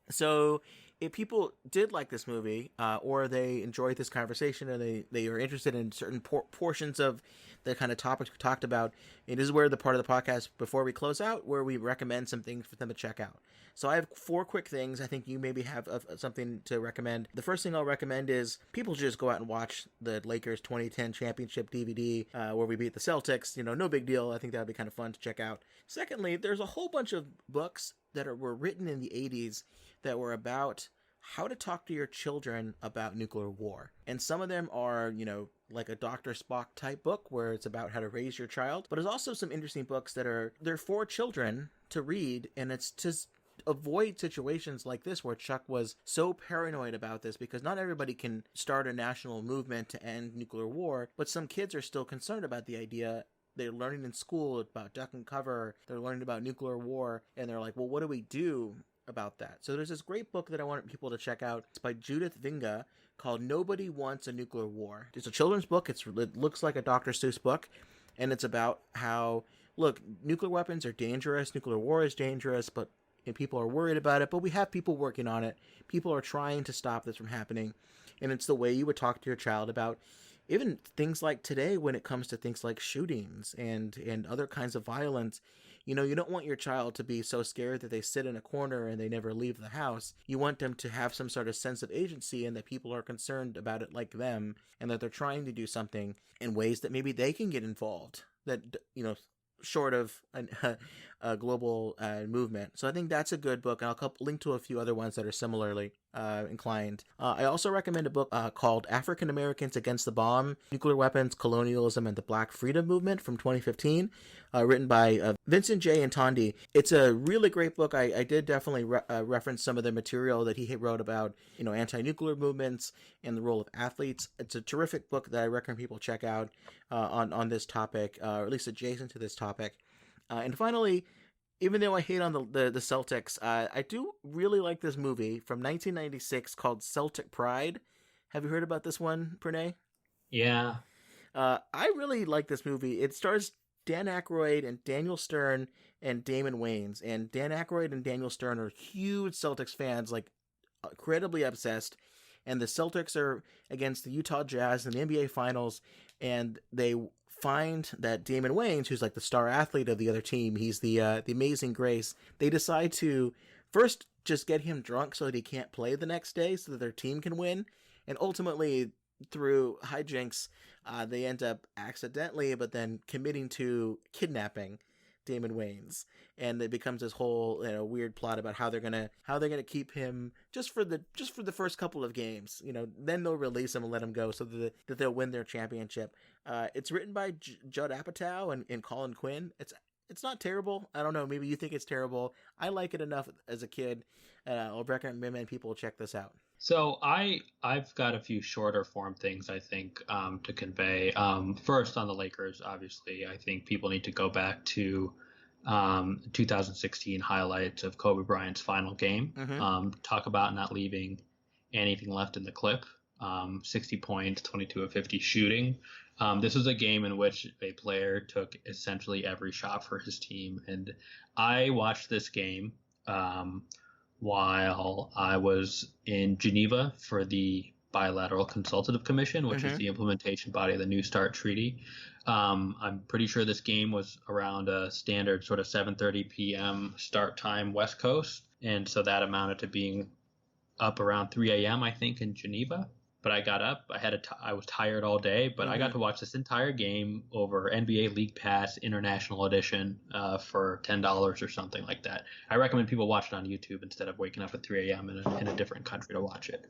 So if people did like this movie, or they enjoyed this conversation, and they are interested in certain portions of the kind of topics we talked about, it is where the part of the podcast before we close out where we recommend some things for them to check out. So I have 4 quick things. I think you maybe have something to recommend. The first thing I'll recommend is people just go out and watch the Lakers 2010 championship DVD where we beat the Celtics. No big deal. I think that would be kind of fun to check out. Secondly, there's a whole bunch of books that were written in the 80s that were about how to talk to your children about nuclear war. And some of them are, like a Dr. Spock type book where it's about how to raise your child. But there's also some interesting books they're for children to read, and it's to avoid situations like this where Chuck was so paranoid about this, because not everybody can start a national movement to end nuclear war, but some kids are still concerned about the idea. They're learning in school about duck and cover, they're learning about nuclear war, and they're like, well, what do we do about that? So there's this great book that I want people to check out. It's by Judith Vigna called Nobody Wants a Nuclear War. It's a children's book. It looks like a Dr. Seuss book, and it's about how, look, nuclear weapons are dangerous, nuclear war is dangerous, and people are worried about it, but we have people working on it. People are trying to stop this from happening, and it's the way you would talk to your child about even things like today when it comes to things like shootings and other kinds of violence. You don't want your child to be so scared that they sit in a corner and they never leave the house. You want them to have some sort of sense of agency, and that people are concerned about it like them, and that they're trying to do something in ways that maybe they can get involved, that, short of a global movement. So I think that's a good book, and I'll link to a few other ones that are similarly inclined. I also recommend a book called African Americans Against the Bomb, Nuclear Weapons, Colonialism, and the Black Freedom Movement from 2015, written by Vincent J. Ntondi. It's a really great book. I did definitely reference some of the material that he wrote about, anti-nuclear movements and the role of athletes. It's a terrific book that I recommend people check out on this topic, or at least adjacent to this topic. And finally, even though I hate on the Celtics, I do really like this movie from 1996 called Celtic Pride. Have you heard about this one, Pranay? Yeah. I really like this movie. It stars Dan Aykroyd and Daniel Stern and Damon Wayans. And Dan Aykroyd and Daniel Stern are huge Celtics fans, like incredibly obsessed. And the Celtics are against the Utah Jazz in the NBA Finals, and they find that Damon Wayans, who's like the star athlete of the other team, he's the Amazing Grace. They decide to first just get him drunk so that he can't play the next day, so that their team can win. And ultimately, through hijinks, they end up accidentally, but then committing to kidnapping Damon Wayans, and it becomes this whole weird plot about how they're gonna keep him just for the first couple of games. Then they'll release him and let him go so that they'll win their championship. It's written by Judd Apatow and Colin Quinn. It's not terrible. I don't know. Maybe you think it's terrible. I like it enough as a kid. I'll recommend people check this out. So I've got a few shorter form things I think to convey. First, on the Lakers, obviously, I think people need to go back to 2016 highlights of Kobe Bryant's final game. Talk about not leaving anything left in the clip. 60 points, 22 of 50 shooting. This was a game in which a player took essentially every shot for his team. And I watched this game while I was in Geneva for the Bilateral Consultative Commission, which is the implementation body of the New START Treaty. I'm pretty sure this game was around a standard sort of 7:30 p.m. start time West Coast. And so that amounted to being up around 3 a.m., I think, in Geneva. But I got up. I was tired all day, but I got to watch this entire game over NBA League Pass International Edition for $10 or something like that. I recommend people watch it on YouTube instead of waking up at 3 a.m. in a different country to watch it.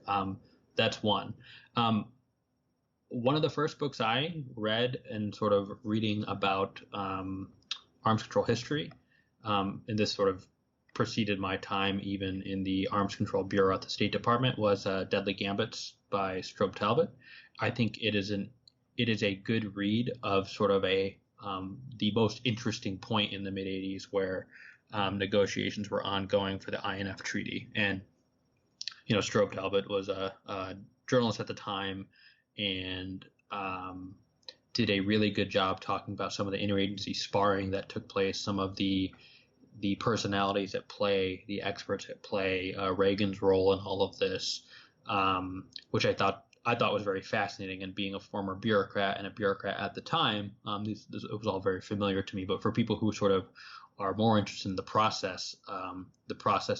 That's one. One of the first books I read and sort of reading about arms control history in this sort of preceded my time even in the Arms Control Bureau at the State Department was Deadly Gambits by Strobe Talbot. I think it is a good read of sort of the most interesting point in the mid-'80s where negotiations were ongoing for the INF Treaty. And, Strobe Talbot was a journalist at the time and did a really good job talking about some of the interagency sparring that took place, some of the personalities at play, the experts at play, Reagan's role in all of this, which I thought was very fascinating. And being a former bureaucrat and a bureaucrat at the time, it was all very familiar to me. But for people who sort of are more interested in the process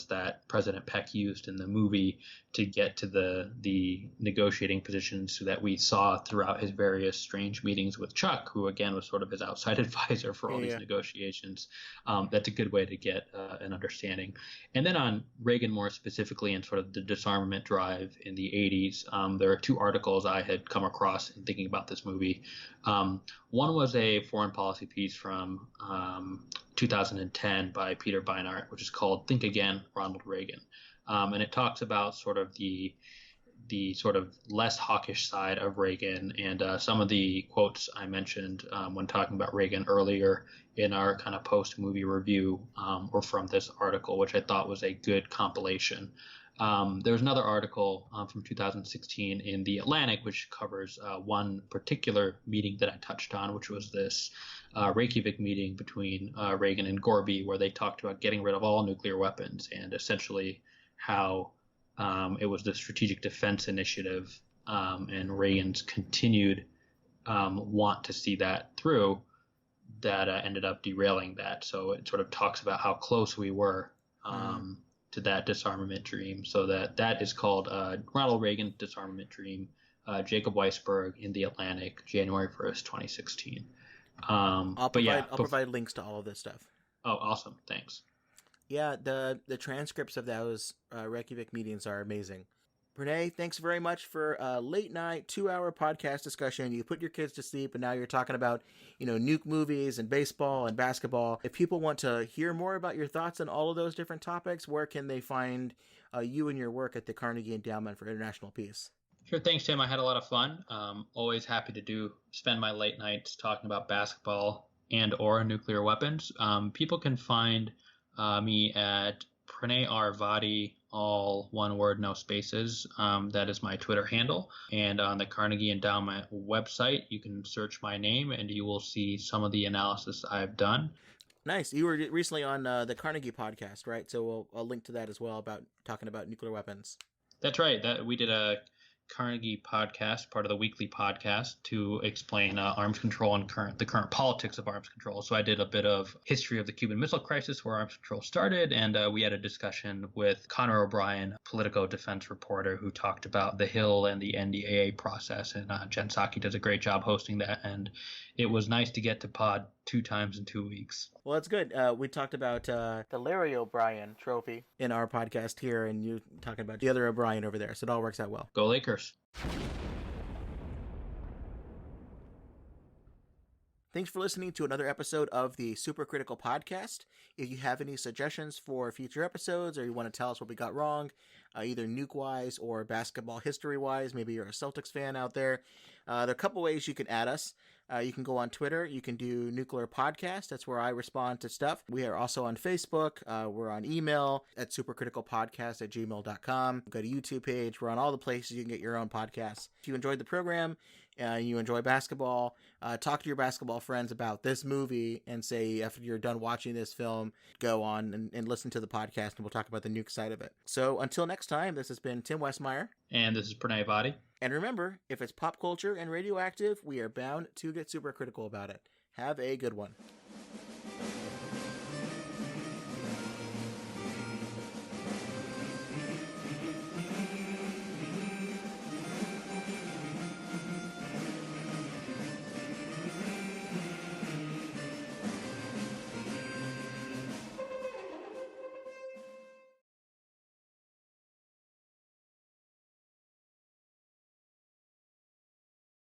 that President Peck used in the movie to get to the negotiating positions that we saw throughout his various strange meetings with Chuck, who again was sort of his outside advisor for all these negotiations. That's a good way to get an understanding. And then on Reagan more specifically and sort of the disarmament drive in the 80s, there are two articles I had come across in thinking about this movie. One was a foreign policy piece from 2010 by Peter Beinart, which is called Think Again, Ronald Reagan. And it talks about sort of the sort of less hawkish side of Reagan, and some of the quotes I mentioned when talking about Reagan earlier in our kind of post-movie review were from this article, which I thought was a good compilation. There was another article from 2016 in The Atlantic, which covers one particular meeting that I touched on, which was this Reykjavik meeting between Reagan and Gorby, where they talked about getting rid of all nuclear weapons and essentially how it was the Strategic Defense Initiative and Reagan's continued want to see that through that ended up derailing that. So it sort of talks about how close we were to that disarmament dream. So that is called Ronald Reagan's Disarmament Dream, Jacob Weisberg in The Atlantic, January 1st, 2016. I'll provide links to all of this stuff. Oh, awesome. Thanks. Yeah, the transcripts of those Reykjavik meetings are amazing. Pranay, thanks very much for a late night 2-hour podcast discussion. You put your kids to sleep and now you're talking about, nuke movies and baseball and basketball. If people want to hear more about your thoughts on all of those different topics, where can they find you and your work at the Carnegie Endowment for International Peace? Sure. Thanks, Tim. I had a lot of fun. Always happy to spend my late nights talking about basketball and or nuclear weapons. People can find me at Pranay R. Vaddi, all one word, no spaces. That is my Twitter handle. And on the Carnegie Endowment website, you can search my name and you will see some of the analysis I've done. Nice. You were recently on the Carnegie podcast, right? So I'll link to that as well, about talking about nuclear weapons. That's right. We did a Carnegie podcast, part of the weekly podcast, to explain arms control and the current politics of arms control. So I did a bit of history of the Cuban Missile Crisis, where arms control started, and we had a discussion with Connor O'Brien, Politico defense reporter, who talked about the Hill and the NDAA process, and Jen Psaki does a great job hosting that, and it was nice to get to pod 2 times in 2 weeks. Well, that's good. We talked about the Larry O'Brien trophy in our podcast here, and you talking about the other O'Brien over there, so it all works out well. Go Lakers. Thanks for listening to another episode of the Supercritical Podcast. If you have any suggestions for future episodes, or you want to tell us what we got wrong, either nuke-wise or basketball history-wise, maybe you're a Celtics fan out there, there are a couple ways you can add us. You can go on Twitter. You can do Nuclear Podcast. That's where I respond to stuff. We are also on Facebook. We're on email at supercriticalpodcast@gmail.com. Go to YouTube page. We're on all the places you can get your own podcasts. If you enjoyed the program, you enjoy basketball, talk to your basketball friends about this movie and say, after you're done watching this film, go on and listen to the podcast, and we'll talk about the nuke side of it. So until next time, this has been Tim Westmyer. And this is Pranay Vaddi. And remember, if it's pop culture and radioactive, we are bound to get super critical about it. Have a good one.